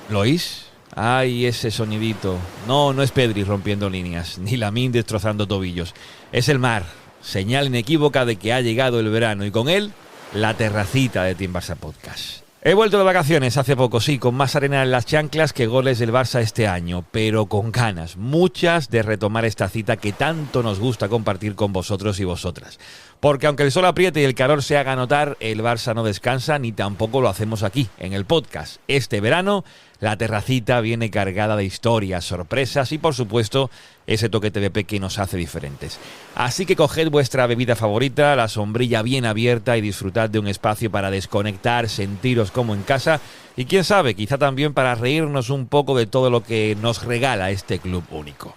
¿Lo oís? ¡Ay, ese sonidito! No, no es Pedri rompiendo líneas, ni Lamine destrozando tobillos. Es el mar, señal inequívoca de que ha llegado el verano y con él, la terracita de Team Barça Podcast. He vuelto de vacaciones hace poco, sí, con más arena en las chanclas que goles del Barça este año, pero con ganas, muchas, de retomar esta cita que tanto nos gusta compartir con vosotros y vosotras. Porque aunque el sol apriete y el calor se haga notar, el Barça no descansa ni tampoco lo hacemos aquí, en el podcast. Este verano, la terracita viene cargada de historias, sorpresas y, por supuesto, ese toque TVP que nos hace diferentes. Así que coged vuestra bebida favorita, la sombrilla bien abierta y disfrutad de un espacio para desconectar, sentiros como en casa y, quién sabe, quizá también para reírnos un poco de todo lo que nos regala este club único.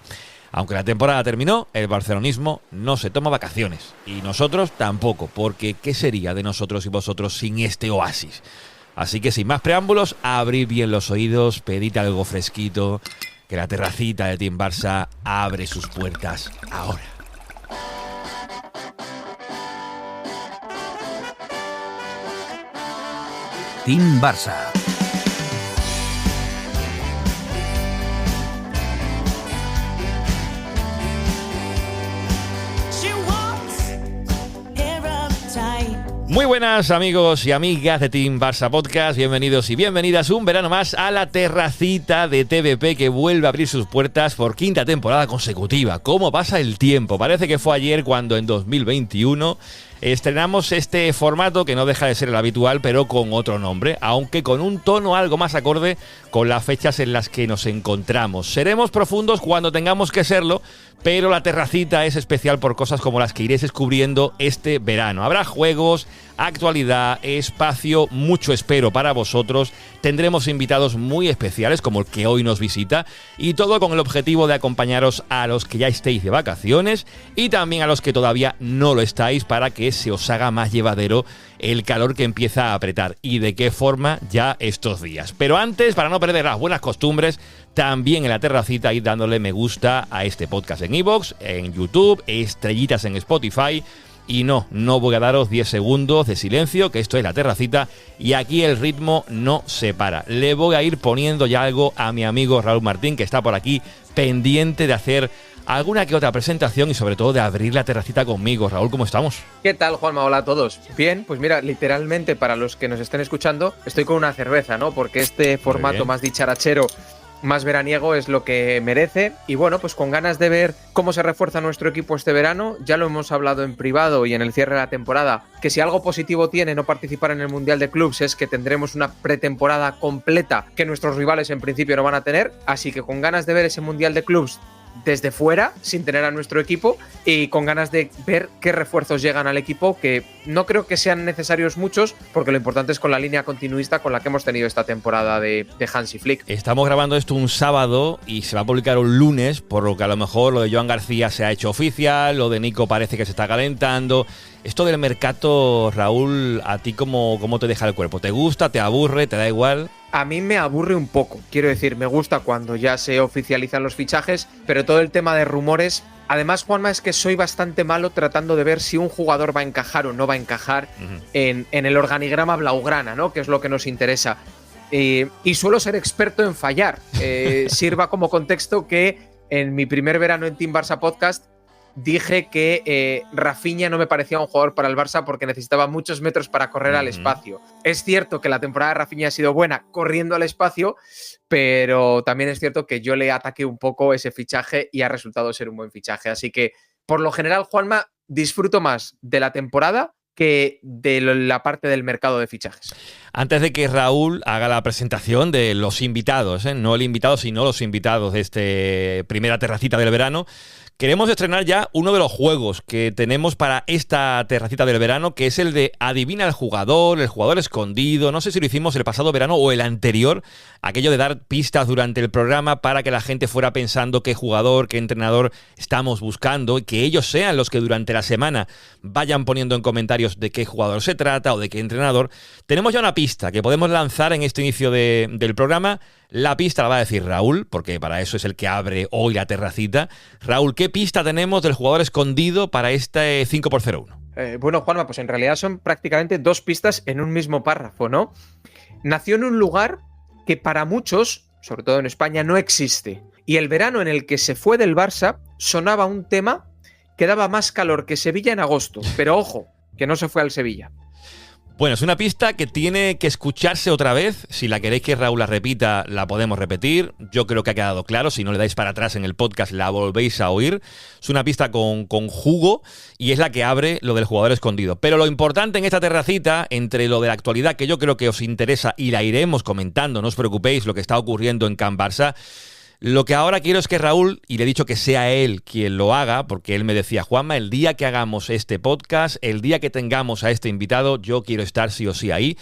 Aunque la temporada terminó, el barcelonismo no se toma vacaciones. Y nosotros tampoco, porque ¿qué sería de nosotros y vosotros sin este oasis? Así que sin más preámbulos, abrid bien los oídos, pedid algo fresquito, que la terracita de Team Barça abre sus puertas ahora. Team Barça. Muy buenas amigos y amigas de Team Barça Podcast, bienvenidos y bienvenidas un verano más a la terracita de TVP que vuelve a abrir sus puertas por quinta temporada consecutiva. ¿Cómo pasa el tiempo? Parece que fue ayer cuando en 2021 estrenamos este formato que no deja de ser el habitual, pero con otro nombre, aunque con un tono algo más acorde con las fechas en las que nos encontramos. Seremos profundos cuando tengamos que serlo, pero la terracita es especial por cosas como las que iréis descubriendo este verano. Habrá juegos, actualidad, espacio, mucho espero para vosotros. Tendremos invitados muy especiales como el que hoy nos visita y todo con el objetivo de acompañaros a los que ya estéis de vacaciones y también a los que todavía no lo estáis para que se os haga más llevadero el calor que empieza a apretar y de qué forma ya estos días. Pero antes, para no perder las buenas costumbres, también en la terracita ir dándole me gusta a este podcast en iVoox, en YouTube, estrellitas en Spotify. Y no voy a daros 10 segundos de silencio, que esto es la terracita y aquí el ritmo no se para. Le voy a ir poniendo ya algo a mi amigo Raúl Martín, que está por aquí pendiente de hacer alguna que otra presentación y sobre todo de abrir la terracita conmigo. Raúl, ¿cómo estamos? ¿Qué tal, Juanma? Hola a todos. Bien, pues mira, literalmente para los que nos estén escuchando, estoy con una cerveza, ¿no? Porque este formato más dicharachero, más veraniego es lo que merece. Y bueno, pues con ganas de ver cómo se refuerza nuestro equipo este verano. Ya lo hemos hablado en privado y en el cierre de la temporada, que si algo positivo tiene no participar en el Mundial de Clubs es que tendremos una pretemporada completa que nuestros rivales en principio no van a tener. Así que con ganas de ver ese Mundial de Clubs desde fuera, sin tener a nuestro equipo, y con ganas de ver qué refuerzos llegan al equipo, que no creo que sean necesarios muchos, porque lo importante es con la línea continuista con la que hemos tenido esta temporada de Hansi Flick. Estamos grabando esto un sábado y se va a publicar un lunes, por lo que a lo mejor lo de Joan García se ha hecho oficial, lo de Nico parece que se está calentando. Esto del mercado, Raúl, ¿a ti cómo te deja el cuerpo? ¿Te gusta? ¿Te aburre? ¿Te da igual? A mí me aburre un poco, quiero decir, me gusta cuando ya se oficializan los fichajes, pero todo el tema de rumores. Además, Juanma, es que soy bastante malo tratando de ver si un jugador va a encajar o no va a encajar en el organigrama blaugrana, ¿no? Que es lo que nos interesa. Y suelo ser experto en fallar. Sirva como contexto que en mi primer verano en Team Barça Podcast dije que Rafinha no me parecía un jugador para el Barça porque necesitaba muchos metros para correr al espacio. Es cierto que la temporada de Rafinha ha sido buena corriendo al espacio, pero también es cierto que yo le ataqué un poco ese fichaje y ha resultado ser un buen fichaje. Así que, por lo general, Juanma, disfruto más de la temporada que de la parte del mercado de fichajes. Antes de que Raúl haga la presentación de los invitados, no el invitado, sino los invitados de esta primera terracita del verano, queremos estrenar ya uno de los juegos que tenemos para esta terracita del verano, que es el de adivina el jugador escondido. No sé si lo hicimos el pasado verano o el anterior, aquello de dar pistas durante el programa para que la gente fuera pensando qué jugador, qué entrenador estamos buscando y que ellos sean los que durante la semana vayan poniendo en comentarios de qué jugador se trata o de qué entrenador. Tenemos ya una pista que podemos lanzar en este inicio del programa. La pista la va a decir Raúl, porque para eso es el que abre hoy la terracita. Raúl, ¿qué pista tenemos del jugador escondido para este 5x01? Bueno, Juanma, pues en realidad son prácticamente dos pistas en un mismo párrafo, ¿no? Nació en un lugar que para muchos, sobre todo en España, no existe. Y el verano en el que se fue del Barça sonaba un tema que daba más calor que Sevilla en agosto. Pero ojo, que no se fue al Sevilla. Bueno, es una pista que tiene que escucharse otra vez. Si la queréis que Raúl la repita, la podemos repetir. Yo creo que ha quedado claro. Si no le dais para atrás en el podcast, la volvéis a oír. Es una pista con jugo y es la que abre lo del jugador escondido. Pero lo importante en esta terracita, entre lo de la actualidad, que yo creo que os interesa y la iremos comentando, no os preocupéis, lo que está ocurriendo en Can Barça. Lo que ahora quiero es que Raúl, y le he dicho que sea él quien lo haga, porque él me decía, Juanma, el día que hagamos este podcast, el día que tengamos a este invitado, yo quiero estar sí o sí ahí.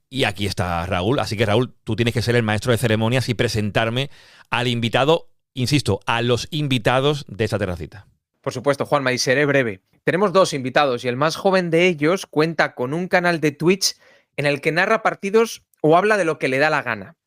Y aquí está Raúl. Así que, Raúl, tú tienes que ser el maestro de ceremonias y presentarme al invitado, insisto, a los invitados de esta terracita. Por supuesto, Juanma, y seré breve. Tenemos 2 invitados y el más joven de ellos cuenta con un canal de Twitch en el que narra partidos o habla de lo que le da la gana.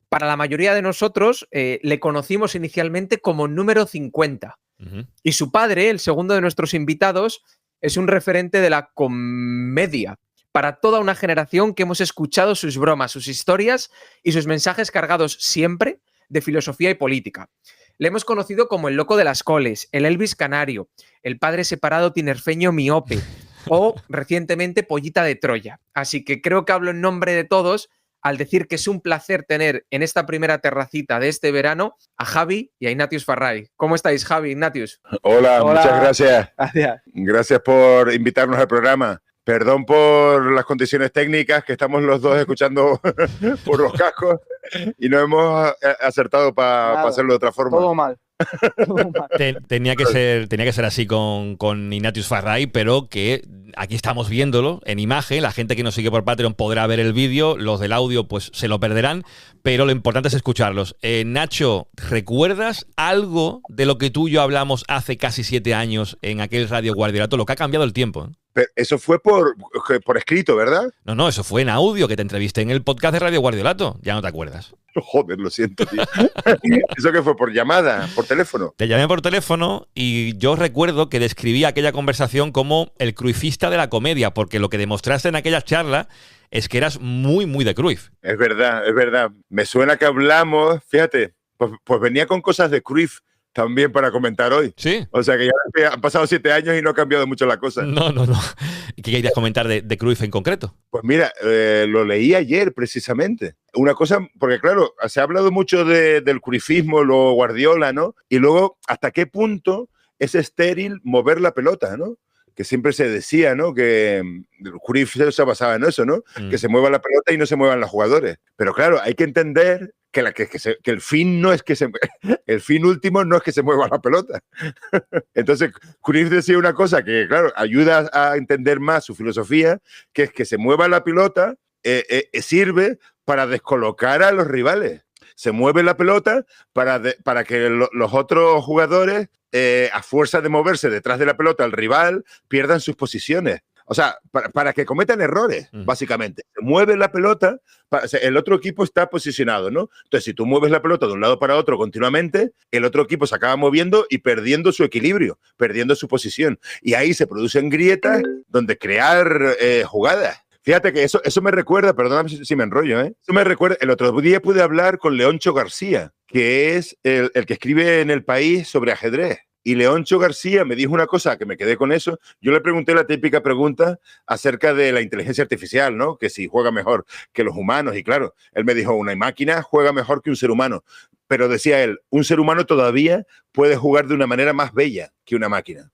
Para la mayoría de nosotros le conocimos inicialmente como número 50. Uh-huh. Y su padre, el segundo de nuestros invitados, es un referente de la comedia para toda una generación que hemos escuchado sus bromas, sus historias y sus mensajes cargados siempre de filosofía y política. Le hemos conocido como el loco de las coles, el Elvis Canario, el padre separado tinerfeño miope o recientemente Pollita de Troya. Así que creo que hablo en nombre de todos al decir que es un placer tener en esta primera terracita de este verano a Javi y a Ignatius Farray. ¿Cómo estáis, Javi, Ignatius? Hola, muchas gracias. Gracias por invitarnos al programa. Perdón por las condiciones técnicas, que estamos los dos escuchando por los cascos y no hemos acertado para hacerlo de otra forma. Todo mal. Tenía que ser así con Ignatius Farray, pero que aquí estamos viéndolo en imagen. La gente que nos sigue por Patreon podrá ver el vídeo, los del audio pues se lo perderán, pero lo importante es escucharlos. Nacho, ¿recuerdas algo de lo que tú y yo hablamos hace casi 7 años en aquel Radio Guardiolato? Lo que ha cambiado el tiempo, ¿eh? Pero eso fue por escrito, ¿verdad? No, eso fue en audio, que te entrevisté en el podcast de Radio Guardiolato. Ya no te acuerdas. Joder, lo siento, tío. ¿Eso qué fue? ¿Por llamada? ¿Por teléfono? Te llamé por teléfono y yo recuerdo que describí aquella conversación como el cruifista de la comedia, porque lo que demostraste en aquella charla es que eras muy, muy de Cruyff. Es verdad, es verdad. Me suena que hablamos, fíjate, pues venía con cosas de Cruyff también para comentar hoy. Sí. O sea que ya han pasado 7 años y no ha cambiado mucho la cosa. No. ¿Qué querías comentar de Cruyff en concreto? Pues mira, lo leí ayer precisamente. Una cosa, porque claro, se ha hablado mucho del cruyffismo, lo Guardiola, ¿no? Y luego, ¿hasta qué punto es estéril mover la pelota, ¿no? Que siempre se decía, ¿no? Que Cruyff se basaba en eso, ¿no? Que se mueva la pelota y no se muevan los jugadores. Pero claro, hay que entender que el fin no es el fin último no es que se mueva la pelota. Entonces, Cruyff decía una cosa que, claro, ayuda a entender más su filosofía, que es que se mueva la pelota, sirve para descolocar a los rivales. Se mueve la pelota para que los otros jugadores, a fuerza de moverse detrás de la pelota, el rival, pierdan sus posiciones. O sea, para que cometan errores, básicamente. Se mueve la pelota, o sea, el otro equipo está posicionado, ¿no? Entonces, si tú mueves la pelota de un lado para otro continuamente, el otro equipo se acaba moviendo y perdiendo su equilibrio, perdiendo su posición. Y ahí se producen grietas donde crear jugadas. Fíjate que eso me recuerda, perdóname si me enrollo, eso me recuerda, el otro día pude hablar con Leoncho García, que es el que escribe en El País sobre ajedrez. Y Leoncho García me dijo una cosa que me quedé con eso. Yo le pregunté la típica pregunta acerca de la inteligencia artificial, ¿no? Que si juega mejor que los humanos. Y claro, él me dijo, una máquina juega mejor que un ser humano. Pero decía él, un ser humano todavía puede jugar de una manera más bella que una máquina.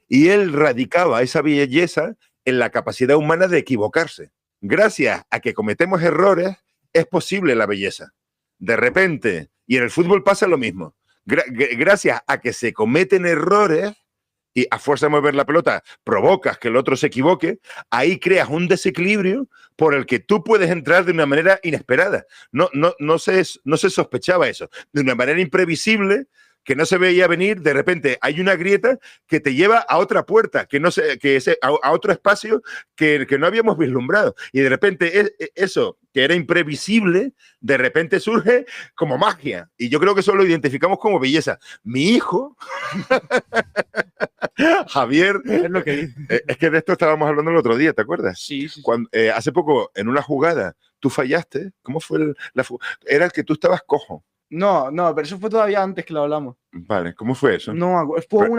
Y él radicaba esa belleza en la capacidad humana de equivocarse. Gracias a que cometemos errores, es posible la belleza. De repente, y en el fútbol pasa lo mismo. Gracias a que se cometen errores y a fuerza de mover la pelota provocas que el otro se equivoque, ahí creas un desequilibrio por el que tú puedes entrar de una manera inesperada. No se sospechaba eso. De una manera imprevisible, que no se veía venir, de repente hay una grieta que te lleva a otra puerta, a otro espacio que no habíamos vislumbrado. Y de repente eso que era imprevisible, de repente surge como magia. Y yo creo que eso lo identificamos como belleza. Mi hijo Javier, Es lo que dice. es que de esto estábamos hablando el otro día, ¿te acuerdas? Sí. Cuando, hace poco, en una jugada, tú fallaste. ¿Cómo fue Era el que tú estabas cojo. No, pero eso fue todavía antes que lo hablamos. Vale, ¿cómo fue eso? No, fue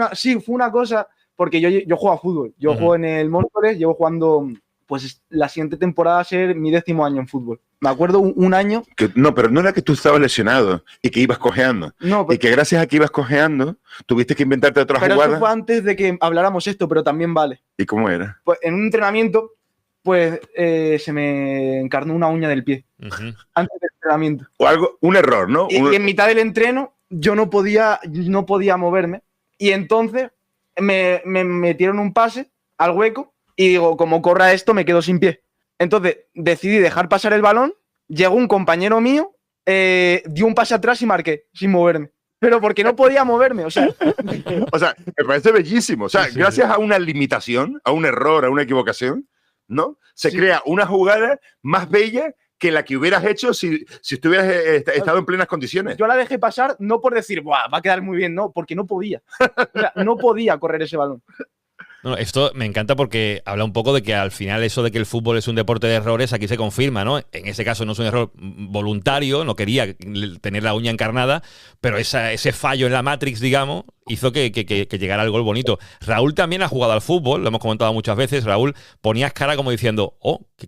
una cosa, porque yo juego a fútbol. Yo juego en el Móstoles, llevo jugando, pues la siguiente temporada va a ser mi 10º año en fútbol. Me acuerdo un año. No, pero no era que tú estabas lesionado y que ibas cojeando. No, pero, y que gracias a que ibas cojeando, tuviste que inventarte otra pero jugada. eso fue antes de que habláramos esto, pero también vale. ¿Y cómo era? Pues en un entrenamiento, pues se me encarnó una uña del pie. Antes del entrenamiento. O algo, un error, ¿no? Y en mitad del entreno yo no podía moverme. Y entonces me metieron un pase al hueco y digo, como corra esto, me quedo sin pie. Entonces decidí dejar pasar el balón, llegó un compañero mío, dio un pase atrás y marqué, sin moverme. Pero porque no podía moverme, o sea. O sea, me parece bellísimo. O sea, gracias a una limitación, a un error, a una equivocación, ¿no? Se crea una jugada más bella que la que hubieras hecho si estuvieras estado en plenas condiciones. Yo la dejé pasar no por decir, "Buah, va a quedar muy bien", no, porque no podía. O sea, no podía correr ese balón. No, esto me encanta porque habla un poco de que al final eso de que el fútbol es un deporte de errores aquí se confirma, ¿no? En ese caso no es un error voluntario, no quería tener la uña encarnada, pero ese fallo en la Matrix, digamos, hizo que llegara el gol bonito. Raúl también ha jugado al fútbol, lo hemos comentado muchas veces. Raúl, ponías cara como diciendo,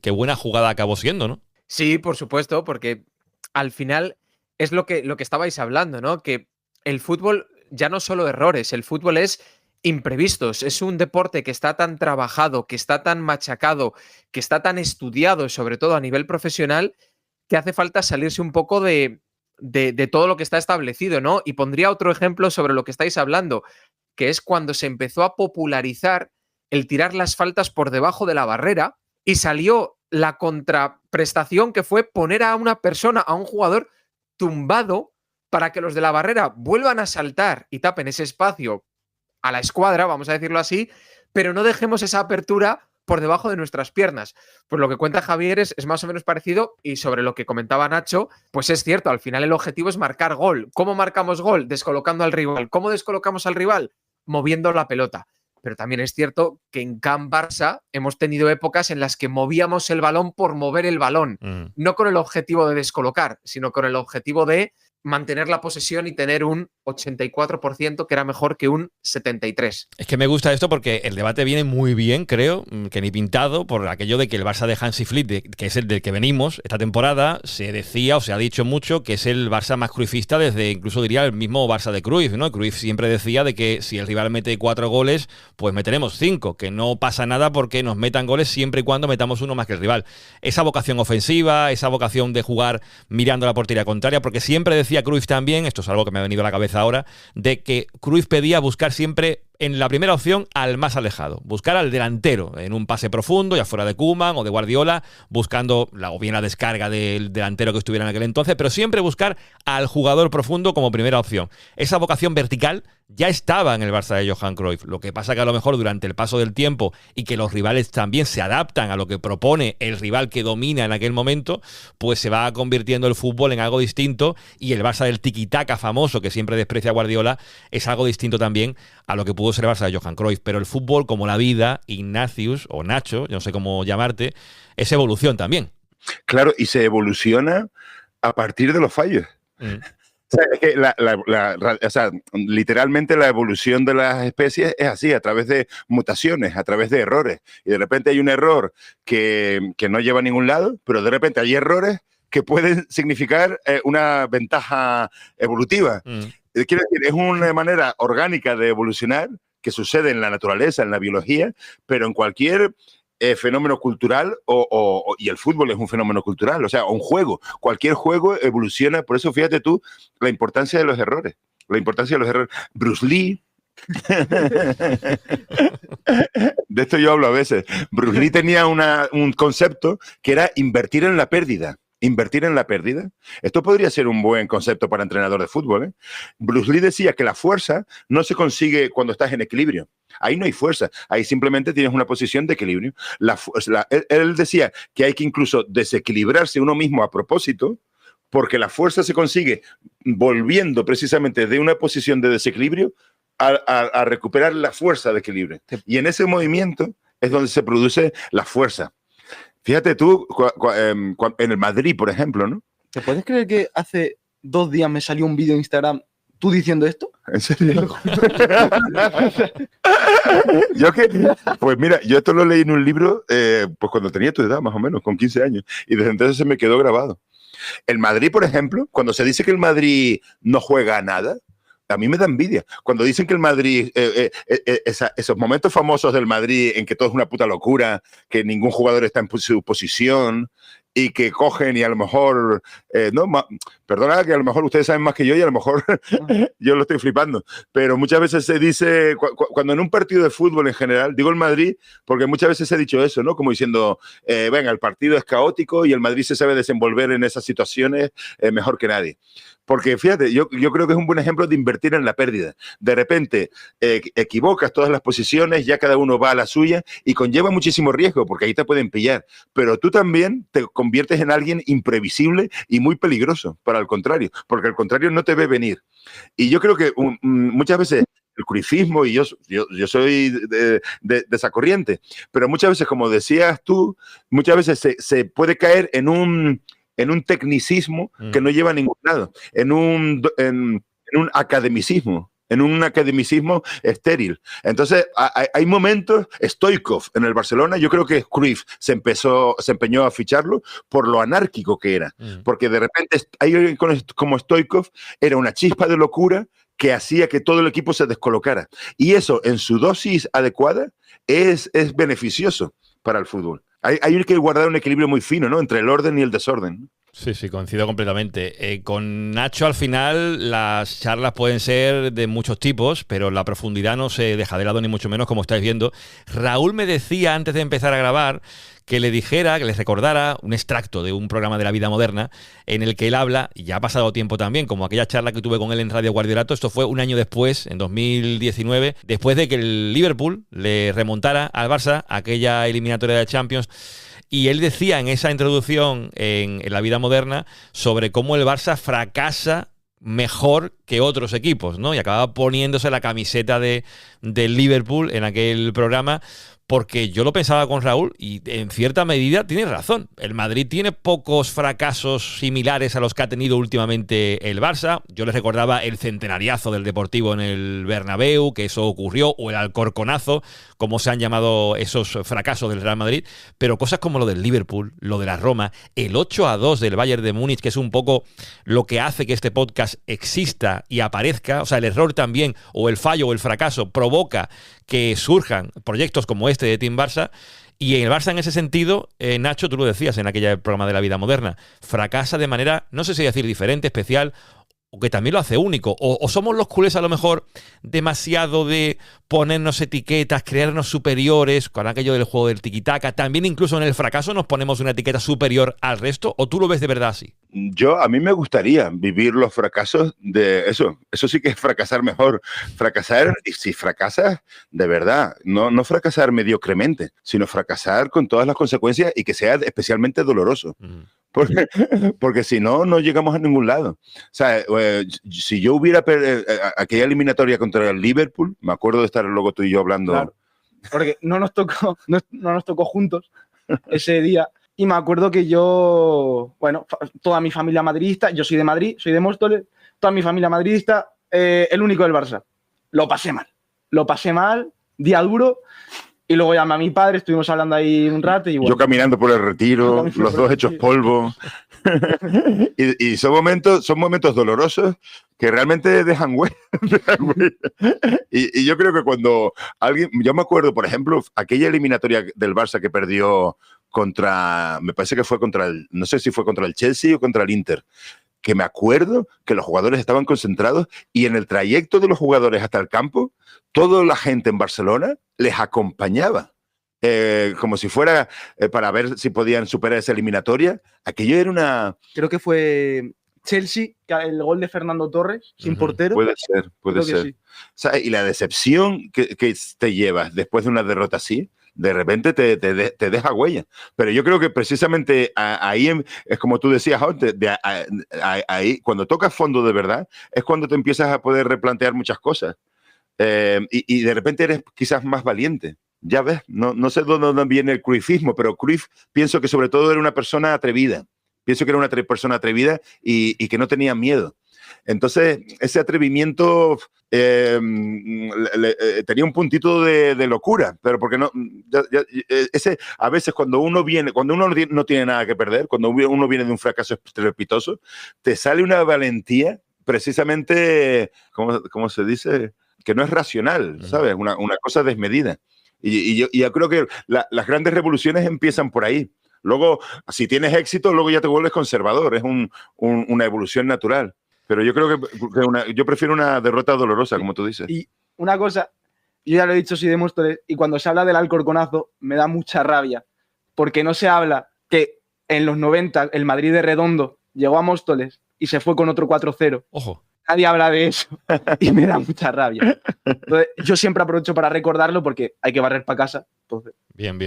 qué buena jugada acabó siendo, ¿no? Sí, por supuesto, porque al final es lo que estabais hablando, ¿no? Que el fútbol ya no solo errores, el fútbol es imprevistos. Es un deporte que está tan trabajado, que está tan machacado, que está tan estudiado, sobre todo a nivel profesional, que hace falta salirse un poco de todo lo que está establecido, ¿no? Y pondría otro ejemplo sobre lo que estáis hablando, que es cuando se empezó a popularizar el tirar las faltas por debajo de la barrera y salió la contraprestación que fue poner a una persona, a un jugador tumbado para que los de la barrera vuelvan a saltar y tapen ese espacio a la escuadra, vamos a decirlo así, pero no dejemos esa apertura por debajo de nuestras piernas. Pues lo que cuenta Javier es más o menos parecido, y sobre lo que comentaba Nacho, pues es cierto, al final el objetivo es marcar gol. ¿Cómo marcamos gol? Descolocando al rival. ¿Cómo descolocamos al rival? Moviendo la pelota. Pero también es cierto que en Can Barça hemos tenido épocas en las que movíamos el balón por mover el balón, no con el objetivo de descolocar, sino con el objetivo de mantener la posesión y tener un 84% que era mejor que un 73%. Es que me gusta esto porque el debate viene muy bien, creo, que ni pintado, por aquello de que el Barça de Hansi Flick, que es el del que venimos esta temporada, se decía o se ha dicho mucho que es el Barça más cruifista desde, incluso diría, el mismo Barça de Cruyff, ¿no? Cruyff siempre decía de que si el rival mete 4 goles, pues meteremos 5, que no pasa nada porque nos metan goles siempre y cuando metamos uno más que el rival. Esa vocación ofensiva, esa vocación de jugar mirando la portería contraria, porque siempre decía Cruyff también, esto es algo que me ha venido a la cabeza ahora, de que Cruyff pedía buscar siempre en la primera opción al más alejado, buscar al delantero en un pase profundo, ya fuera de Koeman o de Guardiola, buscando o bien la descarga del delantero que estuviera en aquel entonces, pero siempre buscar al jugador profundo como primera opción. Esa vocación vertical ya estaba en el Barça de Johan Cruyff. Lo que pasa que a lo mejor durante el paso del tiempo y que los rivales también se adaptan a lo que propone el rival que domina en aquel momento, pues se va convirtiendo el fútbol en algo distinto, y el Barça del tiki-taka famoso que siempre desprecia a Guardiola es algo distinto también a lo que pudo ser el Barça de Johan Cruyff. Pero el fútbol, como la vida, Ignatius o Nacho, yo no sé cómo llamarte, es evolución también. Claro, y se evoluciona a partir de los fallos. O sea, es que o sea, literalmente la evolución de las especies es así, a través de mutaciones, a través de errores. Y de repente hay un error que no lleva a ningún lado, pero de repente hay errores que pueden significar una ventaja evolutiva. Quiero decir, es una manera orgánica de evolucionar que sucede en la naturaleza, en la biología, pero en cualquier fenómeno cultural, y el fútbol es un fenómeno cultural, o sea, un juego. Cualquier juego evoluciona. Por eso, fíjate tú, la importancia de los errores. La importancia de los errores. Bruce Lee. De esto yo hablo a veces. Bruce Lee tenía un concepto que era invertir en la pérdida. Invertir en la pérdida. Esto podría ser un buen concepto para entrenador de fútbol, ¿eh? Bruce Lee decía que la fuerza no se consigue cuando estás en equilibrio. Ahí no hay fuerza, ahí simplemente tienes una posición de equilibrio. Él decía que hay que incluso desequilibrarse uno mismo a propósito, porque la fuerza se consigue volviendo precisamente de una posición de desequilibrio a recuperar la fuerza de equilibrio. Y en ese movimiento es donde se produce la fuerza. Fíjate tú, en el Madrid, por ejemplo, ¿no? ¿Te puedes creer que hace 2 días me salió un vídeo en Instagram tú diciendo esto? ¿En serio? Pues mira, yo esto lo leí en un libro, pues cuando tenía tu edad, más o menos, con 15 años, y desde entonces se me quedó grabado. El Madrid, por ejemplo, cuando se dice que el Madrid no juega a nada, a mí me da envidia. Cuando dicen que el Madrid, esos momentos famosos del Madrid en que todo es una puta locura, que ningún jugador está en su posición y que cogen y a lo mejor, perdona que a lo mejor ustedes saben más que yo y a lo mejor yo lo estoy flipando, pero muchas veces se dice, cuando en un partido de fútbol en general, digo el Madrid porque muchas veces se ha dicho eso, ¿no? Como diciendo, venga, el partido es caótico y el Madrid se sabe desenvolver en esas situaciones mejor que nadie. Porque fíjate, yo creo que es un buen ejemplo de invertir en la pérdida. De repente equivocas todas las posiciones, ya cada uno va a la suya y conlleva muchísimo riesgo porque ahí te pueden pillar. Pero tú también te conviertes en alguien imprevisible y muy peligroso para el contrario, porque el contrario no te ve venir. Y yo creo que muchas veces el cruyffismo, y yo soy de esa corriente, pero muchas veces, como decías tú, muchas veces se puede caer en un tecnicismo que no lleva a ningún lado, en un academicismo. En un academicismo estéril. Entonces, hay momentos, Stoichkov en el Barcelona, yo creo que Cruyff se empeñó a ficharlo por lo anárquico que era. Porque de repente, alguien como Stoichkov era una chispa de locura que hacía que todo el equipo se descolocara. Y eso, en su dosis adecuada, es beneficioso para el fútbol. Hay que guardar un equilibrio muy fino, ¿no? Entre el orden y el desorden. Sí, coincido completamente. Con Nacho, al final, las charlas pueden ser de muchos tipos, pero la profundidad no se deja de lado, ni mucho menos, como estáis viendo. Raúl me decía, antes de empezar a grabar, que le dijera, que les recordara un extracto de un programa de La Vida Moderna en el que él habla, y ya ha pasado tiempo también, como aquella charla que tuve con él en Radio Guardiolato. Esto fue un año después, en 2019, después de que el Liverpool le remontara al Barça aquella eliminatoria de Champions. Y él decía en esa introducción en La Vida Moderna sobre cómo el Barça fracasa mejor que otros equipos, ¿no? Y acababa poniéndose la camiseta del Liverpool en aquel programa, porque yo lo pensaba con Raúl y en cierta medida tiene razón. El Madrid tiene pocos fracasos similares a los que ha tenido últimamente el Barça. Yo les recordaba el centenariazo del Deportivo en el Bernabéu, que eso ocurrió, o el Alcorconazo, como se han llamado esos fracasos del Real Madrid, pero cosas como lo del Liverpool, lo de la Roma, el 8-2 del Bayern de Múnich, que es un poco lo que hace que este podcast exista y aparezca, o sea, el error también, o el fallo o el fracaso, provoca que surjan proyectos como este de Team Barça. Y en el Barça, en ese sentido, Nacho, tú lo decías en aquel programa de La Vida Moderna, fracasa de manera, no sé si decir diferente, especial, o que también lo hace único. O somos los culés a lo mejor demasiado de ponernos etiquetas, creernos superiores con aquello del juego del tiquitaca. También incluso en el fracaso nos ponemos una etiqueta superior al resto. ¿O tú lo ves de verdad así? A mí me gustaría vivir los fracasos de eso. Eso sí que es fracasar mejor. Fracasar, y si fracasas de verdad, no fracasar mediocremente, sino fracasar con todas las consecuencias y que sea especialmente doloroso. Porque si no, no llegamos a ningún lado. O sea, si yo hubiera aquella eliminatoria contra el Liverpool, me acuerdo de estar luego tú y yo hablando. Claro, porque no nos tocó juntos ese día. Y me acuerdo que yo, toda mi familia madridista, yo soy de Madrid, soy de Móstoles, toda mi familia madridista, el único del Barça. Lo pasé mal, día duro. Y luego llamé a mi padre, estuvimos hablando ahí un rato. Y bueno, yo caminando por el Retiro, los dos hechos polvo. y son momentos dolorosos que realmente dejan huella. Y yo creo que cuando alguien... Yo me acuerdo, por ejemplo, aquella eliminatoria del Barça que perdió me parece que fue no sé si fue contra el Chelsea o contra el Inter, que me acuerdo que los jugadores estaban concentrados y en el trayecto de los jugadores hasta el campo, toda la gente en Barcelona les acompañaba, como si fuera para ver si podían superar esa eliminatoria. Aquello era una... Creo que fue Chelsea, el gol de Fernando Torres, sin portero. Puede ser. Sí. O sea, y la decepción que te llevas después de una derrota así, de repente te deja huella. Pero yo creo que precisamente ahí, es como tú decías antes, ahí, cuando tocas fondo de verdad, es cuando te empiezas a poder replantear muchas cosas. y de repente eres quizás más valiente. Ya ves, no sé dónde viene el cruyffismo, pero Cruyff pienso que sobre todo era una persona atrevida. Pienso que era una persona atrevida y que no tenía miedo. Entonces, ese atrevimiento tenía un puntito de locura, pero porque no, a veces cuando uno no tiene nada que perder, cuando uno viene de un fracaso estrepitoso, te sale una valentía precisamente, ¿cómo se dice? Que no es racional, ¿sabes? Una cosa desmedida. Y yo creo que las grandes revoluciones empiezan por ahí. Luego, si tienes éxito, luego ya te vuelves conservador. Es una evolución natural. Pero yo creo que yo prefiero una derrota dolorosa, como tú dices. Y una cosa, yo ya lo he dicho, soy de Móstoles, y cuando se habla del Alcorconazo me da mucha rabia, porque no se habla que en los 90 el Madrid de Redondo llegó a Móstoles y se fue con otro 4-0. Ojo. Nadie habla de eso y me da mucha rabia. Entonces, yo siempre aprovecho para recordarlo porque hay que barrer para casa. Entonces. Bien.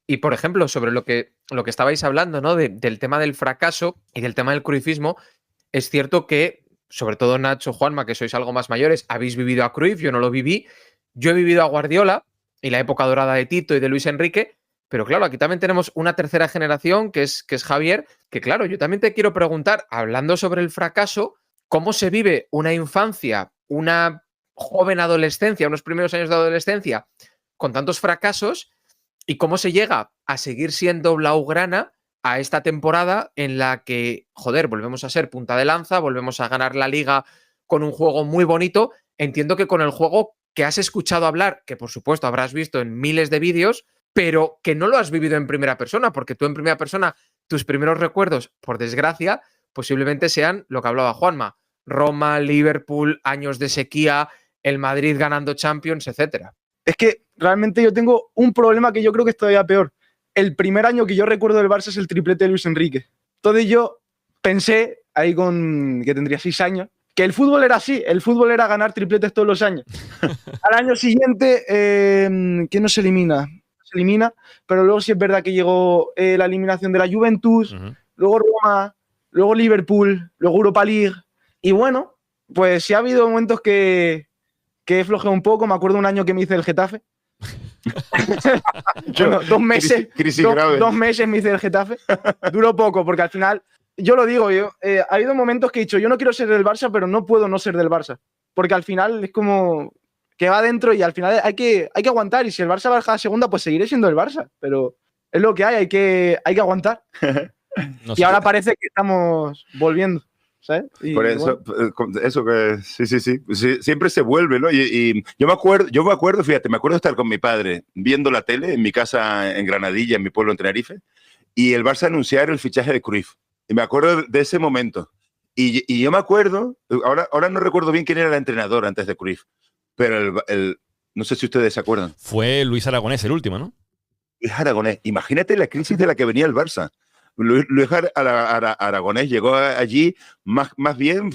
Y, por ejemplo, sobre lo que estabais hablando, ¿no? Del tema del fracaso y del tema del cruyffismo, es cierto que, sobre todo Nacho, Juanma, que sois algo más mayores, habéis vivido a Cruyff, yo no lo viví. Yo he vivido a Guardiola y la época dorada de Tito y de Luis Enrique, pero claro, aquí también tenemos una tercera generación que es Javier, que claro, yo también te quiero preguntar, hablando sobre el fracaso, ¿cómo se vive una infancia, una joven adolescencia, unos primeros años de adolescencia con tantos fracasos y cómo se llega a seguir siendo blaugrana a esta temporada en la que, joder, volvemos a ser punta de lanza, volvemos a ganar la Liga con un juego muy bonito? Entiendo que con el juego que has escuchado hablar, que por supuesto habrás visto en miles de vídeos, pero que no lo has vivido en primera persona, porque tú en primera persona, tus primeros recuerdos, por desgracia, posiblemente sean lo que hablaba Juanma, Roma, Liverpool, años de sequía, el Madrid ganando Champions, etcétera. Es que realmente yo tengo un problema que yo creo que es todavía peor. El primer año que yo recuerdo del Barça es el triplete de Luis Enrique. Entonces yo pensé, ahí que tendría 6 años, que el fútbol era así, el fútbol era ganar tripletes todos los años. Al año siguiente, ¿quién no se elimina? Se elimina, pero luego sí es verdad que llegó la eliminación de la Juventus, luego Roma, luego Liverpool, luego Europa League. Y bueno, pues sí ha habido momentos que he flojeado un poco. Me acuerdo un año que me hice el Getafe. Bueno, 2 meses. Crisis grave. 2 meses me hice el Getafe. Duró poco, porque al final, yo lo digo, ha habido momentos que he dicho, yo no quiero ser del Barça, pero no puedo no ser del Barça. Porque al final es como que va dentro y al final hay que aguantar. Y si el Barça baja a segunda, pues seguiré siendo el Barça. Pero es lo que hay que aguantar. No y sé. ahora parece que estamos volviendo. ¿Sabes? Y por eso, bueno. Eso que sí, siempre se vuelve, ¿no? Y yo me acuerdo, fíjate, me acuerdo de estar con mi padre viendo la tele en mi casa en Granadilla, en mi pueblo en Tenerife, y el Barça anunciar el fichaje de Cruyff. Y me acuerdo de ese momento. Y yo me acuerdo, ahora no recuerdo bien quién era el entrenador antes de Cruyff, pero no sé si ustedes se acuerdan. Fue Luis Aragonés el último, ¿no? Luis Aragonés. Imagínate la crisis de la que venía el Barça. Luis Aragonés llegó allí más bien,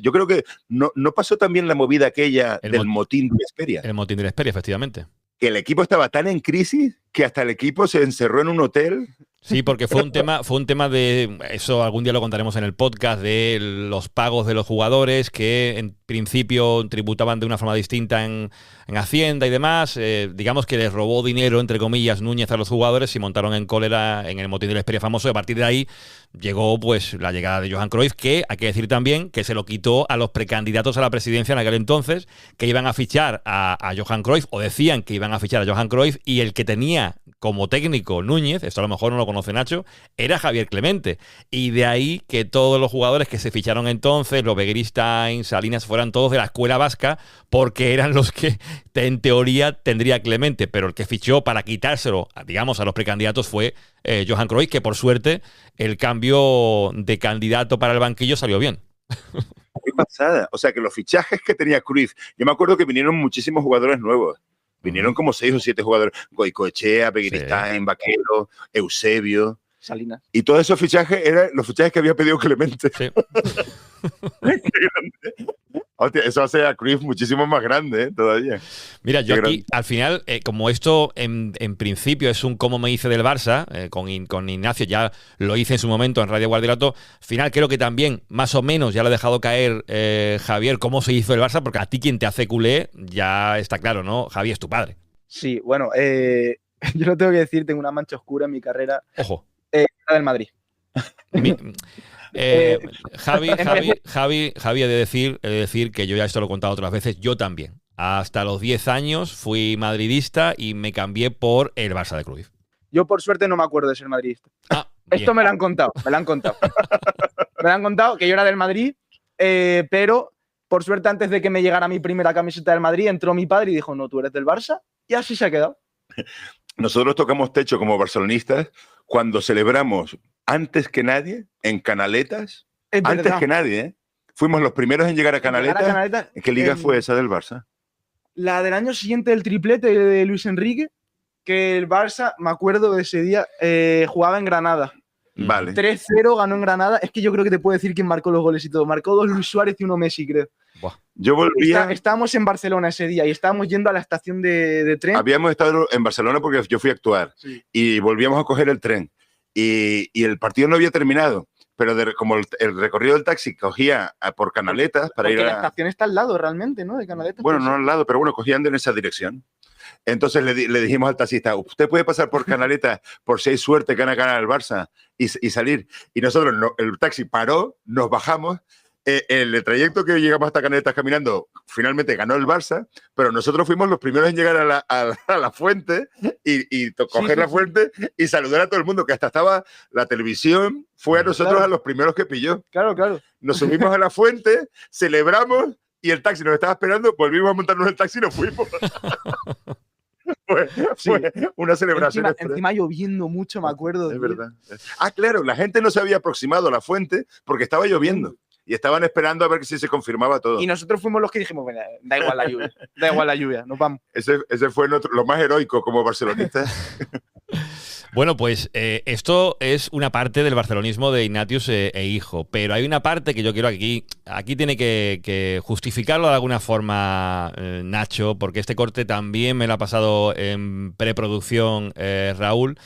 yo creo que no pasó también la movida aquella del motín de Hesperia. El motín de Hesperia, efectivamente. Que el equipo estaba tan en crisis que hasta el equipo se encerró en un hotel. Sí, porque fue un tema de, eso algún día lo contaremos en el podcast, de los pagos de los jugadores que en principio tributaban de una forma distinta en Hacienda y demás. Digamos que les robó dinero, entre comillas, Núñez a los jugadores y montaron en cólera en el motín de la Hesperia famoso. Y a partir de ahí llegó pues la llegada de Johan Cruyff, que hay que decir también que se lo quitó a los precandidatos a la presidencia en aquel entonces, que iban a fichar a Johan Cruyff, o decían que iban a fichar a Johan Cruyff, y el que tenía como técnico Núñez, esto a lo mejor no lo conoce Nacho, era Javier Clemente. Y de ahí que todos los jugadores que se ficharon entonces, los Begiristain, Salinas, fueran todos de la escuela vasca, porque eran los que en teoría tendría Clemente, pero el que fichó para quitárselo, digamos, a los precandidatos fue Johan Cruyff, que por suerte el cambio de candidato para el banquillo salió bien. Qué pasada. O sea, que los fichajes que tenía Cruyff, yo me acuerdo que vinieron muchísimos jugadores nuevos. Vinieron como 6 o 7 jugadores. Goicoechea, Begiristain, Vaquero, Eusebio. Salinas. Y todos esos fichajes eran los fichajes que había pedido Clemente. Sí. Hostia, eso hace a Cruyff muchísimo más grande, todavía. Mira, yo Qué aquí, grande. al final, como esto en principio es un cómo me hice del Barça, con Ignacio ya lo hice en su momento en Radio Guardiolato, al final creo que también, más o menos, ya lo ha dejado caer Javier, cómo se hizo el Barça, porque a ti quien te hace culé ya está claro, ¿no? Javi es tu padre. Sí, bueno, yo lo tengo que decir, tengo una mancha oscura en mi carrera. Ojo. La del Madrid. Mi- Javi, he de decir que yo ya esto lo he contado otras veces, yo también. Hasta los 10 años fui madridista y me cambié por el Barça de Cruyff. Yo, por suerte, no me acuerdo de ser madridista. Ah, Esto bien. me lo han contado, me lo han contado. Me lo han contado que yo era del Madrid, pero por suerte, antes de que me llegara mi primera camiseta del Madrid, entró mi padre y dijo, no, tú eres del Barça, y así se ha quedado. Nosotros tocamos techo como barcelonistas cuando celebramos antes que nadie en Canaletas. Es Antes verdad. que nadie, ¿eh? Fuimos los primeros en llegar a Canaletas. Canaletas, ¿Qué liga fue esa del Barça? La del año siguiente del triplete de Luis Enrique, que el Barça, me acuerdo de ese día, jugaba en Granada. Vale. 3-0 ganó en Granada. Es que yo creo que te puedo decir quién marcó los goles y todo. Marcó 2 Luis Suárez y 1 Messi, creo. Buah. Yo volvía. Estábamos en Barcelona ese día y estábamos yendo a la estación de tren. Habíamos estado en Barcelona porque yo fui a actuar Sí. y volvíamos a coger el tren. Y el partido no había terminado, pero como el recorrido del taxi cogía por Canaletas para Porque ir la a. estación está al lado realmente, ¿no? De Canaletas. Bueno, pues, no al lado, pero bueno, cogían en esa dirección. Entonces le dijimos al taxista, usted puede pasar por Canaletas por si hay suerte que van a ganar el Barça y salir. Y nosotros, el taxi paró, nos bajamos. El trayecto que llegamos hasta Canaletas caminando, finalmente ganó el Barça, pero nosotros fuimos los primeros en llegar a la fuente y coger la fuente y saludar a todo el mundo, que hasta estaba la televisión, fue a nosotros Claro. a los primeros que pilló. Claro, claro. Nos subimos a la fuente, celebramos y el taxi nos estaba esperando, volvimos a montarnos en el taxi y nos fuimos. fue una celebración. Encima lloviendo mucho, me acuerdo. Es tío. verdad. Ah, claro, la gente no se había aproximado a la fuente porque estaba lloviendo y estaban esperando a ver si se confirmaba todo. Y nosotros fuimos los que dijimos, "Bueno, da igual la lluvia, da igual la lluvia, nos vamos". Ese fue lo más heroico como barcelonista. Bueno, pues esto es una parte del barcelonismo de Ignatius e hijo, pero hay una parte que yo quiero aquí tiene que justificarlo de alguna forma Nacho, porque este corte también me lo ha pasado en preproducción Raúl.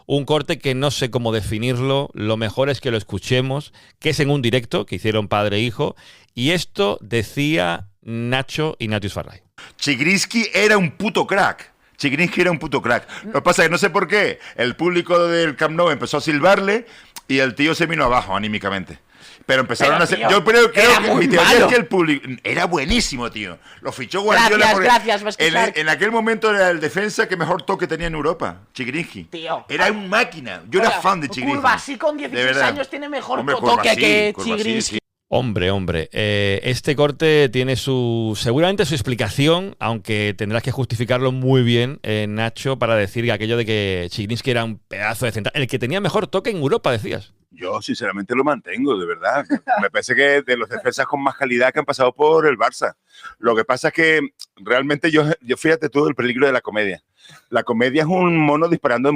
Un corte que no sé cómo definirlo, lo mejor es que lo escuchemos, que es en un directo que hicieron padre e hijo, y esto decía Nacho Ignatius Farray. Chigrinsky era un puto crack. Chigrinsky era un puto crack. Lo que pasa es que no sé por qué el público del Camp Nou empezó a silbarle y el tío se vino abajo anímicamente. Pero empezaron a hacer. Yo creo que mi teoría es que el público. Era buenísimo, tío. Lo fichó Guardiola. Gracias, en aquel momento era el defensa que mejor toque tenía en Europa, Chigrinsky. Tío. Era un máquina. Yo era fan de Chigrinsky. Curva, sí, con De 16 verdad. años tiene mejor Hombre, toque Curva, sí, que Curva, sí, Chigrinsky. sí. Hombre, este corte tiene seguramente su explicación, aunque tendrás que justificarlo muy bien, Nacho, para decir que aquello de que Chigrinsky era un pedazo de central, el que tenía mejor toque en Europa, decías. Yo sinceramente lo mantengo, de verdad. Me parece que de los defensas con más calidad que han pasado por el Barça. Lo que pasa es que realmente yo fíjate tú el peligro de la comedia. La comedia es un mono disparando en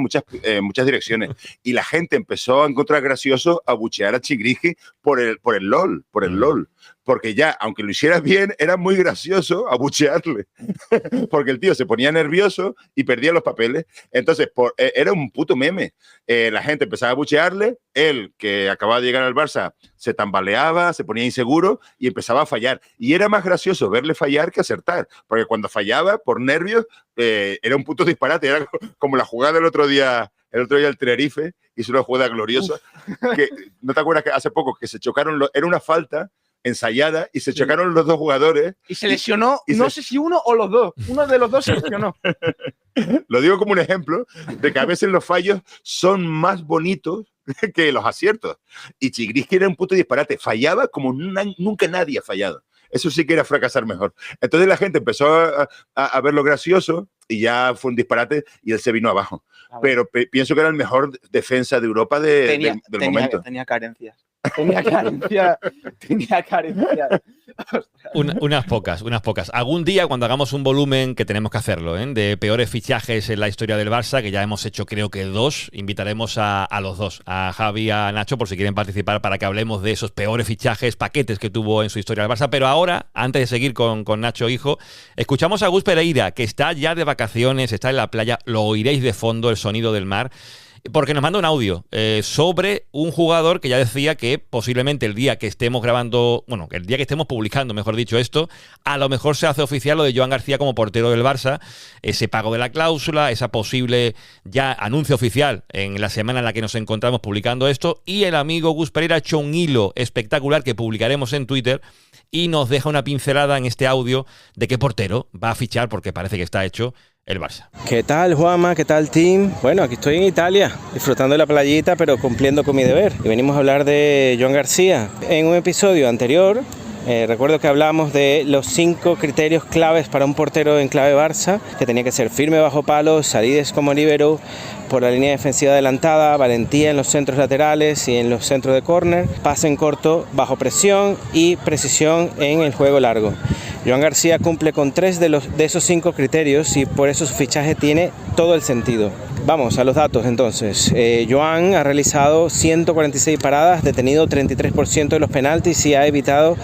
muchas direcciones. Y la gente empezó a encontrar gracioso abuchear a Chigrinsky por el LOL, Porque ya, aunque lo hicieras bien, era muy gracioso abuchearle. Porque el tío se ponía nervioso y perdía los papeles. Entonces, era un puto meme. La gente empezaba a abuchearle. Él, que acababa de llegar al Barça, se tambaleaba, se ponía inseguro y empezaba a fallar. Y era más gracioso verle fallar que acertar. Porque cuando fallaba, por nervios, era un puto disparate. Era como la jugada del otro día. El otro día el Tenerife hizo una jugada gloriosa. Que, ¿no te acuerdas que hace poco que se chocaron? Era una falta ensayada y se chocaron los dos jugadores. Y se lesionó, y no sé si uno o los dos. Uno de los dos se lesionó. Lo digo como un ejemplo de que a veces los fallos son más bonitos que los aciertos. Y Chigrinsky era un puto disparate. Fallaba como nunca nadie ha fallado. Eso sí que era fracasar mejor. Entonces la gente empezó a verlo gracioso y ya fue un disparate y él se vino abajo. Pero pienso que era el mejor defensa de Europa del momento. Tenía carencias. Tenía carencias. Unas pocas. Algún día, cuando hagamos un volumen, que tenemos que hacerlo, de peores fichajes en la historia del Barça, que ya hemos hecho creo que 2, invitaremos a los dos, a Javi y a Nacho, por si quieren participar, para que hablemos de esos peores fichajes, paquetes que tuvo en su historia el Barça. Pero ahora, antes de seguir con Nacho hijo, escuchamos a Gus Pereira, que está ya de vacaciones, está en la playa, lo oiréis de fondo, el sonido del mar, porque nos manda un audio sobre un jugador que ya decía que posiblemente el día que estemos grabando, bueno, el día que estemos publicando, mejor dicho esto, a lo mejor se hace oficial lo de Joan García como portero del Barça, ese pago de la cláusula, esa posible ya anuncio oficial en la semana en la que nos encontramos publicando esto, y el amigo Gus Pereira ha hecho un hilo espectacular que publicaremos en Twitter y nos deja una pincelada en este audio de qué portero va a fichar, porque parece que está hecho el Barça. ¿Qué tal, Juanma? ¿Qué tal, team? Bueno, aquí estoy en Italia, disfrutando de la playita, pero cumpliendo con mi deber. Y venimos a hablar de Joan García. En un episodio anterior, recuerdo que hablamos de los 5 criterios claves para un portero en clave Barça, que tenía que ser firme bajo palos, salidas como líbero, por la línea defensiva adelantada, valentía en los centros laterales y en los centros de córner, pase en corto bajo presión y precisión en el juego largo. Joan García cumple con 3 de esos 5 criterios y por eso su fichaje tiene todo el sentido. Vamos a los datos entonces. Joan ha realizado 146 paradas, detenido 33% de los penaltis y ha evitado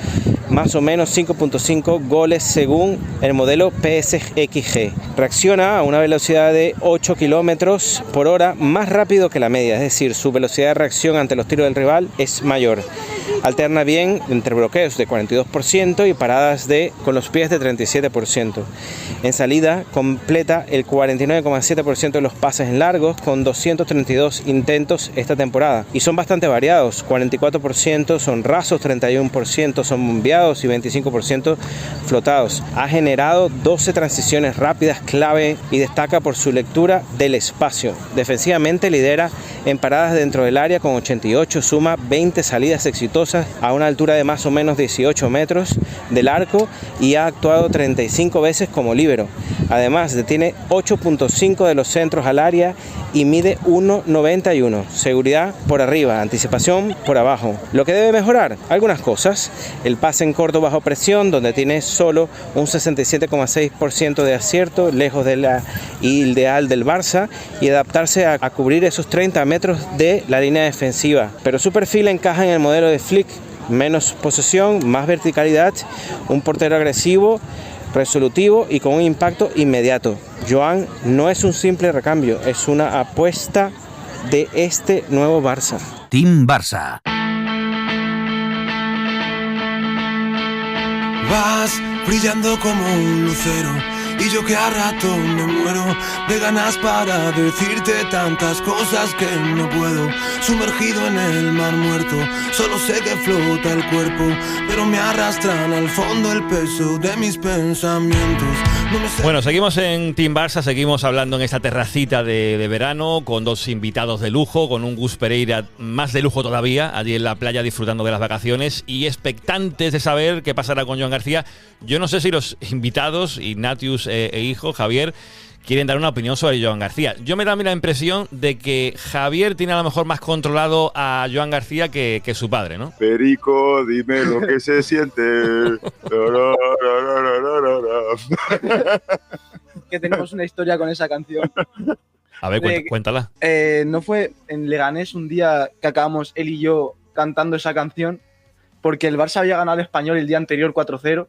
más o menos 5.5 goles según el modelo PSXG. Reacciona a una velocidad de 8 kilómetros por hora, más rápido que la media, es decir, su velocidad de reacción ante los tiros del rival es mayor. Alterna bien entre bloqueos de 42% y paradas con los pies de 37%. En salida completa el 49,7% de los pases en largos con 232 intentos esta temporada. Y son bastante variados, 44% son rasos, 31% son bombeados y 25% flotados. Ha generado 12 transiciones rápidas clave y destaca por su lectura del espacio. Defensivamente lidera en paradas dentro del área con 88, suma 20 salidas exitosas a una altura de más o menos 18 metros del arco y ha actuado 35 veces como líbero. Además, detiene 8.5 de los centros al área y mide 1,91. Seguridad por arriba, anticipación por abajo. Lo que debe mejorar, algunas cosas. El pase en corto bajo presión, donde tiene solo un 67,6% de acierto, lejos de la ideal del Barça, y adaptarse a cubrir esos 30 metros de la línea defensiva. Pero su perfil encaja en el modelo de Flick, menos posesión, más verticalidad, un portero agresivo, resolutivo y con un impacto inmediato. Joan no es un simple recambio, es una apuesta de este nuevo Barça. Team Barça. Vas brillando como un lucero y yo que a rato me muero de ganas para decirte tantas cosas que no puedo. Sumergido en el mar muerto, solo sé que flota el cuerpo, pero me arrastran al fondo el peso de mis pensamientos. Bueno, seguimos en Team Barça, seguimos hablando en esta terracita de verano con 2 invitados de lujo, con un Gus Pereira más de lujo todavía, allí en la playa disfrutando de las vacaciones y expectantes de saber qué pasará con Joan García. Yo no sé si los invitados, Ignatius e hijo, Javier, quieren dar una opinión sobre Joan García. Yo me da la impresión de que Javier tiene a lo mejor más controlado a Joan García que su padre, ¿no? Perico, dime lo que se siente. Que tenemos una historia con esa canción. A ver, cuéntala. No fue en Leganés un día que acabamos él y yo cantando esa canción porque el Barça había ganado al Español el día anterior 4-0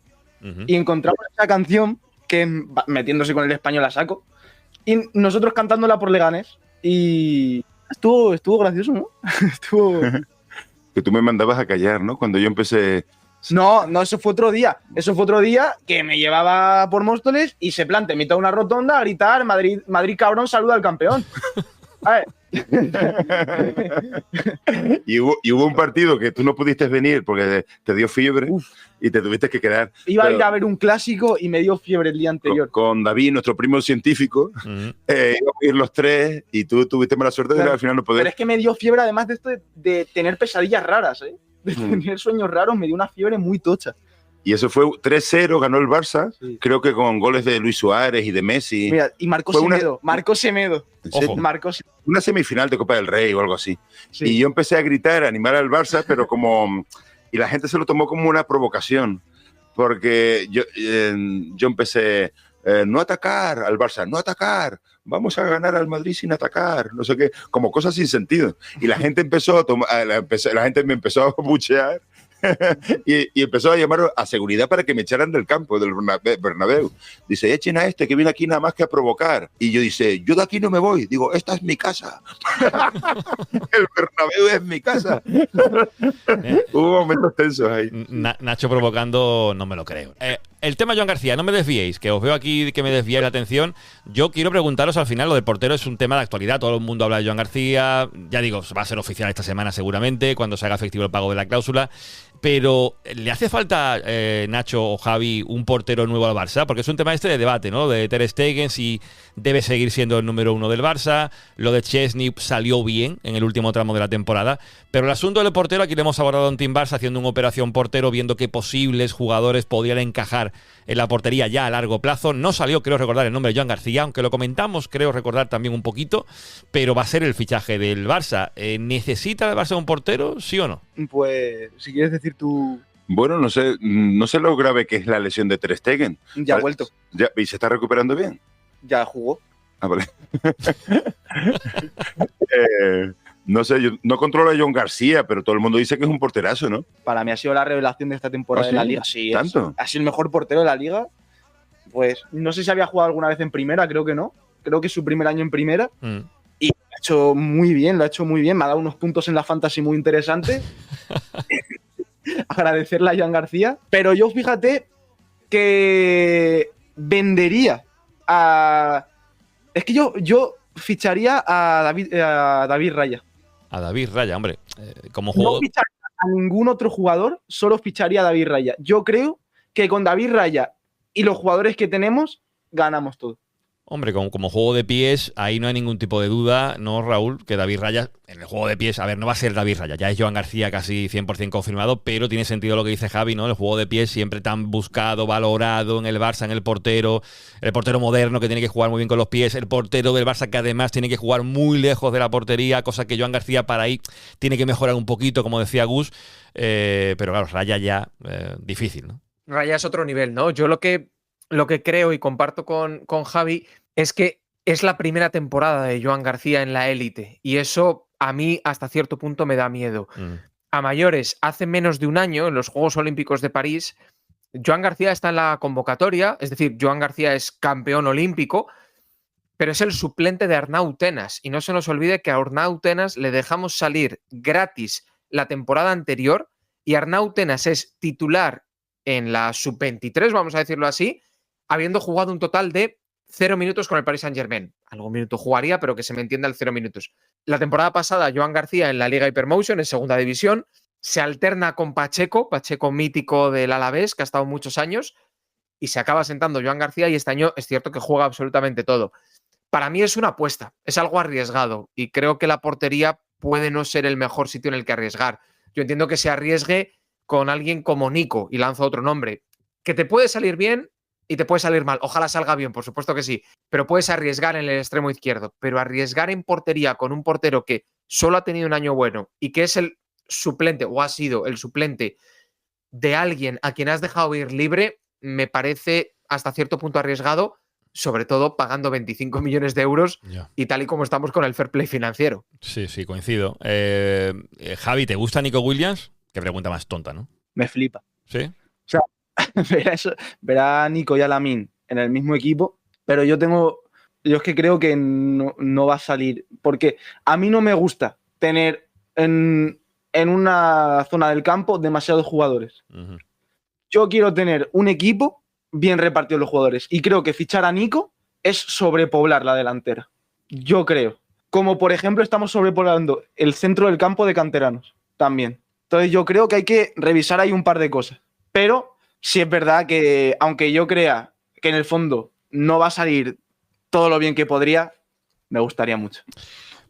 y encontramos esa canción que metiéndose con el Español a saco y nosotros cantándola por Leganés y estuvo gracioso, ¿no? Que tú me mandabas a callar, ¿no? Cuando yo empecé... No, eso fue otro día. Eso fue otro día que me llevaba por Móstoles y se planta en mitad de una rotonda a gritar Madrid cabrón, saluda al campeón. A ver. y hubo un partido que tú no pudiste venir porque te dio fiebre. Y te tuviste que quedar. Iba a ir a ver un clásico y me dio fiebre el día anterior. Con David, nuestro primo científico, íbamos a ir los 3 y tú tuviste mala suerte de que al final no poder. Pero es que me dio fiebre además de esto de tener pesadillas raras, ¿eh? De tener sueños raros, me dio una fiebre muy tocha. Y eso fue 3-0, ganó el Barça, creo que con goles de Luis Suárez y de Messi. Mira, y Marcó Semedo. Una semifinal de Copa del Rey o algo así. Sí. Y yo empecé a gritar, a animar al Barça, pero como... Y la gente se lo tomó como una provocación. porque yo empecé, no atacar al Barça, no atacar, vamos a ganar al Madrid sin atacar, no sé qué, como cosas sin sentido. Y la gente empezó a la gente me empezó a buchear y empezó a llamar a seguridad para que me echaran del campo, del Bernabéu. Dice, echen a este que viene aquí nada más que a provocar. Y yo dice, yo de aquí no me voy. Digo, esta es mi casa. El Bernabéu es mi casa. Hubo momentos tensos ahí. Nacho provocando, no me lo creo. El tema Joan García, no me desviéis, que os veo aquí que me desviáis la atención. Yo quiero preguntaros al final, lo del portero es un tema de actualidad, todo el mundo habla de Joan García, ya digo, va a ser oficial esta semana seguramente, cuando se haga efectivo el pago de la cláusula, pero ¿le hace falta, Nacho o Javi, un portero nuevo al Barça? Porque es un tema de debate, ¿no? De Ter Stegen, si debe seguir siendo el número 1 del Barça, lo de Chesney salió bien en el último tramo de la temporada, pero el asunto del portero aquí lo hemos abordado en Team Barça haciendo una operación portero, viendo qué posibles jugadores podrían encajar en la portería ya a largo plazo. No salió, creo recordar, el nombre de Joan García, aunque lo comentamos, creo recordar también un poquito, pero va a ser el fichaje del Barça. ¿Necesita el Barça un portero, sí o no? Pues, si quieres decir tú... Bueno, no sé lo grave que es la lesión de Ter Stegen. Ya ha vuelto. ¿Y se está recuperando bien? Ya jugó. Ah, vale. No sé, yo no controlo a Joan García, pero todo el mundo dice que es un porterazo, ¿no? Para mí ha sido la revelación de esta temporada de la Liga. Sí, ¿tanto? Ha sido el mejor portero de la Liga. Pues no sé si había jugado alguna vez en primera, creo que no. Creo que es su primer año en primera. Y lo ha hecho muy bien, Me ha dado unos puntos en la fantasy muy interesantes. Agradecerle a Joan García. Pero yo, fíjate, que vendería a... Es que yo ficharía a David Raya. A David Raya, hombre. Como juego... No ficharía a ningún otro jugador, solo ficharía a David Raya. Yo creo que con David Raya y los jugadores que tenemos, ganamos todo. Hombre, como juego de pies, ahí no hay ningún tipo de duda, ¿no, Raúl? Que David Raya, en el juego de pies, a ver, no va a ser David Raya, ya es Joan García casi 100% confirmado, pero tiene sentido lo que dice Javi, ¿no? El juego de pies siempre tan buscado, valorado en el Barça, en el portero moderno que tiene que jugar muy bien con los pies, el portero del Barça que además tiene que jugar muy lejos de la portería, cosa que Joan García para ahí tiene que mejorar un poquito, como decía Gus, pero claro, Raya ya, difícil, ¿no? Raya es otro nivel, ¿no? Yo lo que creo y comparto con Javi es que es la primera temporada de Joan García en la élite y eso a mí hasta cierto punto me da miedo. A mayores, hace menos de un año, en los Juegos Olímpicos de París, Joan García está en la convocatoria, es decir, Joan García es campeón olímpico, pero es el suplente de Arnau Tenas y no se nos olvide que a Arnau Tenas le dejamos salir gratis la temporada anterior y Arnau Tenas es titular en la sub-23, vamos a decirlo así, habiendo jugado un total de 0 minutos con el Paris Saint-Germain. Algún minuto jugaría, pero que se me entienda el 0 minutos. La temporada pasada, Joan García en la Liga Hypermotion, en segunda división, se alterna con Pacheco mítico del Alavés, que ha estado muchos años, y se acaba sentando Joan García y este año es cierto que juega absolutamente todo. Para mí es una apuesta, es algo arriesgado, y creo que la portería puede no ser el mejor sitio en el que arriesgar. Yo entiendo que se arriesgue con alguien como Nico, y lanzo otro nombre, que te puede salir bien y te puede salir mal. Ojalá salga bien, por supuesto que sí, pero puedes arriesgar en el extremo izquierdo. Pero arriesgar en portería con un portero que solo ha tenido un año bueno y que es el suplente o ha sido el suplente de alguien a quien has dejado ir libre, me parece hasta cierto punto arriesgado, sobre todo pagando 25 millones de euros y tal y como estamos con el fair play financiero. Sí, coincido. Javi, ¿te gusta Nico Williams? Qué pregunta más tonta, ¿no? Me flipa. ¿Sí? O sea, verá a Nico y a Lamine en el mismo equipo, pero yo es que creo que no va a salir, porque a mí no me gusta tener en una zona del campo demasiados jugadores. Uh-huh. Yo quiero tener un equipo bien repartido los jugadores y creo que fichar a Nico es sobrepoblar la delantera. Yo creo. Como por ejemplo estamos sobrepoblando el centro del campo de canteranos también. Entonces yo creo que hay que revisar ahí un par de cosas. Pero sí es verdad que, aunque yo crea que en el fondo no va a salir todo lo bien que podría, me gustaría mucho.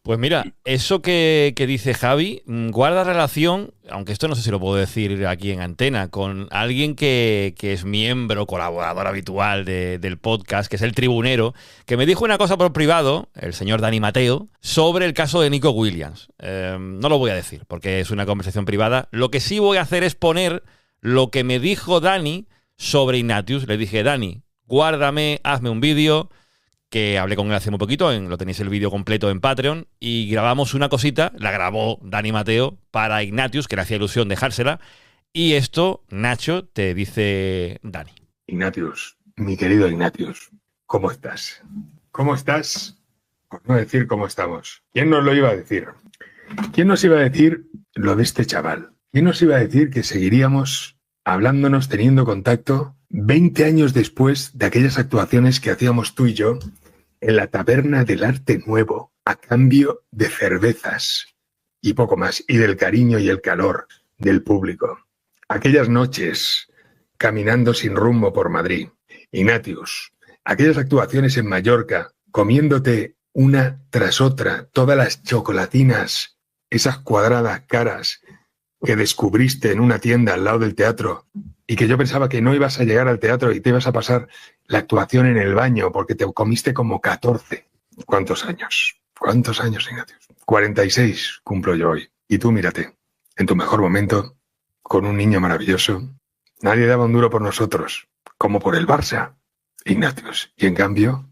Pues mira, eso que dice Javi guarda relación, aunque esto no sé si lo puedo decir aquí en antena, con alguien que es miembro, colaborador habitual del podcast, que es el Tribunero, que me dijo una cosa por privado, el señor Dani Mateo, sobre el caso de Nico Williams. No lo voy a decir porque es una conversación privada. Lo que sí voy a hacer es poner lo que me dijo Dani sobre Ignatius. Le dije, Dani, guárdame, hazme un vídeo, que hablé con él hace muy poquito, lo tenéis el vídeo completo en Patreon, y grabamos una cosita, la grabó Dani Mateo para Ignatius, que le hacía ilusión dejársela, y esto, Nacho, te dice Dani. Ignatius, mi querido Ignatius, ¿cómo estás? ¿Cómo estás? Por no decir cómo estamos. ¿Quién nos lo iba a decir? ¿Quién nos iba a decir lo de este chaval? ¿Quién nos iba a decir que seguiríamos hablándonos, teniendo contacto 20 años después de aquellas actuaciones que hacíamos tú y yo en la Taberna del Arte Nuevo a cambio de cervezas y poco más, y del cariño y el calor del público? Aquellas noches caminando sin rumbo por Madrid. Ignatius, aquellas actuaciones en Mallorca, comiéndote una tras otra todas las chocolatinas, esas cuadradas caras que descubriste en una tienda al lado del teatro y que yo pensaba que no ibas a llegar al teatro y te ibas a pasar la actuación en el baño porque te comiste como 14. ¿Cuántos años? ¿Cuántos años, Ignatius? 46 cumplo yo hoy. Y tú mírate, en tu mejor momento, con un niño maravilloso. Nadie daba un duro por nosotros, como por el Barça, Ignatius. Y en cambio,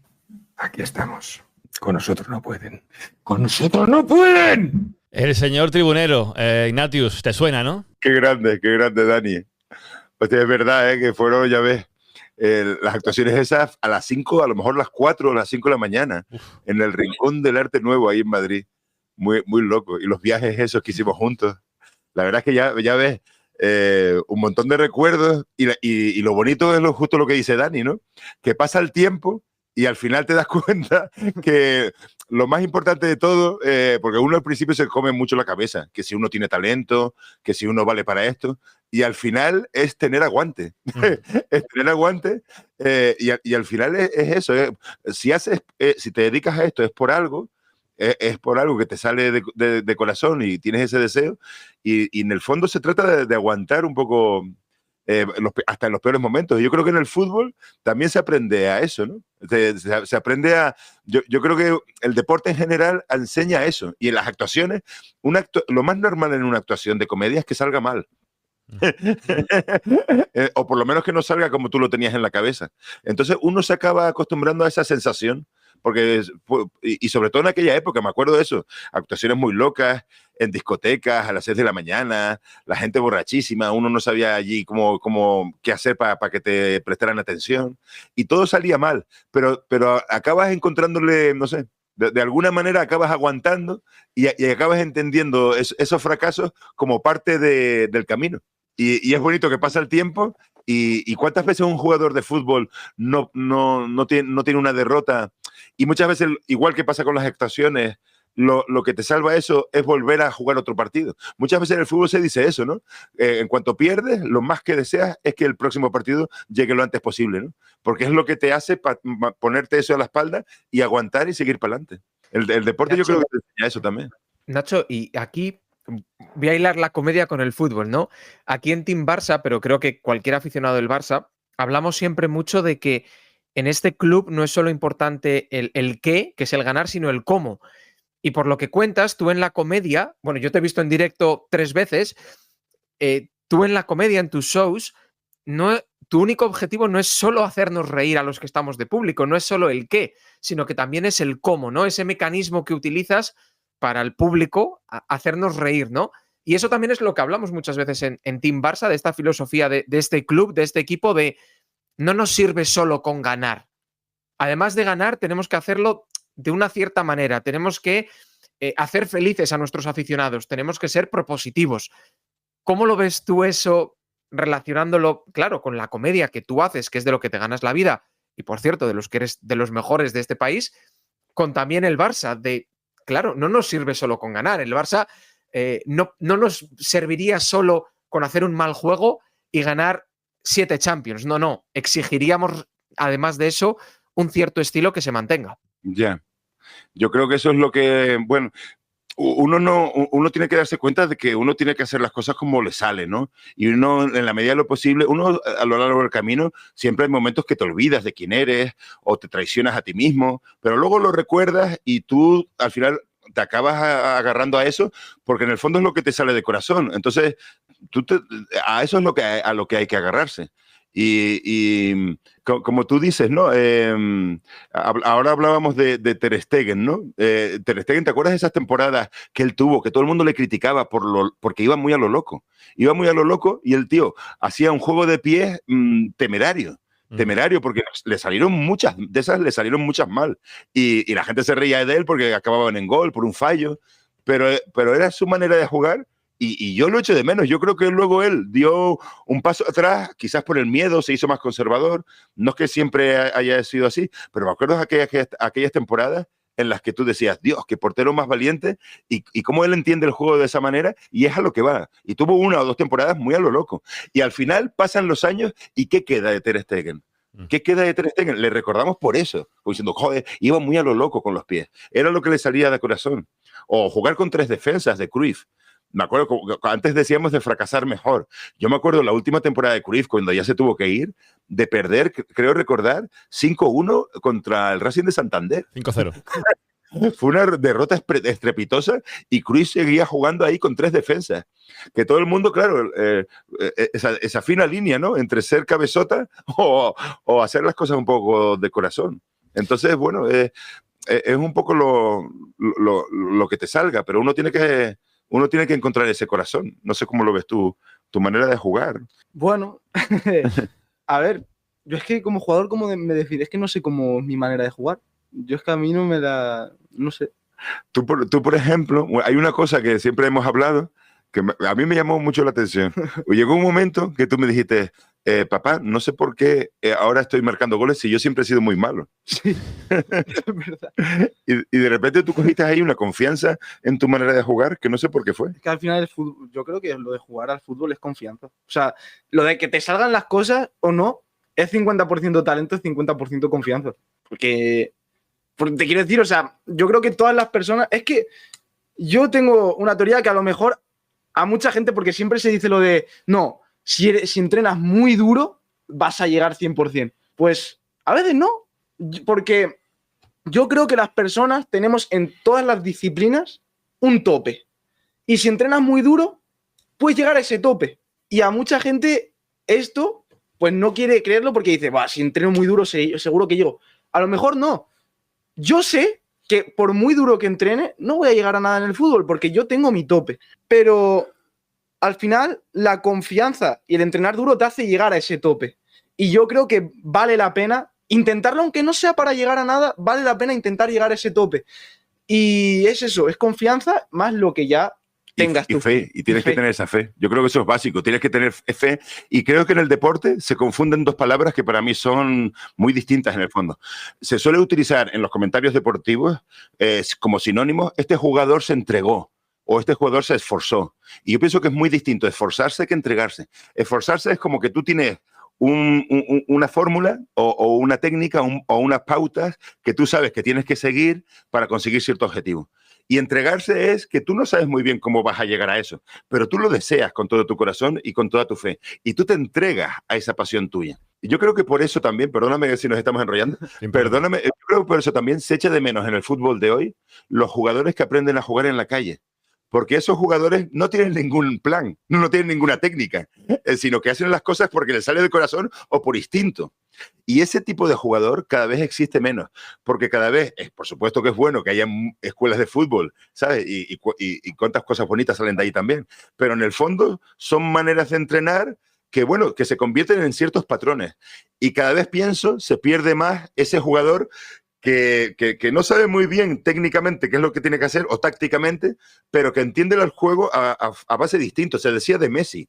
aquí estamos. Con nosotros no pueden. ¡Con nosotros no pueden! El señor tribunero, Ignatius, ¿te suena, no? Qué grande, Dani. Hostia, es verdad, que fueron, ya ves, las actuaciones esas a las 5, a lo mejor las 4 o las 5 de la mañana, en el Rincón del Arte Nuevo, ahí en Madrid. Muy, muy loco. Y los viajes esos que hicimos juntos. La verdad es que ya ves, un montón de recuerdos y lo bonito es justo lo que dice Dani, ¿no? Que pasa el tiempo y al final te das cuenta que lo más importante de todo, porque uno al principio se come mucho la cabeza, que si uno tiene talento, que si uno vale para esto, y al final es tener aguante. Es tener aguante, y al final es eso. Si te dedicas a esto es por algo, es por algo que te sale de corazón y tienes ese deseo, y en el fondo se trata de aguantar un poco hasta en los peores momentos. Y yo creo que en el fútbol también se aprende a eso, ¿no? Se aprende a... Yo creo que el deporte en general enseña eso. Y en las actuaciones, lo más normal en una actuación de comedia es que salga mal. O por lo menos que no salga como tú lo tenías en la cabeza. Entonces uno se acaba acostumbrando a esa sensación, porque y sobre todo en aquella época, me acuerdo de eso, actuaciones muy locas en discotecas a las 6 de la mañana, la gente borrachísima, uno no sabía allí qué hacer para que te prestaran atención, y todo salía mal, pero acabas encontrándole, no sé, de alguna manera acabas aguantando y acabas entendiendo esos fracasos como parte del camino. Y es bonito que pasa el tiempo. ¿Y cuántas veces un jugador de fútbol no tiene una derrota? Y muchas veces, igual que pasa con las actuaciones, lo que te salva eso es volver a jugar otro partido. Muchas veces en el fútbol se dice eso, ¿no? En cuanto pierdes, lo más que deseas es que el próximo partido llegue lo antes posible, ¿no? Porque es lo que te hace ponerte eso a la espalda y aguantar y seguir para adelante. El deporte, Nacho, yo creo que te enseña eso también. Nacho, y aquí voy a hilar la comedia con el fútbol, ¿no? Aquí en Team Barça, pero creo que cualquier aficionado del Barça, hablamos siempre mucho de que en este club no es solo importante el qué, que es el ganar, sino el cómo. Y por lo que cuentas, tú en la comedia, bueno, yo te he visto en directo 3 veces, tú en la comedia, en tus shows, tu único objetivo no es solo hacernos reír a los que estamos de público, no es solo el qué, sino que también es el cómo, ¿no? Ese mecanismo que utilizas para el público hacernos reír, ¿no? Y eso también es lo que hablamos muchas veces en Team Barça, de esta filosofía de este club, de este equipo, de no nos sirve solo con ganar. Además de ganar, tenemos que hacerlo de una cierta manera, tenemos que hacer felices a nuestros aficionados, tenemos que ser propositivos. ¿Cómo lo ves tú eso, relacionándolo, claro, con la comedia que tú haces, que es de lo que te ganas la vida, y por cierto, de los que eres de los mejores de este país, con también el Barça, claro, no nos sirve solo con ganar, el Barça no nos serviría solo con hacer un mal juego y ganar 7 Champions, no, exigiríamos, además de eso, un cierto estilo que se mantenga. Ya. Yo creo que eso es lo que, bueno, uno tiene que darse cuenta de que uno tiene que hacer las cosas como le sale, ¿no? Y uno, en la medida de lo posible, uno a lo largo del camino, siempre hay momentos que te olvidas de quién eres o te traicionas a ti mismo, pero luego lo recuerdas y tú al final te acabas agarrando a eso porque en el fondo es lo que te sale de corazón. Entonces, a eso es a lo que hay que agarrarse. Y como tú dices, ¿no? Ahora hablábamos de Ter Stegen, ¿no? Ter Stegen, ¿te acuerdas de esas temporadas que él tuvo, que todo el mundo le criticaba porque iba muy a lo loco? Iba muy a lo loco y el tío hacía un juego de pies temerario. Temerario, porque le salieron muchas mal. Y la gente se reía de él porque acababan en gol por un fallo. Pero era su manera de jugar. Y yo lo echo de menos. Yo creo que luego él dio un paso atrás, quizás por el miedo, se hizo más conservador. No es que siempre haya sido así, pero me acuerdo de aquellas temporadas en las que tú decías, Dios, qué portero más valiente, y cómo él entiende el juego de esa manera, y es a lo que va. Y tuvo 1 o 2 temporadas muy a lo loco. Y al final pasan los años, ¿y qué queda de Ter Stegen? ¿Qué queda de Ter Stegen? Le recordamos por eso, diciendo, joder, iba muy a lo loco con los pies. Era lo que le salía de corazón. O jugar con 3 defensas de Cruyff. Me acuerdo, antes decíamos de fracasar mejor. Yo me acuerdo la última temporada de Cruyff, cuando ya se tuvo que ir, de perder, creo recordar, 5-1 contra el Racing de Santander. 5-0. Fue una derrota estrepitosa y Cruyff seguía jugando ahí con 3 defensas. Que todo el mundo, claro, esa fina línea, ¿no? Entre ser cabezota o hacer las cosas un poco de corazón. Entonces, bueno, es un poco lo que te salga, pero uno tiene que encontrar ese corazón. No sé cómo lo ves tú, tu manera de jugar. Bueno, a ver, yo es que como jugador, ¿cómo me defines? Es que no sé cómo es mi manera de jugar. Yo es que a mí no me da... No sé. Tú, por ejemplo, hay una cosa que siempre hemos hablado que a mí me llamó mucho la atención. Llegó un momento que tú me dijiste, papá, no sé por qué ahora estoy marcando goles si yo siempre he sido muy malo. Sí, es verdad. Y de repente tú cogiste ahí una confianza en tu manera de jugar que no sé por qué fue. Es que al final el fútbol, yo creo que lo de jugar al fútbol es confianza. O sea, lo de que te salgan las cosas o no, es 50% talento, es 50% confianza. Porque te quiero decir, o sea, yo creo que todas las personas... Es que yo tengo una teoría que a lo mejor a mucha gente, porque siempre se dice lo de, no, si entrenas muy duro, vas a llegar 100%. Pues a veces no, porque yo creo que las personas tenemos en todas las disciplinas un tope. Y si entrenas muy duro, puedes llegar a ese tope. Y a mucha gente esto, pues no quiere creerlo porque dice, si entreno muy duro, seguro que llego. A lo mejor no. Yo sé que por muy duro que entrene, no voy a llegar a nada en el fútbol porque yo tengo mi tope. Pero al final, la confianza y el entrenar duro te hace llegar a ese tope. Y yo creo que vale la pena intentarlo, aunque no sea para llegar a nada, vale la pena intentar llegar a ese tope. Y es eso, es confianza más lo que ya tengas y fe, y tienes que tener esa fe. Yo creo que eso es básico, tienes que tener fe, y creo que en el deporte se confunden 2 palabras que para mí son muy distintas en el fondo. Se suele utilizar en los comentarios deportivos como sinónimo, este jugador se entregó o este jugador se esforzó. Y yo pienso que es muy distinto esforzarse que entregarse. Esforzarse es como que tú tienes una fórmula o una técnica o unas pautas que tú sabes que tienes que seguir para conseguir cierto objetivo. Y entregarse es que tú no sabes muy bien cómo vas a llegar a eso, pero tú lo deseas con todo tu corazón y con toda tu fe. Y tú te entregas a esa pasión tuya. Y yo creo que por eso también, perdóname si nos estamos enrollando, perdóname, yo creo que por eso también se echa de menos en el fútbol de hoy los jugadores que aprenden a jugar en la calle. Porque esos jugadores no tienen ningún plan, no tienen ninguna técnica, sino que hacen las cosas porque les sale del corazón o por instinto. Y ese tipo de jugador cada vez existe menos, porque cada vez, por supuesto que es bueno que haya escuelas de fútbol, ¿sabes? Y cuántas cosas bonitas salen de ahí también. Pero en el fondo son maneras de entrenar que, bueno, que se convierten en ciertos patrones. Y cada vez pienso, se pierde más ese jugador que no sabe muy bien técnicamente qué es lo que tiene que hacer o tácticamente, pero que entiende el juego a base distinto. Se decía de Messi.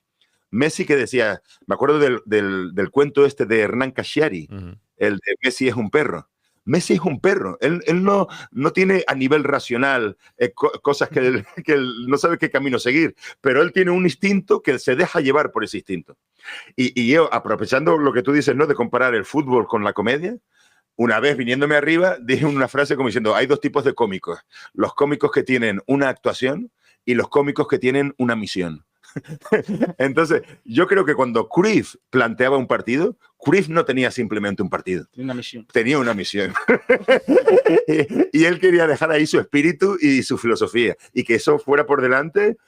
Messi que decía, me acuerdo del cuento este de Hernán Cassiari, el de Messi es un perro. Messi es un perro. Él no tiene a nivel racional cosas que él no sabe qué camino seguir, pero él tiene un instinto que se deja llevar por ese instinto. Y yo, aprovechando lo que tú dices, ¿no?, de comparar el fútbol con la comedia, una vez viniéndome arriba, dije una frase como diciendo, hay 2 tipos de cómicos. Los cómicos que tienen una actuación y los cómicos que tienen una misión. Entonces, yo creo que cuando Cruyff planteaba un partido, Cruyff no tenía simplemente un partido. Tenía una misión. Y él quería dejar ahí su espíritu y su filosofía. Y que eso fuera por delante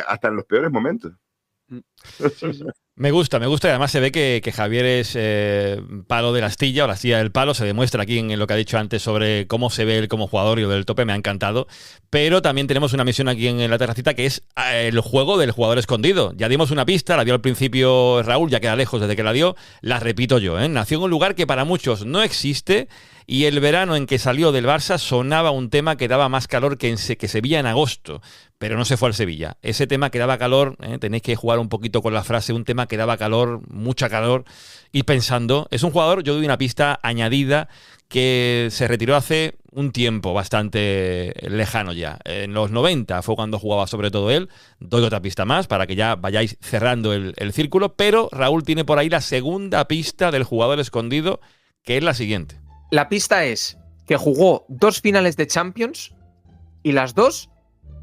hasta en los peores momentos. Sí. Me gusta y además se ve que Javier es palo de la astilla o la astilla del palo, se demuestra aquí en lo que ha dicho antes sobre cómo se ve él como jugador y lo del tope, me ha encantado, pero también tenemos una misión aquí en la terracita que es el juego del jugador escondido. Ya dimos una pista, la dio al principio Raúl, ya queda lejos desde que la dio, la repito yo, nació en un lugar que para muchos no existe y el verano en que salió del Barça sonaba un tema que daba más calor que Sevilla en agosto, pero no se fue al Sevilla. Ese tema que daba calor, tenéis que jugar un poquito con la frase, un tema que daba calor, mucha calor, ir pensando. Es un jugador, yo doy una pista añadida, que se retiró hace un tiempo bastante lejano ya. En los 90 fue cuando jugaba sobre todo él. Doy otra pista más para que ya vayáis cerrando el círculo, pero Raúl tiene por ahí la segunda pista del jugador escondido, que es la siguiente. La pista es que jugó 2 finales de Champions y las 2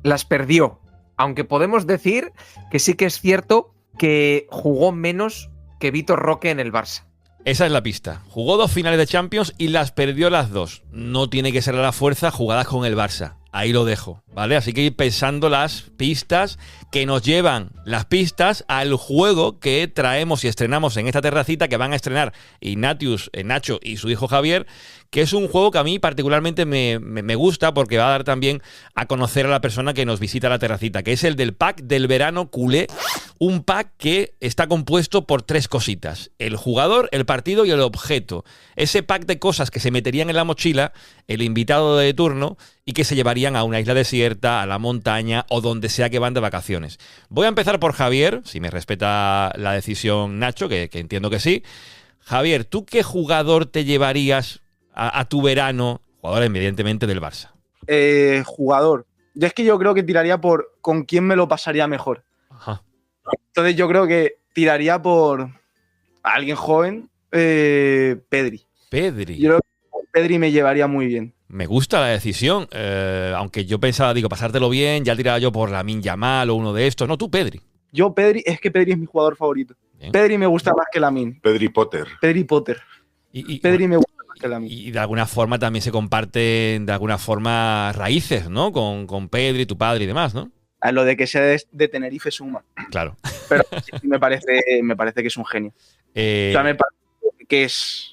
las perdió. Aunque podemos decir que sí que es cierto que jugó menos que Vitor Roque en el Barça. Esa es la pista. Jugó 2 finales de Champions y las perdió las 2. No tiene que ser a la fuerza jugadas con el Barça. Ahí lo dejo, ¿vale? Así que ir pensando las pistas que nos llevan las pistas al juego que traemos y estrenamos en esta terracita, que van a estrenar Ignatius, Nacho y su hijo Javier, que es un juego que a mí particularmente me gusta porque va a dar también a conocer a la persona que nos visita la terracita, que es el del pack del verano culé, un pack que está compuesto por 3 cositas: el jugador, el partido y el objeto. Ese pack de cosas que se meterían en la mochila el invitado de turno y que se llevarían a una isla desierta, a la montaña o donde sea que van de vacaciones. Voy a empezar por Javier, si me respeta la decisión Nacho, que entiendo que sí. Javier, ¿tú qué jugador te llevarías a tu verano? Jugador evidentemente del Barça. Jugador. Yo creo que tiraría por con quién me lo pasaría mejor. Ajá. Entonces yo creo que tiraría por alguien joven, Pedri. Pedri. Yo creo que Pedri me llevaría muy bien. Me gusta la decisión, aunque yo pensaba, pasártelo bien, ya tiraba yo por Lamine Yamal o uno de estos. No, tú, Pedri. Pedri es mi jugador favorito. Bien. Pedri me gusta más que Lamine. Pedri Potter. Pedri Potter. Pedri me gusta más que Lamine. Y de alguna forma también se comparten, raíces, ¿no? Con Pedri, tu padre y demás, ¿no? A lo de que sea de Tenerife suma. Claro. Pero sí, me parece que es un genio. O sea, me parece que es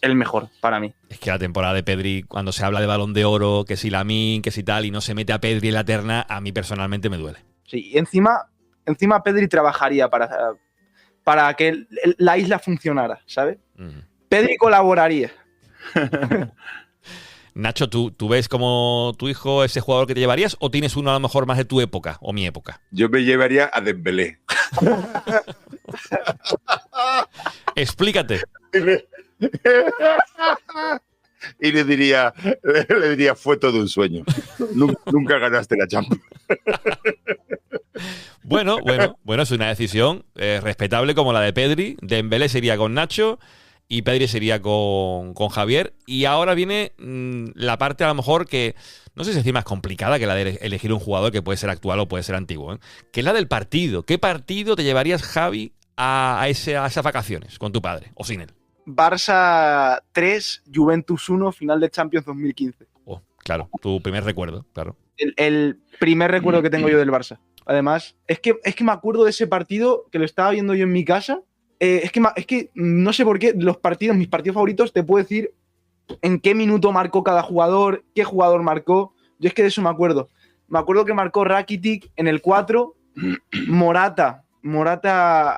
el mejor para mí. Es que la temporada de Pedri, cuando se habla de Balón de Oro, que si Lamine, que si tal, y no se mete a Pedri en la terna, a mí personalmente me duele. Sí, y encima Pedri trabajaría para que la isla funcionara, ¿sabes? Pedri colaboraría. Nacho, ¿tú ves como tu hijo ese jugador que te llevarías o tienes uno a lo mejor más de tu época o mi época? Yo me llevaría a Dembélé. Explícate. Y le diría, fue todo un sueño. Nunca ganaste la Champions. Bueno, es una decisión respetable como la de Pedri. Dembélé sería con Nacho y Pedri sería con Javier. Y ahora viene la parte a lo mejor que, no sé si es más complicada que la de elegir un jugador que puede ser actual o puede ser antiguo, que es la del partido. ¿Qué partido te llevarías, Javi, a esas vacaciones con tu padre o sin él? Barça 3, Juventus 1, final de Champions 2015. Oh, claro, tu primer recuerdo, claro. El primer recuerdo que tengo yo del Barça. Además, es que me acuerdo de ese partido que lo estaba viendo yo en mi casa. Es que no sé por qué mis partidos favoritos, te puedo decir en qué minuto marcó cada jugador, qué jugador marcó. Yo es que de eso me acuerdo. Me acuerdo que marcó Rakitic en el 4, Morata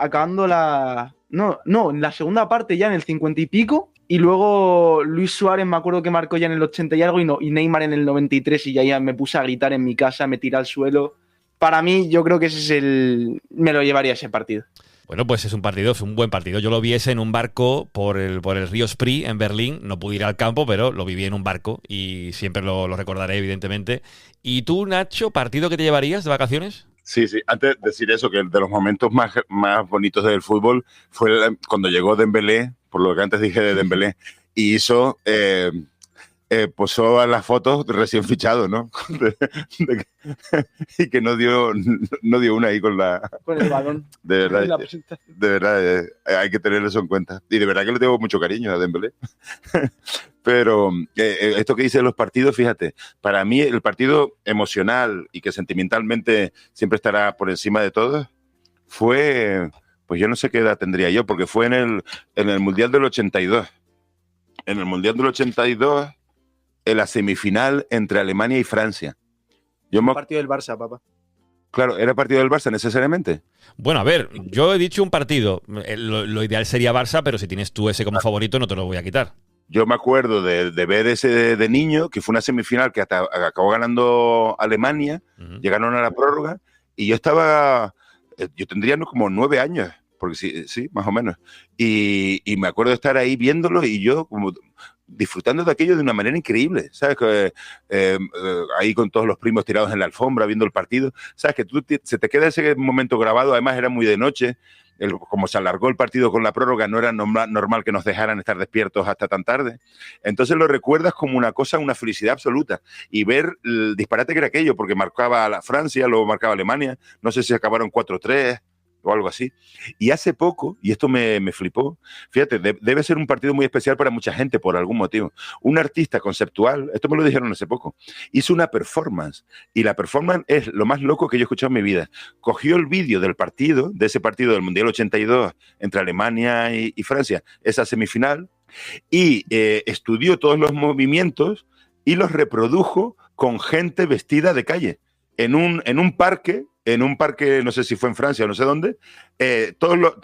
acabando la... No, en la segunda parte ya en el 50 y pico, y luego Luis Suárez me acuerdo que marcó ya en el 80 y algo, y Neymar en el 93, y ya me puse a gritar en mi casa, me tiré al suelo. Para mí, yo creo que me lo llevaría ese partido. Bueno, pues es un buen partido. Yo lo vi en un barco por el río Spree en Berlín. No pude ir al campo, pero lo viví en un barco y siempre lo recordaré, evidentemente. ¿Y tú, Nacho, partido que te llevarías de vacaciones? Sí. Antes de decir eso, que de los momentos más bonitos del fútbol fue cuando llegó Dembélé, por lo que antes dije de Dembélé, y hizo... posó a las fotos recién fichado, ¿no? Y que no dio una ahí con el balón. De verdad, hay que tener eso en cuenta. Y de verdad que le tengo mucho cariño a Dembélé. Pero esto que dice de los partidos, fíjate, para mí el partido emocional y que sentimentalmente siempre estará por encima de todo fue pues yo no sé qué edad tendría yo, porque fue en el Mundial del 82. En el Mundial del 82, en la semifinal entre Alemania y Francia. El partido del Barça, papá. Claro, ¿era partido del Barça necesariamente? Bueno, a ver, yo he dicho un partido. Lo ideal sería Barça, pero si tienes tú ese como favorito, no te lo voy a quitar. Yo me acuerdo de ver ese de niño, que fue una semifinal que acabó ganando Alemania, llegaron a la prórroga, y yo tendría como 9 años, porque sí, más o menos. Y me acuerdo de estar ahí viéndolo y yo como disfrutando de aquello de una manera increíble, ¿sabes? Ahí con todos los primos tirados en la alfombra viendo el partido, ¿sabes? Que se te queda ese momento grabado, además era muy de noche, como se alargó el partido con la prórroga, no era normal que nos dejaran estar despiertos hasta tan tarde. Entonces lo recuerdas como una cosa, una felicidad absoluta. Y ver el disparate que era aquello, porque marcaba a la Francia, luego marcaba a Alemania, no sé si acabaron 4-3 o algo así. Y hace poco, y esto me flipó, fíjate, debe ser un partido muy especial para mucha gente por algún motivo. Un artista conceptual, esto me lo dijeron hace poco, hizo una performance, y la performance es lo más loco que yo he escuchado en mi vida. Cogió el vídeo del partido, de ese partido del Mundial 82 entre Alemania y Francia, esa semifinal, y estudió todos los movimientos y los reprodujo con gente vestida de calle. En un parque, no sé si fue en Francia o no sé dónde,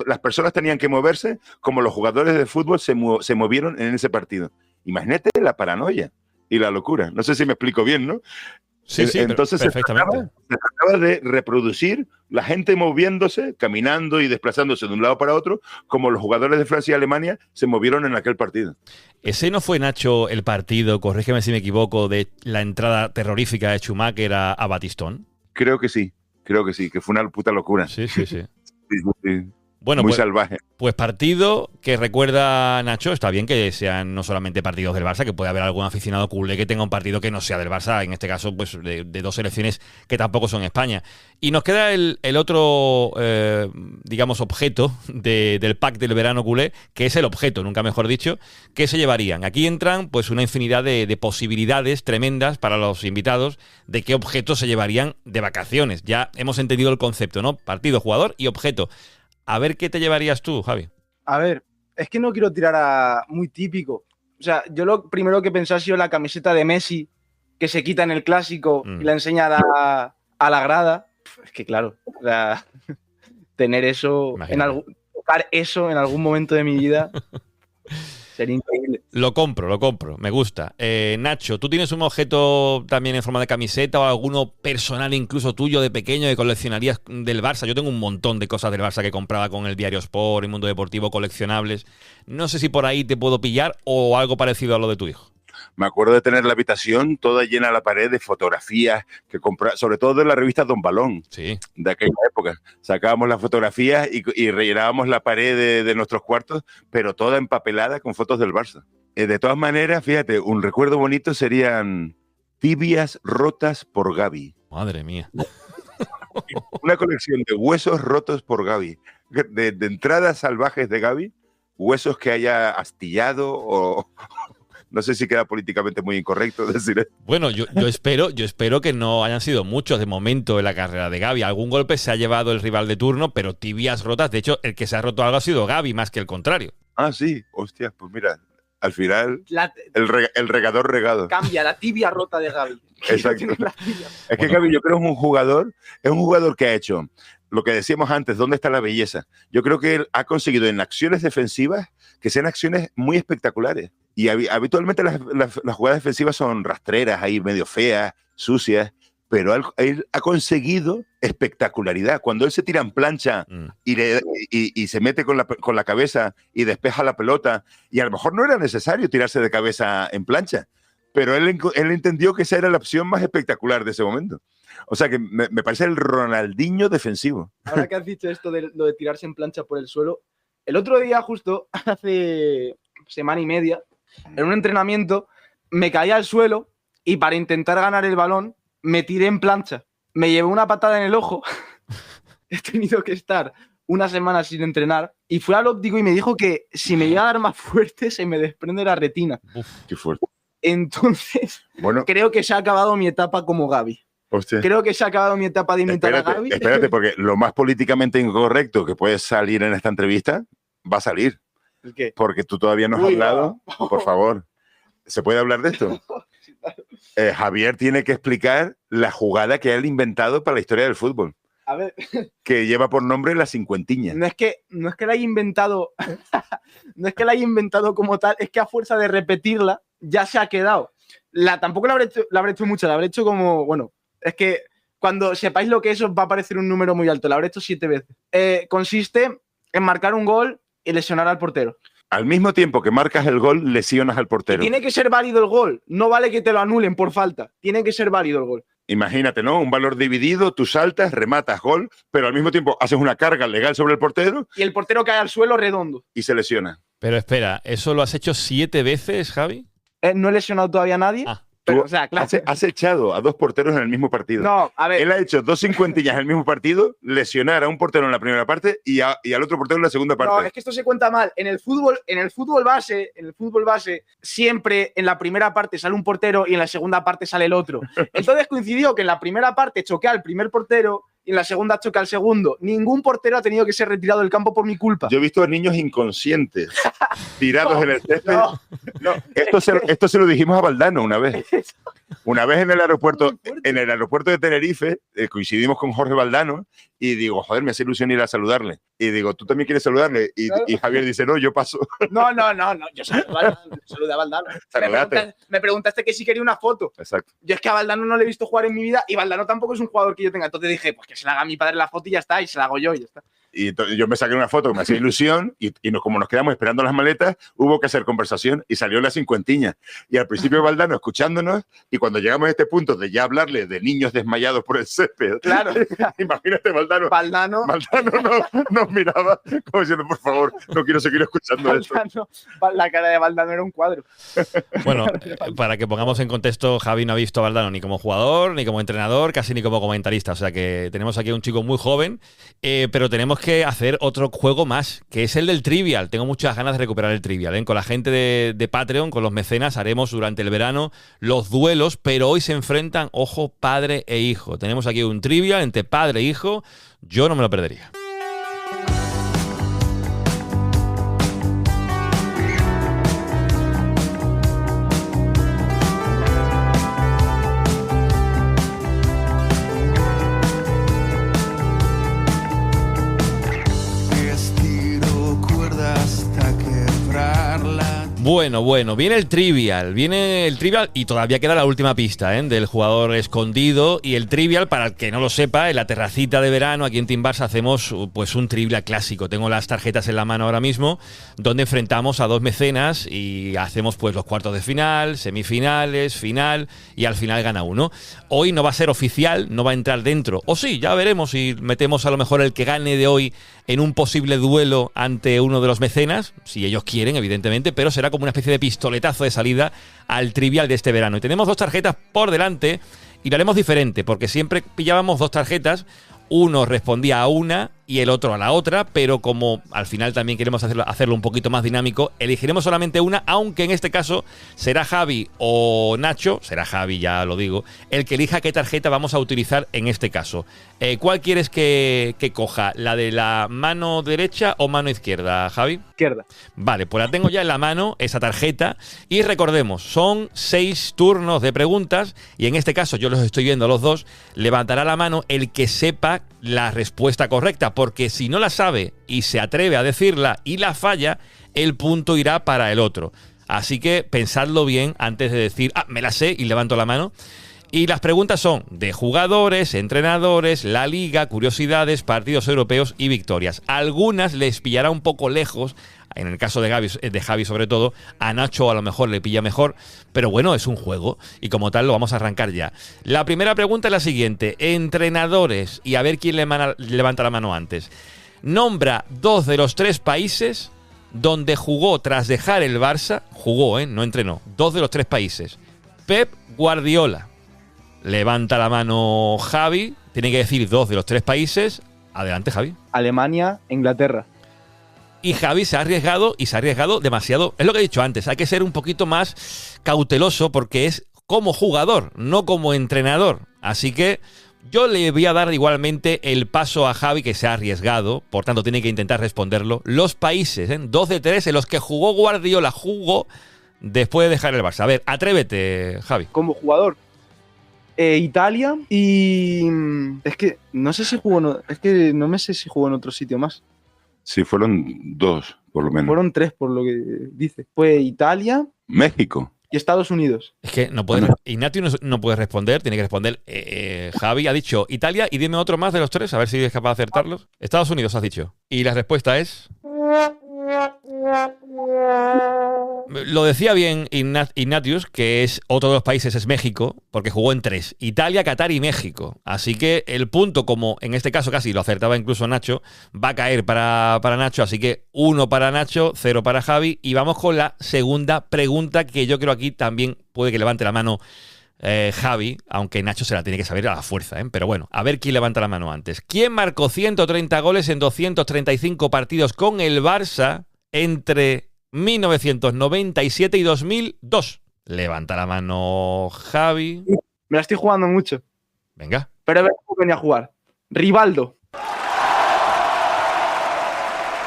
las personas tenían que moverse como los jugadores de fútbol se movieron en ese partido. Imagínate la paranoia y la locura. No sé si me explico bien, ¿no? Sí, entonces perfectamente. se trataba de reproducir la gente moviéndose, caminando y desplazándose de un lado para otro, como los jugadores de Francia y Alemania se movieron en aquel partido. ¿Ese no fue, Nacho, el partido, corrígeme si me equivoco, de la entrada terrorífica de Schumacher a Batistón? Creo que sí, que fue una puta locura. Sí. Sí. Bueno, muy pues, salvaje. Pues partido que recuerda, Nacho, está bien que sean no solamente partidos del Barça, que puede haber algún aficionado culé que tenga un partido que no sea del Barça, en este caso pues de dos selecciones que tampoco son España. Y nos queda el otro, digamos, objeto del pack del verano culé, que es el objeto, nunca mejor dicho, que se llevarían. Aquí entran pues una infinidad de posibilidades tremendas para los invitados de qué objetos se llevarían de vacaciones. Ya hemos entendido el concepto, ¿no? Partido, jugador y objeto. A ver, ¿qué te llevarías tú, Javi? A ver, es que no quiero tirar a muy típico. O sea, yo lo primero que pensé ha sido la camiseta de Messi, que se quita en el Clásico y la enseña a la grada. Es que claro, o sea, tener eso, tocar eso en algún momento de mi vida sería increíble. Lo compro, me gusta. Nacho, ¿tú tienes un objeto también en forma de camiseta o alguno personal incluso tuyo de pequeño que coleccionarías del Barça? Yo tengo un montón de cosas del Barça que compraba con el Diario Sport y Mundo Deportivo coleccionables. No sé si por ahí te puedo pillar o algo parecido a lo de tu hijo. Me acuerdo de tener la habitación toda llena a la pared de fotografías que compraba, sobre todo de la revista Don Balón, sí, de aquella época. Sacábamos las fotografías y rellenábamos la pared de nuestros cuartos, pero toda empapelada con fotos del Barça. De todas maneras, fíjate, un recuerdo bonito serían tibias rotas por Gavi. Madre mía. Una colección de huesos rotos por Gavi, de entradas salvajes de Gavi, huesos que haya astillado o... No sé si queda políticamente muy incorrecto decir esto. Bueno, yo espero que no hayan sido muchos de momento en la carrera de Gavi. Algún golpe se ha llevado el rival de turno, pero tibias rotas. De hecho, el que se ha roto algo ha sido Gavi más que el contrario. Ah, sí. Hostia, pues mira, al final el regador regado. Cambia la tibia rota de Gavi. Exacto. Es que Gavi, yo creo que es un jugador que ha hecho lo que decíamos antes, ¿dónde está la belleza? Yo creo que él ha conseguido en acciones defensivas que sean acciones muy espectaculares. Y habitualmente las jugadas defensivas son rastreras, ahí medio feas, sucias, pero él ha conseguido espectacularidad. Cuando él se tira en plancha y se mete con la cabeza y despeja la pelota, y a lo mejor no era necesario tirarse de cabeza en plancha, pero él entendió que esa era la opción más espectacular de ese momento. O sea que me parece el Ronaldinho defensivo. Ahora que has dicho esto de lo de tirarse en plancha por el suelo, el otro día, justo hace semana y media, en un entrenamiento, me caí al suelo y para intentar ganar el balón me tiré en plancha. Me llevé una patada en el ojo. He tenido que estar una semana sin entrenar y fui al óptico y me dijo que si me llega a dar más fuerte se me desprende la retina. Uf, qué fuerte. Entonces, bueno, creo que se ha acabado mi etapa como Gavi. Hostia. Creo que se ha acabado mi etapa de imitar a Gaby. Espérate, porque lo más políticamente incorrecto que puede salir en esta entrevista va a salir. ¿El qué? Porque tú todavía no has Uy, hablado. Por favor, ¿se puede hablar de esto? Javier tiene que explicar la jugada que él ha inventado para la historia del fútbol, A ver, que lleva por nombre la cincuentiña. no es que la haya inventado, no es que la haya inventado como tal, es que a fuerza de repetirla ya se ha quedado. Tampoco la habré hecho mucho, la habré hecho como, bueno, es que cuando sepáis lo que es os va a parecer un número muy alto, la habré hecho 7 veces. Consiste en marcar un gol y lesionar al portero. Al mismo tiempo que marcas el gol, lesionas al portero. Tiene que ser válido el gol, no vale que te lo anulen por falta, tiene que ser válido el gol. Imagínate, ¿no? Un valor dividido, tú saltas, rematas gol, pero al mismo tiempo haces una carga legal sobre el portero Y el portero cae al suelo redondo. y se lesiona. Pero espera, ¿eso lo has hecho 7 veces, Javi? No he lesionado todavía a nadie, Ah. pero, Tú o sea, claro. has echado a 2 porteros en el mismo partido. No, a ver, Él ha hecho 2 cincuentillas en el mismo partido, lesionar a un portero en la primera parte y al otro portero en la segunda parte. no, es que esto se cuenta mal. En el fútbol base, siempre en la primera parte sale un portero y en la segunda parte sale el otro. Entonces coincidió que en la primera parte choqué al primer portero y en la segunda choqué al segundo. Ningún portero ha tenido que ser retirado del campo por mi culpa. Yo he visto a niños inconscientes tirados en el césped. No, Esto se lo dijimos a Valdano una vez. Una vez en el aeropuerto de Tenerife, coincidimos con Jorge Valdano y digo, joder, me hace ilusión ir a saludarle. Y digo, ¿tú también quieres saludarle? Y Javier dice, no, yo paso. no, yo saludé a Valdano. Saludaste. Me preguntaste que si quería una foto. Exacto. Yo es que a Valdano no le he visto jugar en mi vida y Valdano tampoco es un jugador que yo tenga. Entonces dije, pues que se la haga a mi padre la foto y ya está, y se la hago yo y ya está. Y yo me saqué una foto que me hacía ilusión y como nos quedamos esperando las maletas, hubo que hacer conversación y salió la cincuentiña. Y al principio Valdano escuchándonos y cuando llegamos a este punto de ya hablarle de niños desmayados por el césped, Claro. imagínate Valdano nos miraba como diciendo, por favor, no quiero seguir escuchando esto. La cara de Valdano era un cuadro. Bueno, para que pongamos en contexto, Javi no ha visto a Valdano ni como jugador, ni como entrenador, casi ni como comentarista. O sea que tenemos aquí a un chico muy joven, pero tenemos que hacer otro juego más, que es el del Trivial. Tengo muchas ganas de recuperar el Trivial, ¿eh? Con la gente de Patreon, con los mecenas, haremos durante el verano los duelos, pero hoy se enfrentan, ojo, padre e hijo. Tenemos aquí un Trivial entre padre e hijo. Yo no me lo perdería. Bueno, viene el Trivial y todavía queda la última pista, ¿eh? Del jugador escondido. Y el Trivial, para el que no lo sepa, en la terracita de verano aquí en Team Barça hacemos pues un Trivial clásico. Tengo las tarjetas en la mano ahora mismo, donde enfrentamos a 2 mecenas y hacemos pues los cuartos de final, semifinales, final y al final gana uno. Hoy no va a ser oficial, no va a entrar dentro. O sí, ya veremos si metemos a lo mejor el que gane de hoy en un posible duelo ante uno de los mecenas, si ellos quieren, evidentemente, pero será como una especie de pistoletazo de salida al Trivial de este verano. Y tenemos 2 tarjetas por delante y lo haremos diferente, porque siempre pillábamos 2 tarjetas, uno respondía a una y el otro a la otra, pero como al final también queremos hacerlo un poquito más dinámico, elegiremos solamente una, aunque en este caso será Javi o Nacho, será Javi, ya lo digo, el que elija qué tarjeta vamos a utilizar en este caso. ¿Cuál quieres que coja? ¿La de la mano derecha o mano izquierda, Javi? Izquierda. Vale, pues la tengo ya en la mano, esa tarjeta, y recordemos, son 6 turnos de preguntas, y en este caso yo los estoy viendo a los 2, levantará la mano el que sepa la respuesta correcta, porque si no la sabe y se atreve a decirla y la falla, el punto irá para el otro. Así que pensadlo bien antes de decir, me la sé y levanto la mano. Y las preguntas son de jugadores, entrenadores, la liga, curiosidades, partidos europeos y victorias. Algunas les pillará un poco lejos, en el caso de Javi sobre todo, a Nacho a lo mejor le pilla mejor, pero bueno, es un juego y como tal lo vamos a arrancar ya. La primera pregunta es la siguiente, entrenadores, y a ver quién levanta la mano antes. Nombra 2 de los 3 países donde jugó tras dejar el Barça, jugó, no entrenó, 2 de los 3 países. Pep Guardiola. Levanta la mano Javi, tiene que decir 2 de los 3 países. Adelante, Javi. Alemania, Inglaterra. Y Javi se ha arriesgado demasiado. Es lo que he dicho antes, hay que ser un poquito más cauteloso porque es como jugador, no como entrenador. Así que yo le voy a dar igualmente el paso a Javi, que se ha arriesgado, por tanto tiene que intentar responderlo. Los países, 2 de 3 en los que jugó Guardiola, jugó después de dejar el Barça. A ver, atrévete, Javi. Como jugador, Italia y... Es que no sé si jugó... Es que no me sé si jugó en otro sitio más. Sí, fueron 2, por lo menos. Fueron 3, por lo que dice. Fue Italia... México. Y Estados Unidos. Es que no puede, Ignatius no puede responder, tiene que responder. Javi ha dicho Italia y dime otro más de los 3, a ver si es capaz de acertarlos. Estados Unidos has dicho. Y la respuesta es... Lo decía bien Ignatius, que es otro de los países, es México, porque jugó en 3. Italia, Qatar y México. Así que el punto, como en este caso casi lo acertaba incluso Nacho, va a caer para Nacho. Así que 1 para Nacho, 0 para Javi. Y vamos con la segunda pregunta, que yo creo aquí también puede que levante la mano Javi, aunque Nacho se la tiene que saber a la fuerza, Pero bueno, a ver quién levanta la mano antes. ¿Quién marcó 130 goles en 235 partidos con el Barça entre 1997 y 2002? Levanta la mano Javi. Me la estoy jugando mucho. Venga. Pero a ver cómo venía a jugar. Rivaldo.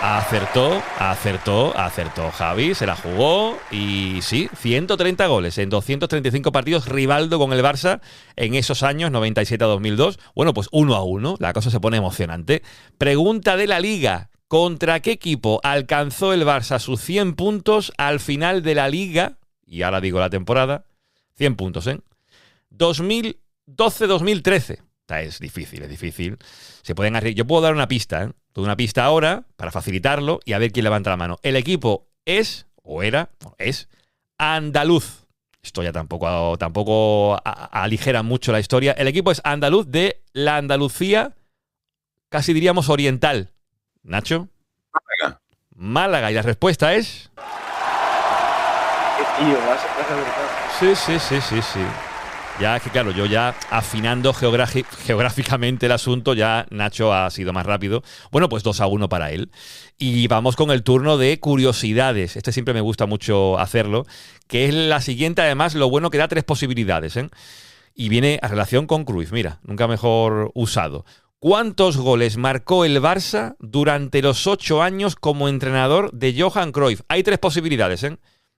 Acertó Javi, se la jugó y sí, 130 goles en 235 partidos, Rivaldo con el Barça en esos años, 97 a 2002. Bueno, pues 1-1, la cosa se pone emocionante. Pregunta de la Liga, ¿contra qué equipo alcanzó el Barça sus 100 puntos al final de la Liga? Y ahora digo la temporada, 100 puntos, 2012-2013. Es difícil. Se pueden arriesgar. Yo puedo dar una pista, Doy una pista ahora para facilitarlo y a ver quién levanta la mano. El equipo es andaluz. Esto ya tampoco aligera mucho la historia. El equipo es andaluz de la Andalucía, casi diríamos oriental. Nacho. Málaga. Y la respuesta es... Tío, vas a ver. Sí. Ya es que, claro, yo ya afinando geográficamente el asunto, ya Nacho ha sido más rápido. Bueno, pues 2-1 para él. Y vamos con el turno de curiosidades. Este siempre me gusta mucho hacerlo, que es la siguiente, además, lo bueno que da 3 posibilidades, Y viene a relación con Cruyff. Mira, nunca mejor usado. ¿Cuántos goles marcó el Barça durante los 8 años como entrenador de Johan Cruyff? Hay 3 posibilidades,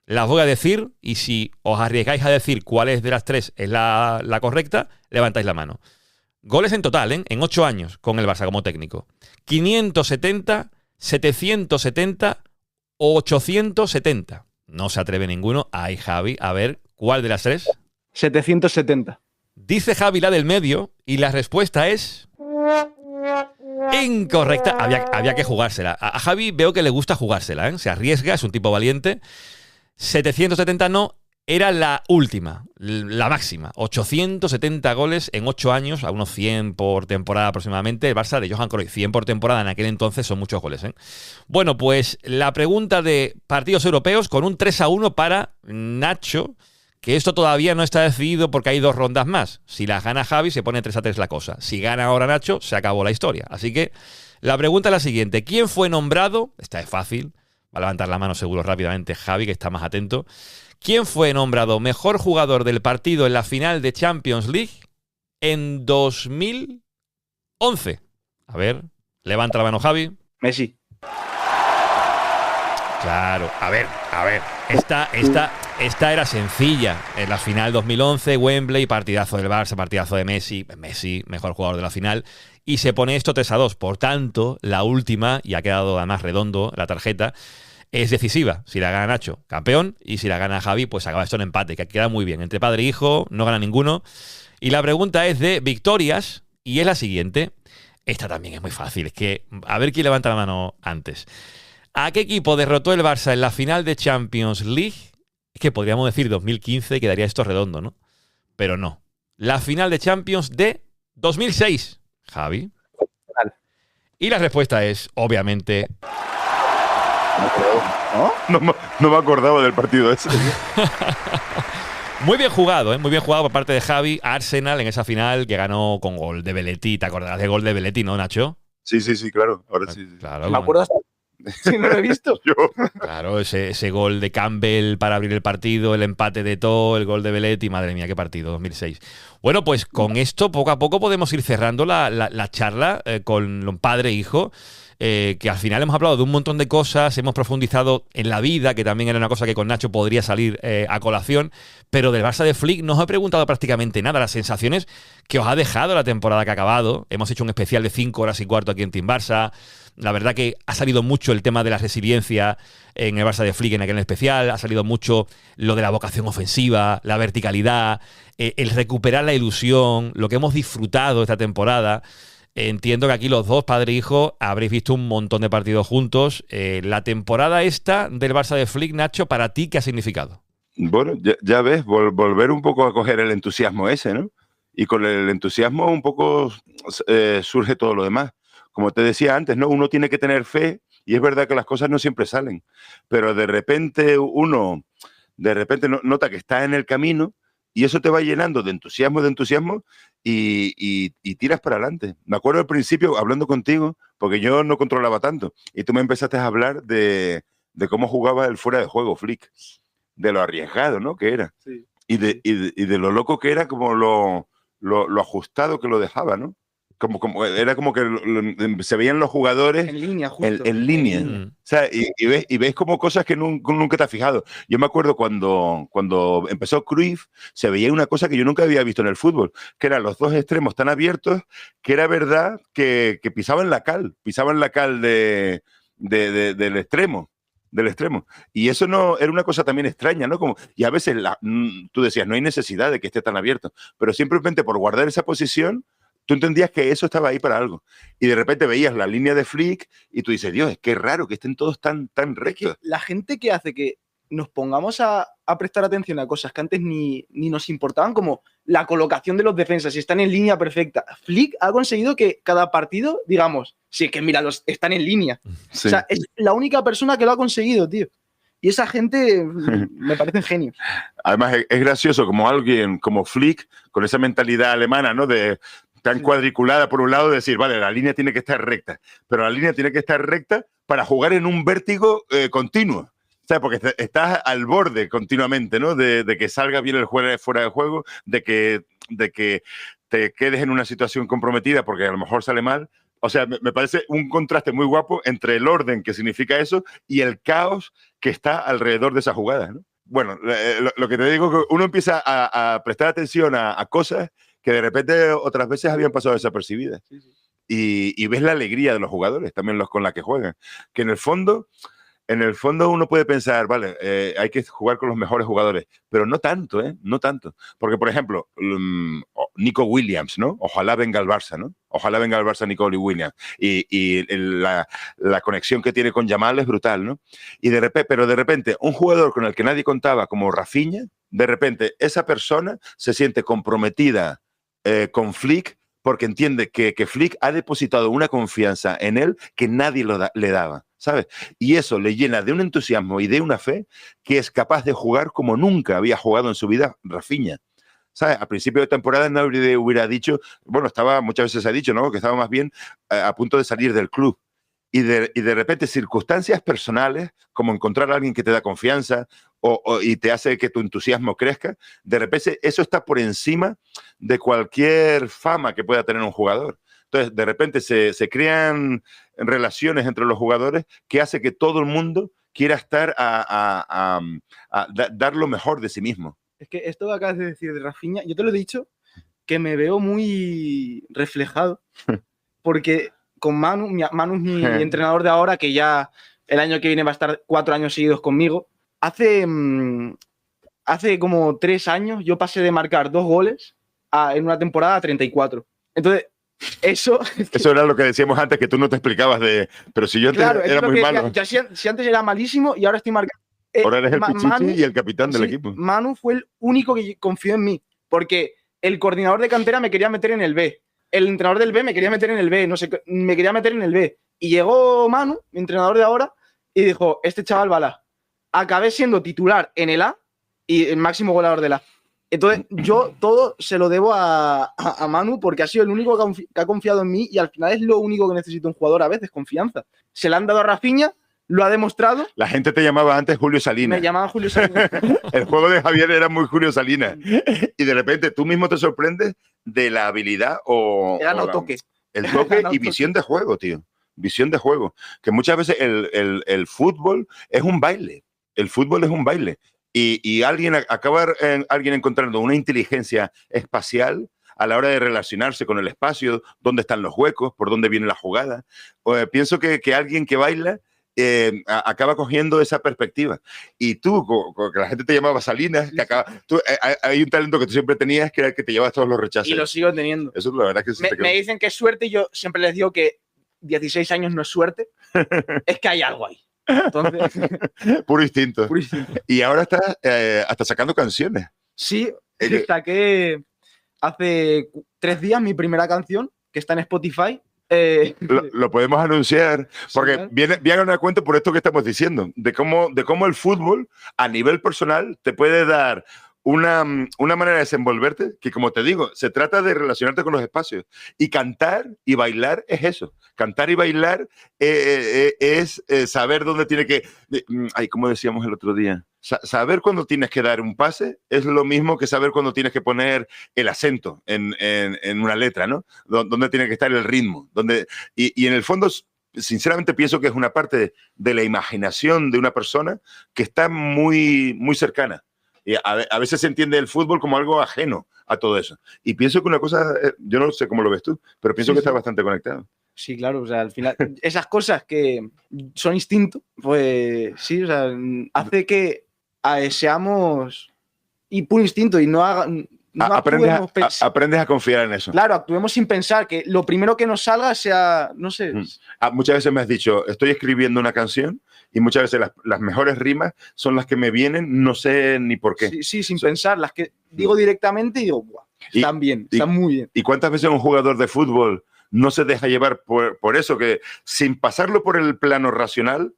Las voy a decir y si os arriesgáis a decir cuál es de las 3 es la correcta, levantáis la mano. Goles en total, en 8 años con el Barça como técnico. 570, 770 o 870. No se atreve ninguno. Ay, Javi, a ver, ¿cuál de las 3? 770. Dice Javi la del medio y la respuesta es... incorrecta. Había que jugársela. A Javi veo que le gusta jugársela, Se arriesga, es un tipo valiente. 770 no, era la última, la máxima. 870 goles en 8 años, a unos 100 por temporada aproximadamente. El Barça de Johan Cruyff, 100 por temporada en aquel entonces son muchos goles, Bueno, pues la pregunta de partidos europeos con un 3-1 para Nacho, que esto todavía no está decidido porque hay 2 rondas más. Si las gana Javi, se pone 3-3 la cosa. Si gana ahora Nacho, se acabó la historia. Así que la pregunta es la siguiente. ¿Quién fue nombrado? Esta es fácil. Va a levantar la mano seguro rápidamente Javi, que está más atento. ¿Quién fue nombrado mejor jugador del partido en la final de Champions League en 2011? A ver, levanta la mano Javi. Messi. Claro, a ver. Esta era sencilla. En la final 2011, Wembley, partidazo del Barça, partidazo de Messi. Messi, mejor jugador de la final. Y se pone esto 3-2. Por tanto, la última, y ha quedado además redondo la tarjeta, es decisiva. Si la gana Nacho, campeón. Y si la gana Javi, pues acaba esto en empate, que queda muy bien. Entre padre e hijo, no gana ninguno. Y la pregunta es de victorias, y es la siguiente. Esta también es muy fácil. Es que, a ver quién levanta la mano antes. ¿A qué equipo derrotó el Barça en la final de Champions League? Es que podríamos decir 2015, quedaría esto redondo, ¿no? Pero no. La final de Champions de 2006. Javi. Y la respuesta es, obviamente... No me acordaba del partido ese. Muy bien jugado, muy bien jugado por parte de Javi. Arsenal en esa final que ganó con gol de Belletti. ¿Te acordás del gol de Belletti, no, Nacho? Sí, claro. Ahora sí. Claro, Me acuerdo hasta Si no lo he visto. Yo. Claro, ese gol de Campbell para abrir el partido, el empate de To, el gol de Belletti, madre mía, qué partido, 2006. Bueno, pues con esto poco a poco podemos ir cerrando la charla con padre e hijo. Que al final hemos hablado de un montón de cosas, hemos profundizado en la vida, que también era una cosa que con Nacho podría salir a colación, pero del Barça de Flick no os he preguntado prácticamente nada, las sensaciones que os ha dejado la temporada que ha acabado. Hemos hecho un especial de 5 horas y cuarto aquí en Team Barça. La verdad que ha salido mucho el tema de la resiliencia en el Barça de Flick en aquel especial, ha salido mucho lo de la vocación ofensiva, la verticalidad, el recuperar la ilusión, lo que hemos disfrutado esta temporada. Entiendo que aquí los dos, padre e hijo, habréis visto un montón de partidos juntos. La temporada esta del Barça de Flick, Nacho, ¿para ti qué ha significado? Bueno, ya ves, volver un poco a coger el entusiasmo ese, ¿no? Y con el entusiasmo un poco surge todo lo demás. Como te decía antes, ¿no? Uno tiene que tener fe y es verdad que las cosas no siempre salen, pero de repente uno nota que está en el camino y eso te va llenando de entusiasmo y tiras para adelante. Me acuerdo al principio, hablando contigo, porque yo no controlaba tanto, y tú me empezaste a hablar de cómo jugaba el fuera de juego Flick, de lo arriesgado, ¿no? Que era. Sí. Y de lo loco que era, como lo ajustado que lo dejaba, ¿no? Era como que se veían los jugadores En línea, justo. en línea. O sea, y ves como cosas que nunca te has fijado. Yo me acuerdo cuando empezó Cruyff, se veía una cosa que yo nunca había visto en el fútbol, que eran los dos extremos tan abiertos, que era verdad que pisaban la cal del extremo. Del extremo. Y eso no era una cosa también extraña, ¿no? Y a veces tú decías, no hay necesidad de que esté tan abierto, pero simplemente por guardar esa posición, tú entendías que eso estaba ahí para algo. Y de repente veías la línea de Flick y tú dices, Dios, es que raro que estén todos tan rectos. La gente que hace que nos pongamos a prestar atención a cosas que antes ni nos importaban, como la colocación de los defensas, si están en línea perfecta. Flick ha conseguido que cada partido, digamos, sí, que mira, están en línea. Sí. O sea, es la única persona que lo ha conseguido, tío. Y esa gente me parecen genios. Además, es gracioso como alguien como Flick, con esa mentalidad alemana, ¿no? Tan cuadriculada por un lado, decir, vale, la línea tiene que estar recta, pero la línea tiene que estar recta para jugar en un vértigo continuo. O sea, porque estás al borde continuamente, ¿no? De que salga bien el juego fuera de juego, de que te quedes en una situación comprometida porque a lo mejor sale mal. O sea, me parece un contraste muy guapo entre el orden que significa eso y el caos que está alrededor de esa jugada, ¿no? Bueno, lo que te digo es que uno empieza a prestar atención a cosas que de repente otras veces habían pasado desapercibidas. Sí. Y ves la alegría de los jugadores, también los con la que juegan. Que en el fondo uno puede pensar, vale, hay que jugar con los mejores jugadores, pero no tanto, ¿eh? No tanto. Porque, por ejemplo, Nico Williams, ¿no? Ojalá venga el Barça, ¿no? Ojalá venga el Barça Nico Williams. Y la conexión que tiene con Yamal es brutal, ¿no? Pero de repente, un jugador con el que nadie contaba, como Rafinha, de repente esa persona se siente comprometida con Flick porque entiende que Flick ha depositado una confianza en él que nadie le daba, ¿sabes? Y eso le llena de un entusiasmo y de una fe que es capaz de jugar como nunca había jugado en su vida Rafinha. ¿Sabes? A principio de temporada nadie hubiera dicho, bueno, muchas veces se ha dicho, ¿no? Que estaba más bien a punto de salir del club. Y de repente circunstancias personales, como encontrar a alguien que te da confianza y te hace que tu entusiasmo crezca, de repente eso está por encima de cualquier fama que pueda tener un jugador. Entonces, de repente se crean relaciones entre los jugadores que hace que todo el mundo quiera estar a dar lo mejor de sí mismo. Es que esto que acabas de decir de Rafinha, yo te lo he dicho, que me veo muy reflejado, porque con Manu es mi entrenador de ahora, que ya el año que viene va a estar 4 años seguidos conmigo. Hace como 3 años yo pasé de marcar 2 goles en una temporada a 34. Entonces, eso era lo que decíamos antes, que tú no te explicabas pero si yo era muy malo. Si antes era malísimo y ahora estoy marcando. Ahora eres el pichichi y el capitán del equipo. Manu fue el único que confió en mí, porque el coordinador de cantera me quería meter en el B. El entrenador del B me quería meter en el B, no sé, me quería meter en el B. Y llegó Manu, mi entrenador de ahora, y dijo, este chaval va al A. Acabé siendo titular en el A y el máximo goleador del A. Entonces, yo todo se lo debo a Manu, porque ha sido el único que ha confiado en mí y al final es lo único que necesita un jugador a veces, confianza. Se la han dado a Rafinha, lo ha demostrado. La gente te llamaba antes Julio Salinas. Me llamaban Julio Salinas. El juego de Javier era muy Julio Salinas. Y de repente tú mismo te sorprendes de la habilidad o... He ganado toque. El toque y visión de juego, tío. Visión de juego. Que muchas veces el fútbol es un baile. El fútbol es un baile. Y alguien encontrando una inteligencia espacial a la hora de relacionarse con el espacio, dónde están los huecos, por dónde viene la jugada. Pienso que alguien que baila acaba cogiendo esa perspectiva. Y tú, que la gente te llamaba Salinas, hay un talento que tú siempre tenías, que era el que te llevabas todos los rechazos. Y lo sigo teniendo. Eso la verdad es que me dicen que es suerte y yo siempre les digo que 16 años no es suerte, es que hay algo ahí. Entonces, puro instinto. Puro instinto. Y ahora estás hasta sacando canciones. Sí, saqué hace 3 días mi primera canción, que está en Spotify. Lo podemos anunciar, porque claro. viene a cuenta por esto que estamos diciendo, de cómo el fútbol a nivel personal te puede dar una manera de desenvolverte, que como te digo, se trata de relacionarte con los espacios. Y cantar y bailar es eso. Cantar y bailar es saber dónde tiene que... como decíamos el otro día, saber cuándo tienes que dar un pase es lo mismo que saber cuándo tienes que poner el acento en una letra, ¿no? Dónde tiene que estar el ritmo. Y en el fondo, sinceramente pienso que es una parte de la imaginación de una persona que está muy, muy cercana. Y a veces se entiende el fútbol como algo ajeno a todo eso. Y pienso que una cosa, yo no sé cómo lo ves tú, pero pienso que está bastante conectado. Sí, claro, o sea, al final, esas cosas que son instinto, pues sí, o sea, hace que seamos y puro instinto y no aprendes a confiar en eso. Claro, actuemos sin pensar, que lo primero que nos salga sea, no sé. Muchas veces me has dicho, estoy escribiendo una canción y muchas veces las mejores rimas son las que me vienen, no sé ni por qué. Sí, sin pensar, las que digo directamente y digo, ¡buah! Están bien, están muy bien. ¿Y cuántas veces un jugador de fútbol no se deja llevar por eso, que sin pasarlo por el plano racional,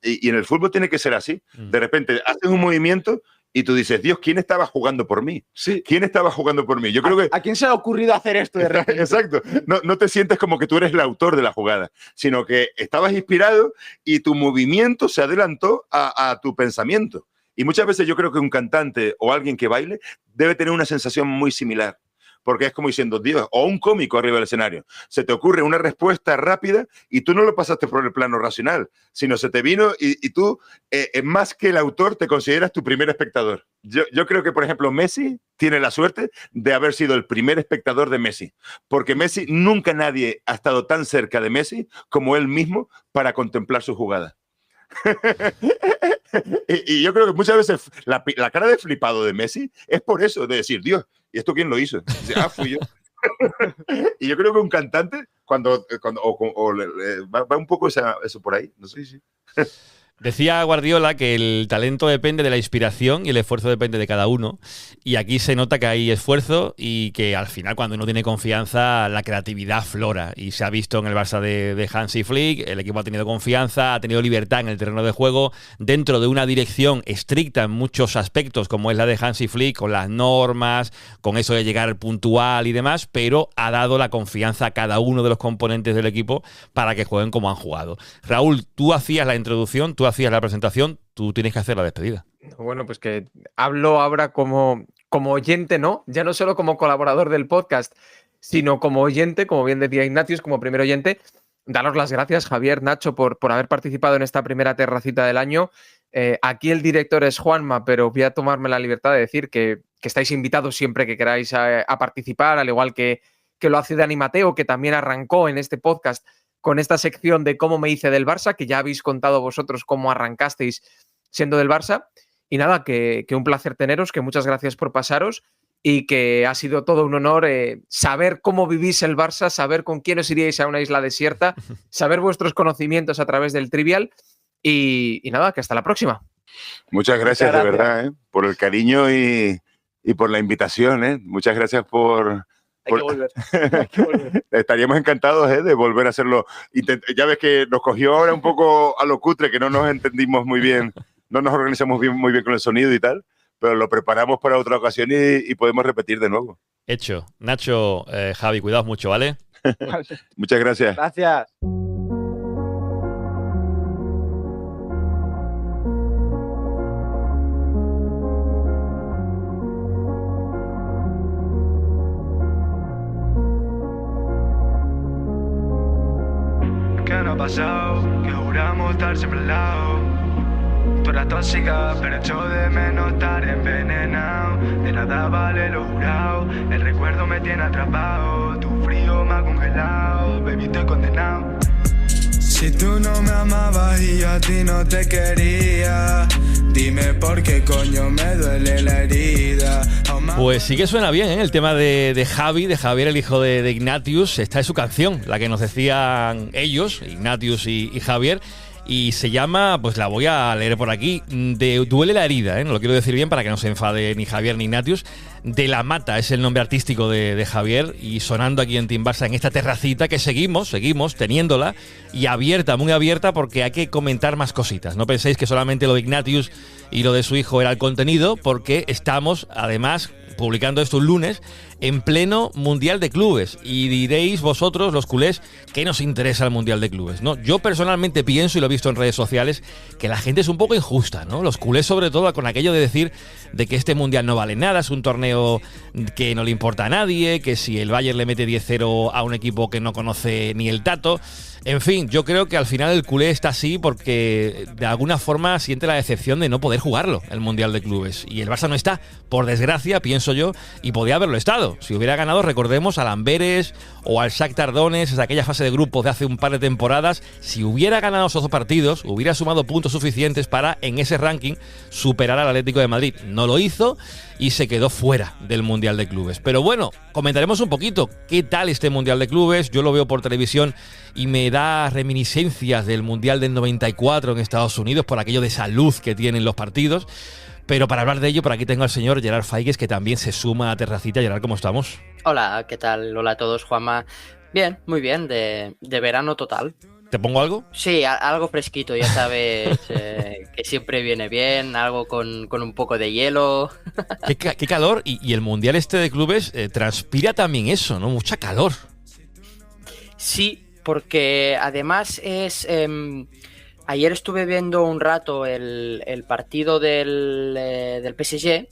y en el fútbol tiene que ser así, de repente haces un movimiento y tú dices, Dios, ¿quién estaba jugando por mí? Sí. ¿Quién estaba jugando por mí? Yo creo que... ¿A quién se le ha ocurrido hacer esto de repente? Exacto. No te sientes como que tú eres el autor de la jugada, sino que estabas inspirado y tu movimiento se adelantó a tu pensamiento. Y muchas veces yo creo que un cantante o alguien que baile debe tener una sensación muy similar. Porque es como diciendo, Dios, o un cómico arriba del escenario. Se te ocurre una respuesta rápida y tú no lo pasaste por el plano racional, sino se te vino y tú, más que el autor, te consideras tu primer espectador. Yo creo que, por ejemplo, Messi tiene la suerte de haber sido el primer espectador de Messi. Porque Messi, nunca nadie ha estado tan cerca de Messi como él mismo para contemplar su jugada. y yo creo que muchas veces la cara de flipado de Messi es por eso, de decir, Dios, ¿y esto quién lo hizo? Y dice, fui yo. Y yo creo que un cantante, cuando va un poco eso por ahí, no sé si... Decía Guardiola que el talento depende de la inspiración y el esfuerzo depende de cada uno. Y aquí se nota que hay esfuerzo y que al final, cuando uno tiene confianza, la creatividad aflora. Y se ha visto en el Barça de Hansi Flick, el equipo ha tenido confianza, ha tenido libertad en el terreno de juego, dentro de una dirección estricta en muchos aspectos, como es la de Hansi Flick, con las normas, con eso de llegar puntual y demás, pero ha dado la confianza a cada uno de los componentes del equipo para que jueguen como han jugado. Raúl, tú hacías la introducción, tú hacías la presentación, tú tienes que hacer la despedida. Bueno, pues que hablo ahora como oyente, ¿no? Ya no solo como colaborador del podcast, sino como oyente, como bien decía Ignatius, como primer oyente. Daros las gracias, Javier, Nacho, por haber participado en esta primera terracita del año. Aquí el director es Juanma, pero voy a tomarme la libertad de decir que estáis invitados siempre que queráis a participar, al igual que lo hace Dani Mateo, que también arrancó en este podcast con esta sección de cómo me hice del Barça, que ya habéis contado vosotros cómo arrancasteis siendo del Barça. Y nada, que un placer teneros, que muchas gracias por pasaros y que ha sido todo un honor saber cómo vivís el Barça, saber con quién os iríais a una isla desierta, saber vuestros conocimientos a través del Trivial y nada, que hasta la próxima. Muchas gracias, de verdad, por el cariño y por la invitación. Muchas gracias por... Hay que volver. Estaríamos encantados de volver a hacerlo. Ya ves que nos cogió ahora un poco a lo cutre, que no nos entendimos muy bien, no nos organizamos muy bien con el sonido y tal, pero lo preparamos para otra ocasión y podemos repetir de nuevo. Hecho. Nacho, Javi, cuidaos mucho, ¿vale? Muchas gracias. Gracias. pasado, que juramos estar siempre al lado. Tú eras tóxica, pero echo de menos estar envenenado. De nada vale lo jurado, el recuerdo me tiene atrapado. Tu frío me ha congelado, baby, estoy condenado. Si tú no me amabas y yo a ti no te quería, dime por qué coño me duele la herida. Pues sí que suena bien, ¿eh? El tema de Javier, el hijo de Ignatius. Esta es su canción, la que nos decían ellos, Ignatius y Javier. Y se llama, pues la voy a leer por aquí, de Duele la herida, ¿eh? No lo quiero decir bien para que no se enfade ni Javier ni Ignatius. De la Mata es el nombre artístico de Javier, y sonando aquí en Team Barça en esta terracita que seguimos teniéndola, y abierta, muy abierta, porque hay que comentar más cositas. No penséis que solamente lo de Ignatius y lo de su hijo era el contenido, porque estamos además publicando esto un lunes en pleno Mundial de Clubes, y diréis vosotros, los culés, ¿qué nos interesa el Mundial de Clubes? ¿No? Yo personalmente pienso, y lo he visto en redes sociales, que la gente es un poco injusta, ¿no? Los culés, sobre todo, con aquello de decir de que este Mundial no vale nada, es un torneo que no le importa a nadie, que si el Bayern le mete 10-0 a un equipo que no conoce ni el tato. En fin, yo creo que al final el culé está así porque de alguna forma siente la decepción de no poder jugarlo, el Mundial de Clubes. Y el Barça no está, por desgracia, pienso yo, y podía haberlo estado. Si hubiera ganado, recordemos, al Amberes o al Shakhtar Donetsk, en aquella fase de grupos de hace un par de temporadas. Si hubiera ganado esos dos partidos, hubiera sumado puntos suficientes para, en ese ranking, superar al Atlético de Madrid. No lo hizo y se quedó fuera del Mundial de Clubes. Pero bueno, comentaremos un poquito qué tal este Mundial de Clubes. Yo lo veo por televisión y me da reminiscencias del Mundial del 94 en Estados Unidos por aquello de salud que tienen los partidos. Pero para hablar de ello, por aquí tengo al señor Gerard Faigues, que también se suma a Terracita. Gerard, ¿cómo estamos? Hola, ¿qué tal? Hola a todos, Juanma. Bien, muy bien, de verano total. ¿Te pongo algo? Sí, algo fresquito, ya sabes, que siempre viene bien, algo con un poco de hielo. Qué calor, y el Mundial este de Clubes transpira también eso, ¿no? Mucha calor. Sí, porque además es... ayer estuve viendo un rato el partido del PSG,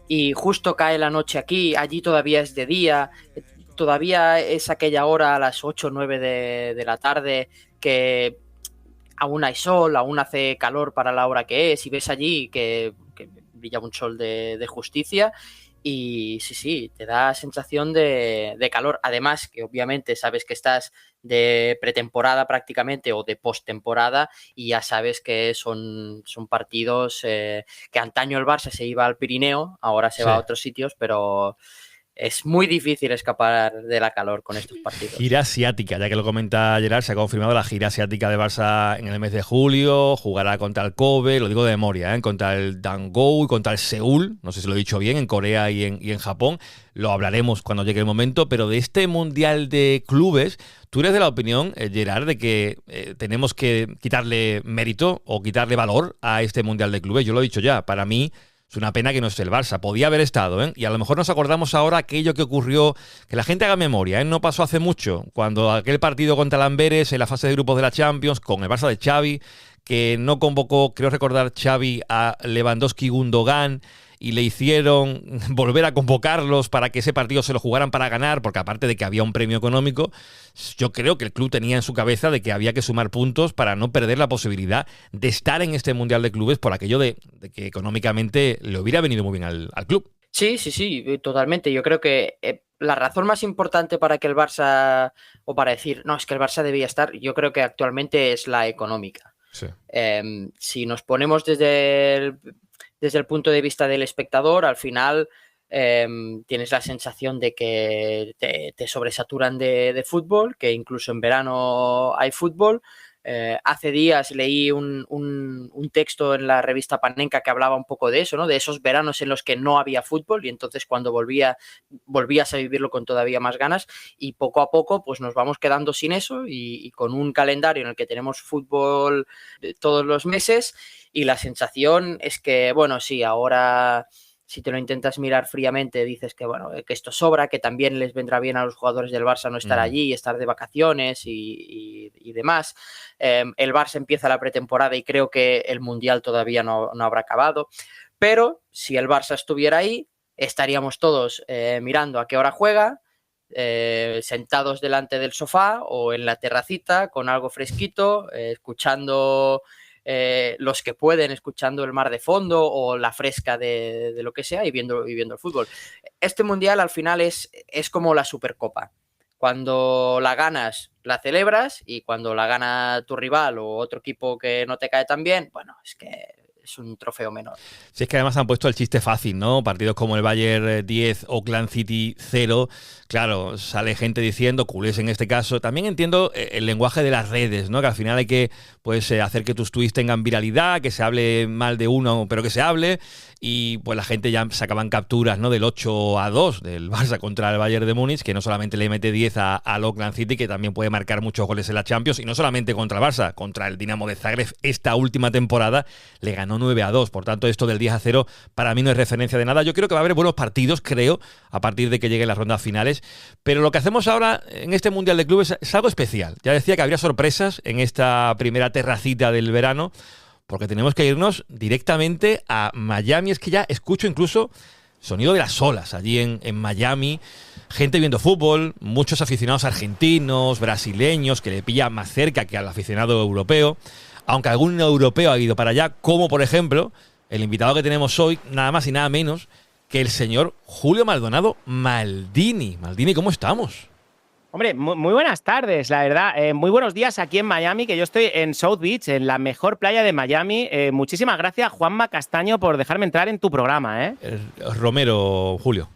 y justo cae la noche aquí, allí todavía es de día, todavía es aquella hora a las 8 o 9 de la tarde que aún hay sol, aún hace calor para la hora que es, y ves allí que brilla un sol de justicia. Y sí, te da sensación de calor. Además, que obviamente sabes que estás de pretemporada prácticamente o de postemporada, y ya sabes que son partidos que antaño el Barça se iba al Pirineo, ahora se va a otros sitios, pero es muy difícil escapar de la calor con estos partidos. Gira asiática, ya que lo comenta Gerard, se ha confirmado la gira asiática de Barça en el mes de julio. Jugará contra el Kobe, lo digo de memoria, contra el Dangou y contra el Seúl, no sé si lo he dicho bien, en Corea y en Japón. Lo hablaremos cuando llegue el momento, pero de este Mundial de Clubes, ¿tú eres de la opinión, Gerard, de que tenemos que quitarle mérito o quitarle valor a este Mundial de Clubes? Yo lo he dicho ya, para mí es una pena que no esté el Barça. Podía haber estado, ¿eh? Y a lo mejor nos acordamos ahora aquello que ocurrió, que la gente haga memoria, ¿eh? No pasó hace mucho, cuando aquel partido contra el Amberes en la fase de grupos de la Champions, con el Barça de Xavi, que no convocó, creo recordar, Xavi a Lewandowski y Gundogan, y le hicieron volver a convocarlos para que ese partido se lo jugaran para ganar, porque aparte de que había un premio económico, yo creo que el club tenía en su cabeza de que había que sumar puntos para no perder la posibilidad de estar en este Mundial de Clubes, por aquello de que económicamente le hubiera venido muy bien al club. Sí, totalmente. Yo creo que la razón más importante para que el Barça, o para decir, no, es que el Barça debía estar, yo creo que actualmente es la económica. Sí. Si nos ponemos desde el punto de vista del espectador, al final tienes la sensación de que te sobresaturan de fútbol, que incluso en verano hay fútbol. Hace días leí un texto en la revista Panenka que hablaba un poco de eso, ¿no? De esos veranos en los que no había fútbol, y entonces cuando volvías a vivirlo con todavía más ganas, y poco a poco pues nos vamos quedando sin eso, y con un calendario en el que tenemos fútbol todos los meses, y la sensación es que, bueno, sí, ahora si te lo intentas mirar fríamente dices que, bueno, que esto sobra, que también les vendrá bien a los jugadores del Barça no estar allí, estar de vacaciones y demás. El Barça empieza la pretemporada y creo que el Mundial todavía no habrá acabado, pero si el Barça estuviera ahí, estaríamos todos mirando a qué hora juega, sentados delante del sofá o en la terracita con algo fresquito, escuchando los que pueden, escuchando el mar de fondo o la fresca de lo que sea y viendo el fútbol. Este mundial al final es como la Supercopa. Cuando la ganas, la celebras, y cuando la gana tu rival o otro equipo que no te cae tan bien, bueno, es que es un trofeo menor. Si es que además han puesto el chiste fácil, ¿no? Partidos como el Bayern 10, Auckland City 0. Claro, sale gente diciendo, culés en este caso. También entiendo el lenguaje de las redes, ¿no? Que al final hay que hacer que tus tweets tengan viralidad, que se hable mal de uno, pero que se hable. Y pues la gente ya sacaban capturas, ¿no? Del 8-2 del Barça contra el Bayern de Múnich, que no solamente le mete 10 al Auckland City, que también puede marcar muchos goles en la Champions, y no solamente contra el Barça, contra el Dinamo de Zagreb esta última temporada le ganó 9-2. Por tanto, esto del 10-0 para mí no es referencia de nada. Yo creo que va a haber buenos partidos, creo, a partir de que lleguen las rondas finales. Pero lo que hacemos ahora en este Mundial de Clubes es algo especial. Ya decía que habría sorpresas en esta primera terracita del verano, porque tenemos que irnos directamente a Miami. Es que ya escucho incluso sonido de las olas allí en Miami. Gente viendo fútbol, muchos aficionados argentinos, brasileños, que le pillan más cerca que al aficionado europeo. Aunque algún europeo ha ido para allá, como por ejemplo el invitado que tenemos hoy, nada más y nada menos que el señor Julio Maldonado Maldini. Maldini, ¿cómo estamos? Hombre, muy buenas tardes, la verdad. Muy buenos días aquí en Miami, que yo estoy en South Beach, en la mejor playa de Miami. Muchísimas gracias, Juanma Castaño, por dejarme entrar en tu programa. Romero, Julio.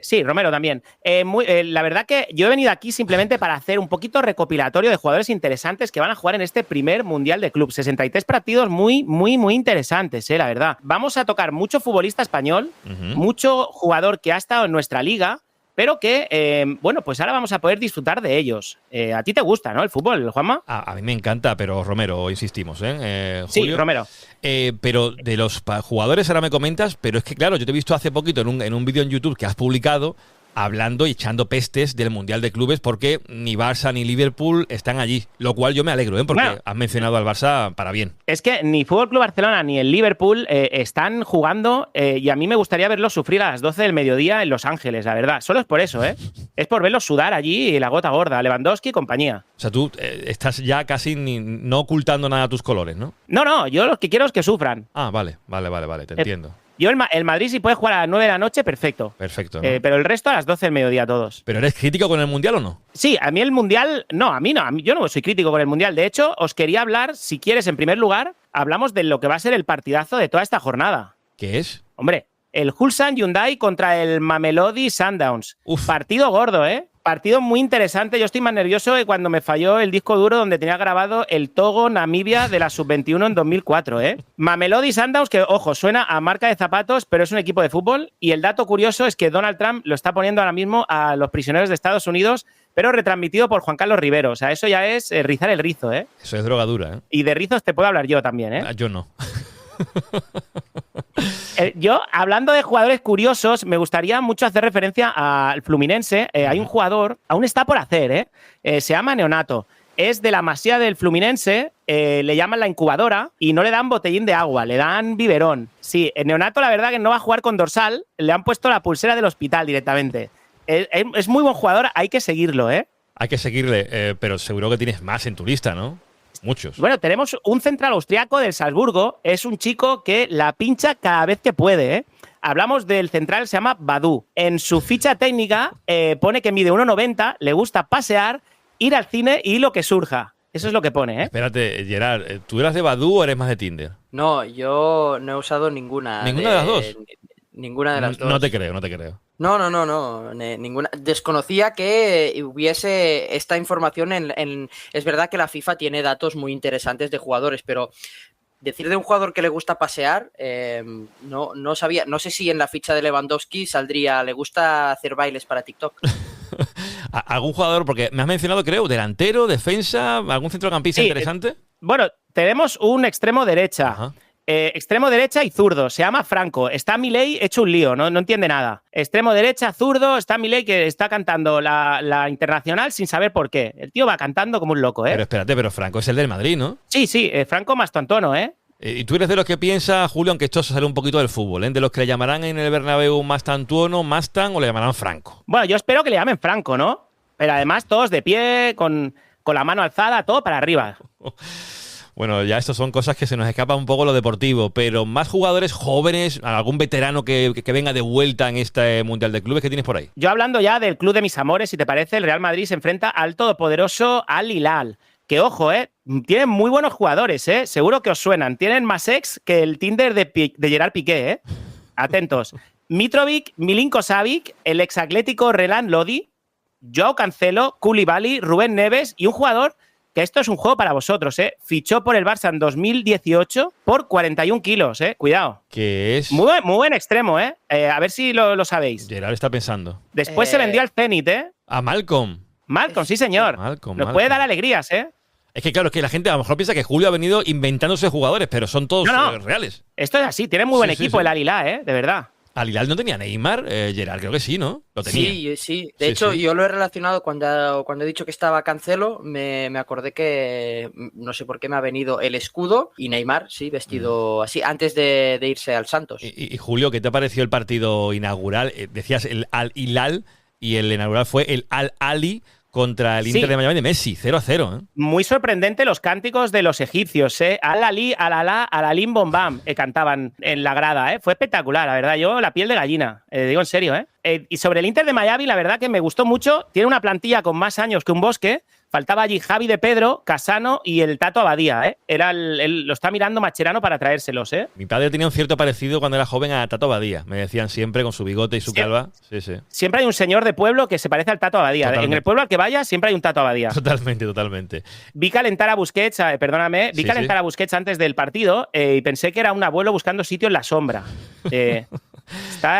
Sí, Romero también. La verdad que yo he venido aquí simplemente para hacer un poquito recopilatorio de jugadores interesantes que van a jugar en este primer Mundial de Club. 63 partidos muy interesantes, la verdad. Vamos a tocar mucho futbolista español, mucho jugador que ha estado en nuestra liga, pero que, bueno, pues ahora vamos a poder disfrutar de ellos. A ti te gusta, ¿no? El fútbol, Juanma. A mí me encanta, pero Romero, insistimos, Julio. Sí, Romero. Pero de los jugadores ahora me comentas, pero es que claro, yo te he visto hace poquito en un vídeo en YouTube que has publicado hablando y echando pestes del Mundial de Clubes, porque ni Barça ni Liverpool están allí, lo cual yo me alegro, porque bueno, has mencionado al Barça para bien. Es que ni Fútbol Club Barcelona ni el Liverpool están jugando, y a mí me gustaría verlos sufrir a las 12 del mediodía en Los Ángeles, la verdad. Solo es por eso, es por verlos sudar allí y la gota gorda, Lewandowski y compañía. O sea, tú estás ya casi no ocultando nada a tus colores, ¿no? No, yo lo que quiero es que sufran. Ah, vale, te entiendo. Yo el Madrid, si puede jugar a las 9 de la noche, perfecto. Perfecto, ¿no? Pero el resto a las 12 del mediodía todos. ¿Pero eres crítico con el Mundial o no? Sí, a mí el Mundial… No, a mí no. Yo no soy crítico con el Mundial. De hecho, os quería hablar, si quieres, en primer lugar, hablamos de lo que va a ser el partidazo de toda esta jornada. ¿Qué es? Hombre, el Ulsan Hyundai contra el Mamelodi Sundowns. Uf. Partido gordo, Partido muy interesante. Yo estoy más nervioso que cuando me falló el disco duro donde tenía grabado el Togo-Namibia de la Sub-21 en 2004, Mamelodi Sundowns, que, ojo, suena a marca de zapatos, pero es un equipo de fútbol. Y el dato curioso es que Donald Trump lo está poniendo ahora mismo a los prisioneros de Estados Unidos, pero retransmitido por Juan Carlos Rivero. O sea, eso ya es rizar el rizo, Eso es drogadura, Y de rizos te puedo hablar yo también, Yo no. Yo, hablando de jugadores curiosos, me gustaría mucho hacer referencia al Fluminense. Hay un jugador, aún está por hacer, se llama Neonato. Es de la Masía del Fluminense, le llaman la incubadora y no le dan botellín de agua, le dan biberón. Sí, Neonato la verdad que no va a jugar con dorsal, le han puesto la pulsera del hospital directamente. Es muy buen jugador, hay que seguirlo, Hay que seguirle, pero seguro que tienes más en tu lista, ¿no? Muchos. Bueno, tenemos un central austriaco del Salzburgo. Es un chico que la pincha cada vez que puede, Hablamos del central, se llama Badú. En su ficha técnica pone que mide 1,90, le gusta pasear, ir al cine y lo que surja. Eso es lo que pone, Espérate, Gerard, ¿tú eras de Badoo o eres más de Tinder? No, yo no he usado ninguna. ¿Ninguna de las dos? Ninguna de las dos. No te creo. No. Ninguna. Desconocía que hubiese esta información Es verdad que la FIFA tiene datos muy interesantes de jugadores, pero decir de un jugador que le gusta pasear, no sabía. No sé si en la ficha de Lewandowski saldría, le gusta hacer bailes para TikTok. ¿Algún jugador? Porque me has mencionado, creo, delantero, defensa, algún centrocampista interesante. Bueno, tenemos un extremo derecha. Ajá. Extremo derecha y zurdo, se llama Franco. Está Milei hecho un lío, no entiende nada. Extremo derecha, zurdo, está Milei que está cantando la Internacional sin saber por qué. El tío va cantando como un loco, Pero espérate, Franco es el del Madrid, ¿no? Sí, Franco Mastantuono, Y tú eres de los que piensa, Julio, aunque esto se sale un poquito del fútbol, ¿eh? De los que le llamarán en el Bernabéu Mastantuono, Mastan o le llamarán Franco. Bueno, yo espero que le llamen Franco, ¿no? Pero además todos de pie, con la mano alzada, todo para arriba. Bueno, ya esto son cosas que se nos escapa un poco lo deportivo, pero más jugadores jóvenes, algún veterano que venga de vuelta en este Mundial de Clubes, ¿qué tienes por ahí? Yo hablando ya del club de mis amores, si te parece, el Real Madrid se enfrenta al todopoderoso Al Hilal. Que ojo, tienen muy buenos jugadores, seguro que os suenan. Tienen más ex que el Tinder de Gerard Piqué, Atentos. Mitrovic, Milinko Savic, el exatlético Renan Lodi, Joao Cancelo, Koulibaly, Rubén Neves y un jugador que esto es un juego para vosotros, fichó por el Barça en 2018 por 41 kilos, cuidado. Que es... Muy buen extremo, a ver si lo sabéis. Gerard está pensando. Después se vendió al Zenit, A Malcolm. Malcolm, sí señor. Nos puede dar alegrías, Es que claro, es que la gente a lo mejor piensa que Julio ha venido inventándose jugadores, pero son todos reales. Esto es así, tiene muy buen equipo el Al Hilal, de verdad. Al Hilal no tenía Neymar, Gerard, creo que sí, ¿no? Lo tenía. Sí. De hecho, yo lo he relacionado cuando he dicho que estaba Cancelo, me acordé que no sé por qué me ha venido el escudo y Neymar, sí, vestido así, antes de irse al Santos. Y Julio, ¿qué te pareció el partido inaugural? Decías el Al Hilal y el inaugural fue el Al Ali contra el Inter de Miami de Messi, 0-0. Muy sorprendente los cánticos de los egipcios, Al-Ali, Al-Alá, Al-Alim Bombam, cantaban en la grada, Fue espectacular, la verdad, yo la piel de gallina, digo en serio, Y sobre el Inter de Miami, la verdad que me gustó mucho, tiene una plantilla con más años que un bosque, faltaba allí Javi de Pedro, Casano y el Tato Abadía, Era lo está mirando Macherano para traérselos, Mi padre tenía un cierto parecido cuando era joven a Tato Abadía, me decían siempre con su bigote y su calva. Sí. Siempre hay un señor de pueblo que se parece al Tato Abadía. Totalmente. En el pueblo al que vaya siempre hay un Tato Abadía. Totalmente. Vi calentar a Busquets, a Busquets antes del partido y pensé que era un abuelo buscando sitio en la sombra.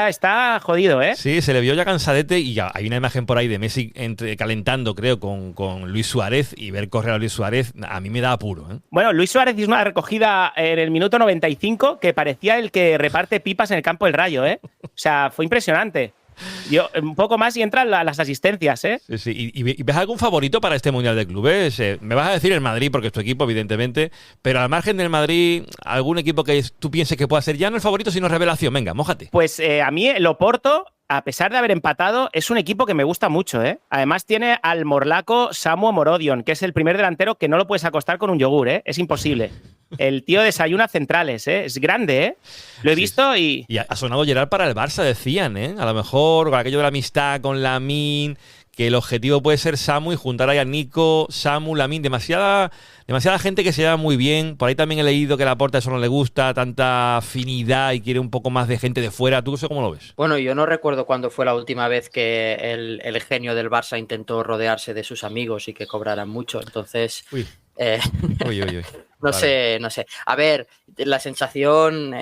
Está jodido, Sí, se le vio ya cansadete y ya hay una imagen por ahí de Messi calentando, creo, con Luis Suárez, y ver correr a Luis Suárez a mí me da apuro. Bueno, Luis Suárez hizo una recogida en el minuto 95 que parecía el que reparte pipas en el campo del Rayo, O sea, fue impresionante. Yo, un poco más y entran las asistencias, Sí. ¿Y ves algún favorito para este Mundial de Clubes? Me vas a decir el Madrid, porque es tu equipo, evidentemente, pero al margen del Madrid, ¿algún equipo que tú pienses que pueda ser ya no el favorito, sino revelación? Venga, mójate. Pues a mí el Oporto, a pesar de haber empatado, es un equipo que me gusta mucho, Además tiene al morlaco Samu Morodion, que es el primer delantero que no lo puedes acostar con un yogur, Es imposible. El tío desayuna centrales, Es grande, Lo he visto y... Y ha sonado Gerard para el Barça, decían, A lo mejor con aquello de la amistad con Lamine, que el objetivo puede ser Samu y juntar ahí a Nico, Samu, Lamine, demasiada gente que se lleva muy bien. Por ahí también he leído que a Laporta eso no le gusta, tanta afinidad y quiere un poco más de gente de fuera. ¿Tú cómo lo ves? Bueno, yo no recuerdo cuándo fue la última vez que el genio del Barça intentó rodearse de sus amigos y que cobraran mucho, entonces... Uy. No sé. A ver, la sensación,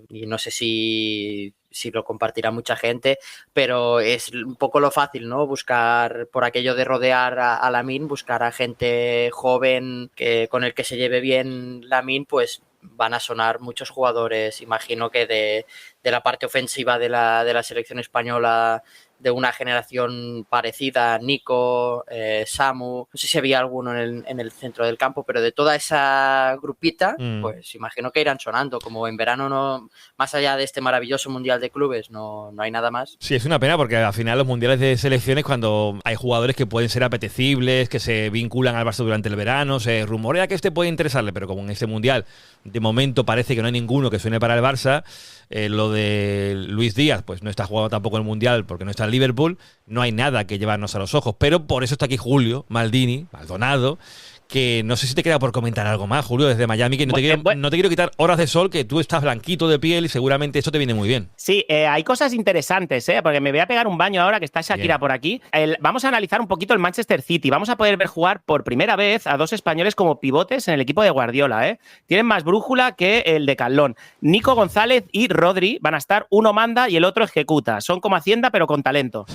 y no sé si lo compartirá mucha gente, pero es un poco lo fácil, ¿no? Buscar, por aquello de rodear a Lamine, buscar a gente joven con el que se lleve bien Lamine, pues van a sonar muchos jugadores, imagino que de la parte ofensiva de la selección española, de una generación parecida, Nico, Samu, no sé si había alguno en el centro del campo, pero de toda esa grupita, pues imagino que irán sonando, como en verano, no, más allá de este maravilloso Mundial de Clubes, no hay nada más. Sí, es una pena porque al final los mundiales de selecciones, cuando hay jugadores que pueden ser apetecibles, que se vinculan al Barça durante el verano, se rumorea que este puede interesarle, pero como en este Mundial de momento parece que no hay ninguno que suene para el Barça, lo de Luis Díaz, pues no está jugando tampoco el Mundial porque no está en Liverpool, no hay nada que llevarnos a los ojos, pero por eso está aquí Julio Maldonado, que no sé si te queda por comentar algo más, Julio, desde Miami, que no te quiero quitar horas de sol, que tú estás blanquito de piel y seguramente esto te viene muy bien. Sí, hay cosas interesantes, porque me voy a pegar un baño ahora que está Shakira por aquí. Vamos a analizar un poquito el Manchester City. Vamos a poder ver jugar por primera vez a dos españoles como pivotes en el equipo de Guardiola. Tienen más brújula que el de Calón. Nico González y Rodri van a estar, uno manda y el otro ejecuta. Son como Hacienda, pero con talento.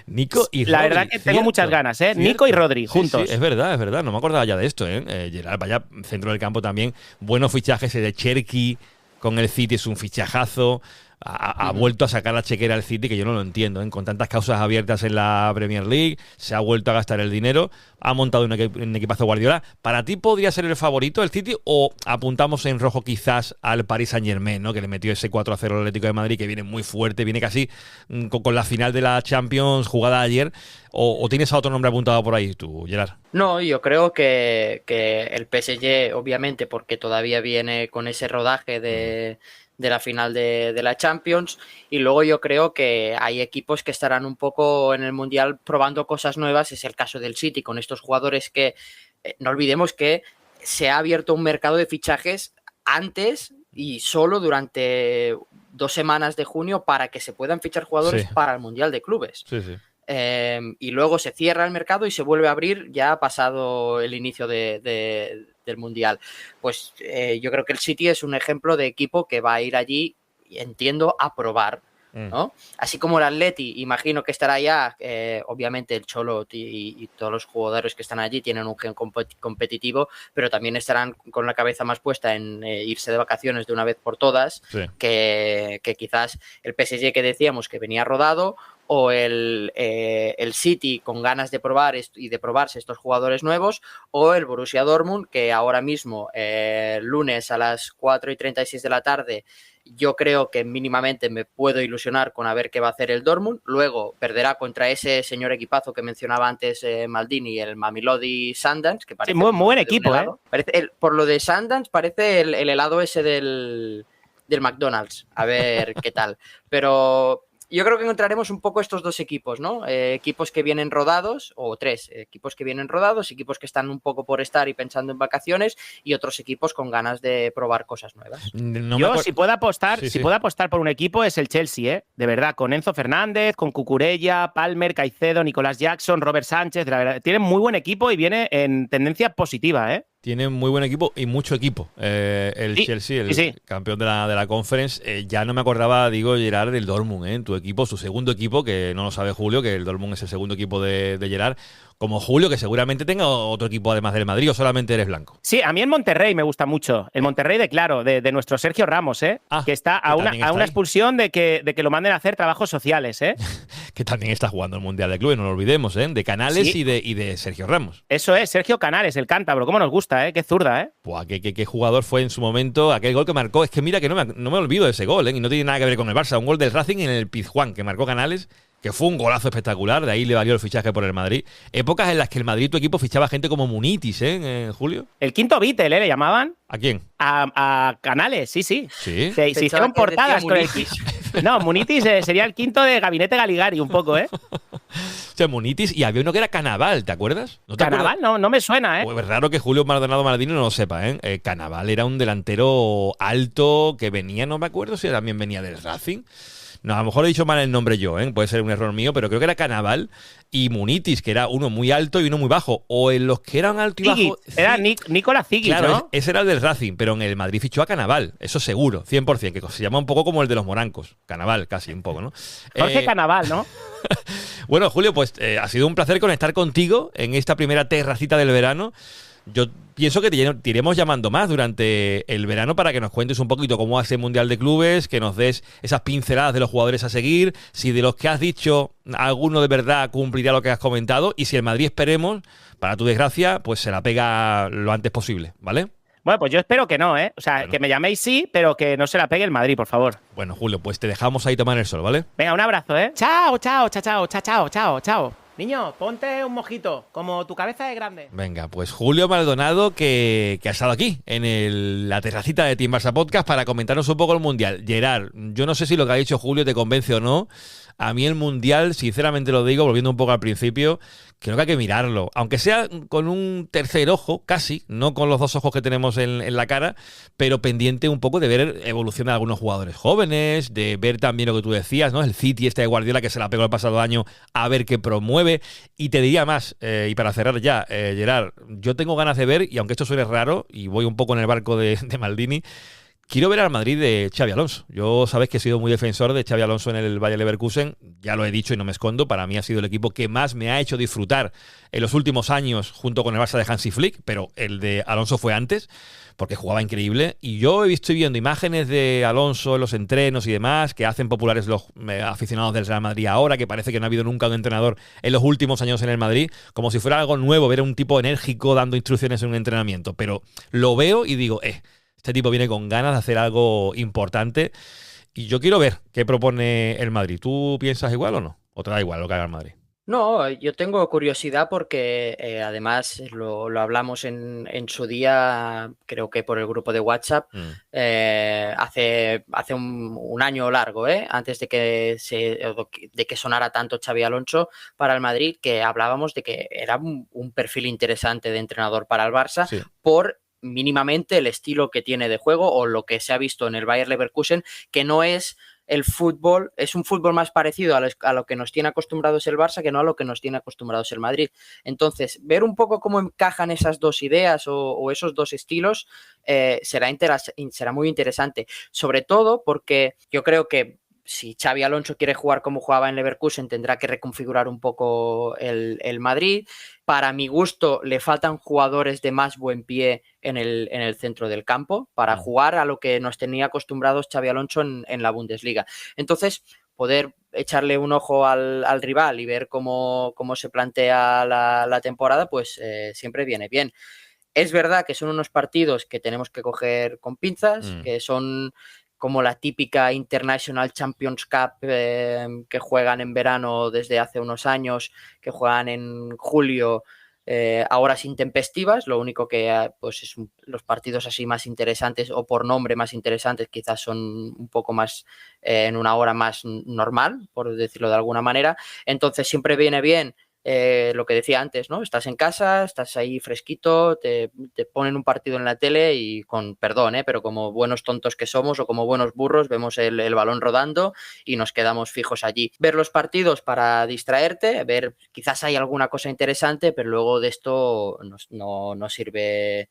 Nico y Rodri. La verdad que tengo muchas ganas, Nico y Rodri, juntos. Sí, es verdad. No me acordaba ya de esto, Gerard, vaya, centro del campo también. Buenos fichajes, de Cherki con el City es un fichajazo. ha vuelto a sacar la chequera al City, que yo no lo entiendo, ¿eh? Con tantas causas abiertas en la Premier League, se ha vuelto a gastar el dinero, ha montado un equipazo Guardiola. ¿Para ti podría ser el favorito el City o apuntamos en rojo quizás al Paris Saint-Germain, ¿no? Que le metió ese 4-0 al Atlético de Madrid, que viene muy fuerte, viene casi con la final de la Champions jugada ayer? ¿O tienes a otro nombre apuntado por ahí tú, Gerard? No, yo creo que el PSG, obviamente, porque todavía viene con ese rodaje de la final de la Champions, y luego yo creo que hay equipos que estarán un poco en el Mundial probando cosas nuevas. Es el caso del City, con estos jugadores que no olvidemos que se ha abierto un mercado de fichajes antes y solo durante 2 semanas de junio para que se puedan fichar jugadores para el Mundial de Clubes. Sí, sí. Y luego se cierra el mercado y se vuelve a abrir ya pasado el inicio del Mundial. Pues yo creo que el City es un ejemplo de equipo que va a ir allí, entiendo, a probar, ¿no? Así como el Atleti, imagino que estará ya, obviamente el Cholo y todos los jugadores que están allí tienen un gen competitivo, pero también estarán con la cabeza más puesta en irse de vacaciones de una vez por todas, que quizás el PSG que decíamos que venía rodado, o el City con ganas de probar y de probarse estos jugadores nuevos, o el Borussia Dortmund, que ahora mismo, lunes a las 4:36 de la tarde, yo creo que mínimamente me puedo ilusionar con a ver qué va a hacer el Dortmund. Luego perderá contra ese señor equipazo que mencionaba antes Maldini, el Mamelodi Sundowns, que parece muy buen equipo, ¿eh? Parece, por lo de Sundowns parece el helado ese del McDonald's. A ver qué tal. Pero yo creo que encontraremos un poco estos dos equipos, ¿no? Equipos que vienen rodados, o 3 equipos que vienen rodados, equipos que están un poco por estar y pensando en vacaciones, y otros equipos con ganas de probar cosas nuevas. Yo, si puedo apostar, puedo apostar por un equipo, es el Chelsea, ¿eh? De verdad, con Enzo Fernández, con Cucurella, Palmer, Caicedo, Nicolás Jackson, Robert Sánchez, la verdad, tienen muy buen equipo y viene en tendencia positiva, ¿eh? Tiene muy buen equipo y mucho equipo. El Chelsea, el campeón de la Conference. Ya no me acordaba, digo, Gerard, del Dortmund, ¿eh? Tu equipo, su segundo equipo, que no lo sabe Julio, que el Dortmund es el segundo equipo de Gerard. Como Julio, que seguramente tenga otro equipo además del Madrid, o solamente eres blanco. Sí, a mí el Monterrey me gusta mucho. El Monterrey de nuestro Sergio Ramos, ¿eh? Que está a una expulsión de que lo manden a hacer trabajos sociales, ¿eh? Que también está jugando el Mundial de Clubes, no lo olvidemos, ¿eh? De Canales y de Sergio Ramos. Eso es, Sergio Canales, el cántabro. ¿Cómo nos gusta, eh? Qué zurda, ¿eh? Buah, qué jugador fue en su momento. Aquel gol que marcó, es que mira que no me olvido de ese gol, ¿eh? Y no tiene nada que ver con el Barça. Un gol del Racing en el Pizjuán que marcó Canales, que fue un golazo espectacular, de ahí le valió el fichaje por el Madrid. Épocas en las que el Madrid, tu equipo, fichaba gente como Munitis, ¿eh, Julio? El quinto Beatle, ¿eh? ¿Le llamaban? ¿A quién? A Canales, sí. ¿Sí? Se hicieron portadas con el... No, Munitis sería el quinto de Gabinete Galigari, un poco, ¿eh? O sea, Munitis, y había uno que era Canaval, ¿te acuerdas? ¿No te Canaval? No me suena, ¿eh? Pues es raro que Julio Maldonado Maldini no lo sepa, ¿eh? Canaval era un delantero alto que venía, no me acuerdo si también venía del Racing. No, a lo mejor he dicho mal el nombre yo, ¿eh? Puede ser un error mío, pero creo que era Canaval y Munitis, que era uno muy alto y uno muy bajo. O en los que eran alto y bajo... Era Nicolás Zigic, claro, ¿no? Ese era el del Racing, pero en el Madrid fichó a Canaval, eso seguro, 100%, que se llama un poco como el de los morancos. Canaval, casi un poco, ¿no? Jorge Canaval, ¿no? Bueno, Julio, pues ha sido un placer conectar contigo en esta primera terracita del verano. Yo pienso que te iremos llamando más durante el verano para que nos cuentes un poquito cómo va ese Mundial de Clubes, que nos des esas pinceladas de los jugadores a seguir, si de los que has dicho alguno de verdad cumplirá lo que has comentado, y si el Madrid, esperemos, para tu desgracia, pues se la pega lo antes posible, ¿vale? Bueno, pues yo espero que no, ¿eh? O sea, que me llaméis sí, pero que no se la pegue el Madrid, por favor. Bueno, Julio, pues te dejamos ahí tomar el sol, ¿vale? Venga, un abrazo, ¿eh? Chao. Niño, ponte un mojito, como tu cabeza es grande. Venga, pues Julio Maldonado, que ha estado aquí en la terracita de Team Barça Podcast para comentarnos un poco el Mundial. Gerard, yo no sé si lo que ha dicho Julio te convence o no. A mí el Mundial, sinceramente lo digo, volviendo un poco al principio, creo que hay que mirarlo. Aunque sea con un tercer ojo, casi, no con los 2 ojos que tenemos en la cara, pero pendiente un poco de ver evolución de algunos jugadores jóvenes, de ver también lo que tú decías, ¿no? El City de Guardiola que se la pegó el pasado año, a ver qué promueve. Y te diría más, y para cerrar ya, Gerard, yo tengo ganas de ver, y aunque esto suene raro, y voy un poco en el barco de Maldini, quiero ver al Madrid de Xabi Alonso. Yo sabes que he sido muy defensor de Xabi Alonso en el Bayer Leverkusen, ya lo he dicho y no me escondo, para mí ha sido el equipo que más me ha hecho disfrutar en los últimos años junto con el Barça de Hansi Flick, pero el de Alonso fue antes. porque jugaba increíble. Y yo estoy viendo imágenes de Alonso en los entrenos y demás, que hacen populares los aficionados del Real Madrid ahora, que parece que no ha habido nunca un entrenador en los últimos años en el Madrid, como si fuera algo nuevo, ver a un tipo enérgico dando instrucciones en un entrenamiento. Pero lo veo y digo, este tipo viene con ganas de hacer algo importante. Y yo quiero ver qué propone el Madrid. ¿Tú piensas igual o no? ¿O te da igual lo que haga el Madrid? No, yo tengo curiosidad porque además lo hablamos en su día, creo que por el grupo de WhatsApp, hace un año largo, antes de que sonara tanto Xabi Alonso para el Madrid, que hablábamos de que era un perfil interesante de entrenador para el Barça, sí, por mínimamente el estilo que tiene de juego o lo que se ha visto en el Bayer Leverkusen, que no es el fútbol, es un fútbol más parecido a lo que nos tiene acostumbrados el Barça que no a lo que nos tiene acostumbrados el Madrid. Entonces, ver un poco cómo encajan esas dos ideas o esos dos estilos será muy interesante. Sobre todo porque yo creo que si Xabi Alonso quiere jugar como jugaba en Leverkusen, tendrá que reconfigurar un poco el Madrid. Para mi gusto, le faltan jugadores de más buen pie en el centro del campo para jugar a lo que nos tenía acostumbrados Xabi Alonso en la Bundesliga. Entonces, poder echarle un ojo al rival y ver cómo se plantea la temporada, pues siempre viene bien. Es verdad que son unos partidos que tenemos que coger con pinzas, que son como la típica International Champions Cup que juegan en verano desde hace unos años, que juegan en julio a horas intempestivas. Lo único que pues los partidos así más interesantes o por nombre más interesantes quizás son un poco más en una hora más normal, por decirlo de alguna manera. Entonces siempre viene bien lo que decía antes, ¿no? Estás en casa, estás ahí fresquito, te ponen un partido en la tele y con perdón, pero como buenos tontos que somos o como buenos burros vemos el balón rodando y nos quedamos fijos allí. Ver los partidos para distraerte, ver quizás hay alguna cosa interesante, pero luego de esto no sirve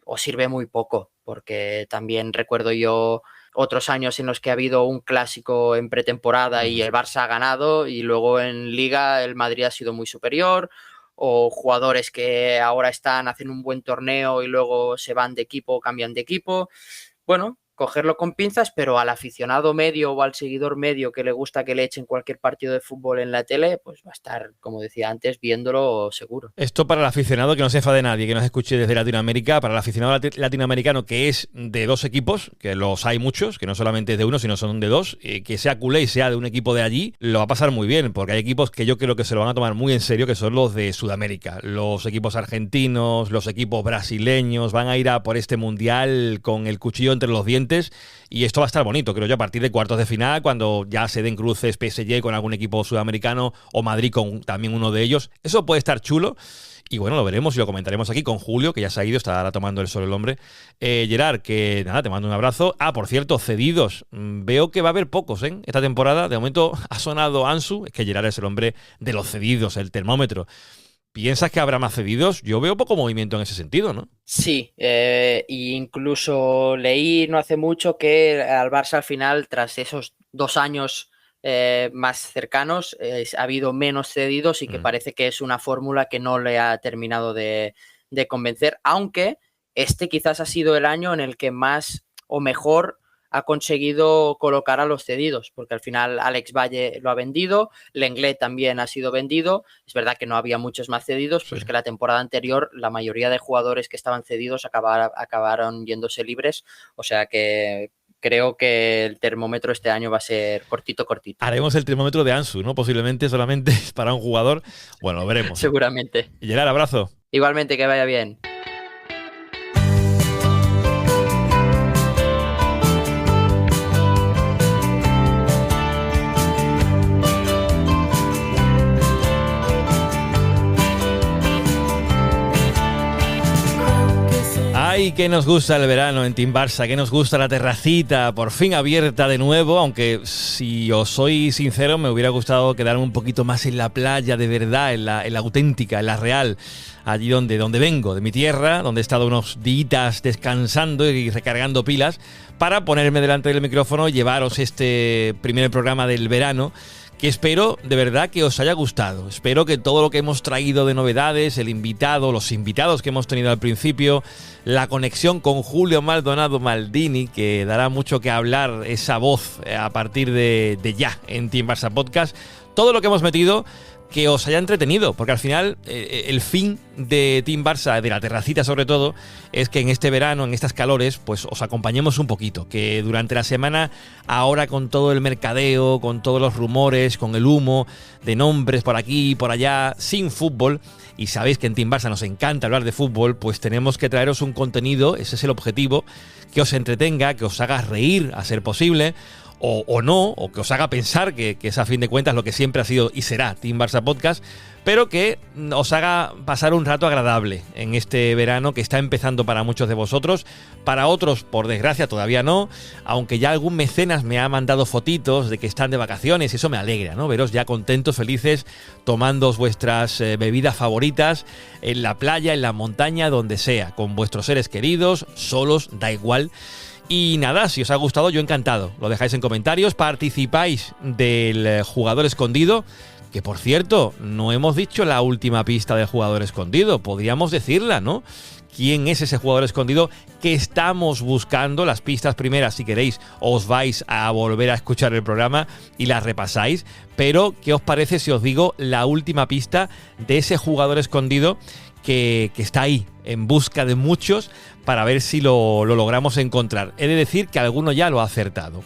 o sirve muy poco, porque también recuerdo yo otros años en los que ha habido un clásico en pretemporada y el Barça ha ganado y luego en Liga el Madrid ha sido muy superior, o jugadores que ahora hacen un buen torneo y luego se van de equipo o cambian de equipo. Bueno, cogerlo con pinzas, pero al aficionado medio o al seguidor medio que le gusta que le echen cualquier partido de fútbol en la tele, pues va a estar, como decía antes, viéndolo seguro. Esto para el aficionado que no se enfade nadie, que nos escuche desde Latinoamérica, para el aficionado latinoamericano que es de dos equipos, que los hay muchos, que no solamente es de uno, sino son de dos, que sea culé y sea de un equipo de allí, lo va a pasar muy bien, porque hay equipos que yo creo que se lo van a tomar muy en serio, que son los de Sudamérica. Los equipos argentinos, los equipos brasileños, van a ir a por este mundial con el cuchillo entre los dientes. Y esto va a estar bonito, creo yo, a partir de cuartos de final, cuando ya se den cruces PSG con algún equipo sudamericano o Madrid con también uno de ellos. Eso puede estar chulo. Y bueno, lo veremos y lo comentaremos aquí con Julio, que ya se ha ido, está ahora tomando el sol el hombre. Gerard, que nada, te mando un abrazo. Por cierto, cedidos. Veo que va a haber pocos, esta temporada. De momento ha sonado Ansu, es que Gerard es el hombre de los cedidos, el termómetro. ¿Piensas que habrá más cedidos? Yo veo poco movimiento en ese sentido, ¿no? Sí, incluso leí no hace mucho que al Barça al final, tras esos 2 años más cercanos, ha habido menos cedidos y que parece que es una fórmula que no le ha terminado de convencer, aunque este quizás ha sido el año en el que más o mejor ha conseguido colocar a los cedidos, porque al final Alex Valle lo ha vendido, Lenglet también ha sido vendido. Es verdad que no había muchos más cedidos, pero es que la temporada anterior la mayoría de jugadores que estaban cedidos acabaron yéndose libres, o sea que creo que el termómetro este año va a ser cortito. Haremos el termómetro de Ansu, ¿no? Posiblemente solamente para un jugador. Bueno, lo veremos. Seguramente. Gerard, abrazo. Igualmente, que vaya bien. Ay, que nos gusta el verano en Team Barça, que nos gusta la terracita, por fin abierta de nuevo, aunque si os soy sincero me hubiera gustado quedarme un poquito más en la playa de verdad, en la auténtica, en la real, allí donde vengo, de mi tierra, donde he estado unos días descansando y recargando pilas para ponerme delante del micrófono y llevaros este primer programa del verano, que espero de verdad que os haya gustado. Espero que todo lo que hemos traído de novedades, el invitado, los invitados que hemos tenido al principio, la conexión con Julio Maldonado Maldini, que dará mucho que hablar esa voz a partir de ya en Team Barça Podcast, todo lo que hemos metido, que os haya entretenido, porque al final el fin de Team Barça, de la terracita sobre todo, es que en este verano, en estas calores, pues os acompañemos un poquito, que durante la semana, ahora con todo el mercadeo, con todos los rumores, con el humo de nombres por aquí y por allá, sin fútbol, y sabéis que en Team Barça nos encanta hablar de fútbol, pues tenemos que traeros un contenido, ese es el objetivo, que os entretenga, que os haga reír a ser posible, o no, o que os haga pensar que es a fin de cuentas lo que siempre ha sido y será Team Barça Podcast, pero que os haga pasar un rato agradable en este verano que está empezando para muchos de vosotros, para otros por desgracia todavía no, aunque ya algún mecenas me ha mandado fotitos de que están de vacaciones y eso me alegra, ¿no? Veros ya contentos, felices, tomándoos vuestras bebidas favoritas en la playa, en la montaña, donde sea, con vuestros seres queridos, solos, da igual. Y nada, si os ha gustado, yo encantado. Lo dejáis en comentarios, participáis del jugador escondido, que por cierto, no hemos dicho la última pista del jugador escondido, podríamos decirla, ¿no? ¿Quién es ese jugador escondido que estamos buscando? Las pistas primeras, si queréis, os vais a volver a escuchar el programa y las repasáis, pero ¿qué os parece si os digo la última pista de ese jugador escondido que está ahí, en busca de muchos, para ver si lo logramos encontrar? He de decir que alguno ya lo ha acertado.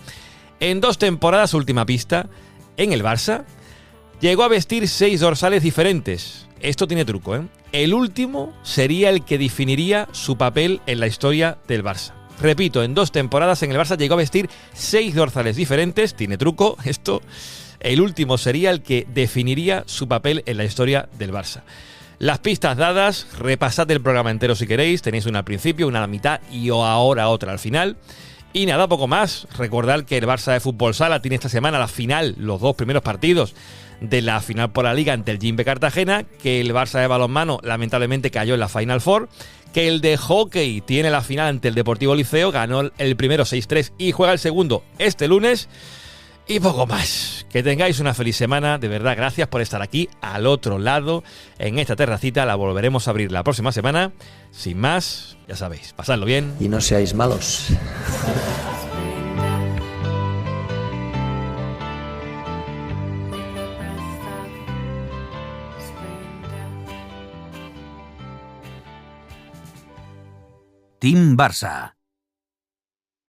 En 2 temporadas, última pista, en el Barça, llegó a vestir 6 dorsales diferentes. Esto tiene truco, ¿eh? El último sería el que definiría su papel en la historia del Barça. Repito, en 2 temporadas en el Barça llegó a vestir 6 dorsales diferentes, tiene truco esto. El último sería el que definiría su papel en la historia del Barça. Las pistas dadas, repasad el programa entero si queréis, tenéis una al principio, una a la mitad y ahora otra al final. Y nada, poco más. Recordad que el Barça de Fútbol Sala tiene esta semana la final, los 2 primeros partidos de la final por la Liga ante el Jimbe Cartagena, que el Barça de balonmano lamentablemente cayó en la Final Four, que el de hockey tiene la final ante el Deportivo Liceo, ganó el primero 6-3 y juega el segundo este lunes. Y poco más. Que tengáis una feliz semana. De verdad, gracias por estar aquí al otro lado en esta terracita. La volveremos a abrir la próxima semana. Sin más, ya sabéis, pasadlo bien. Y no seáis malos. Team Barça.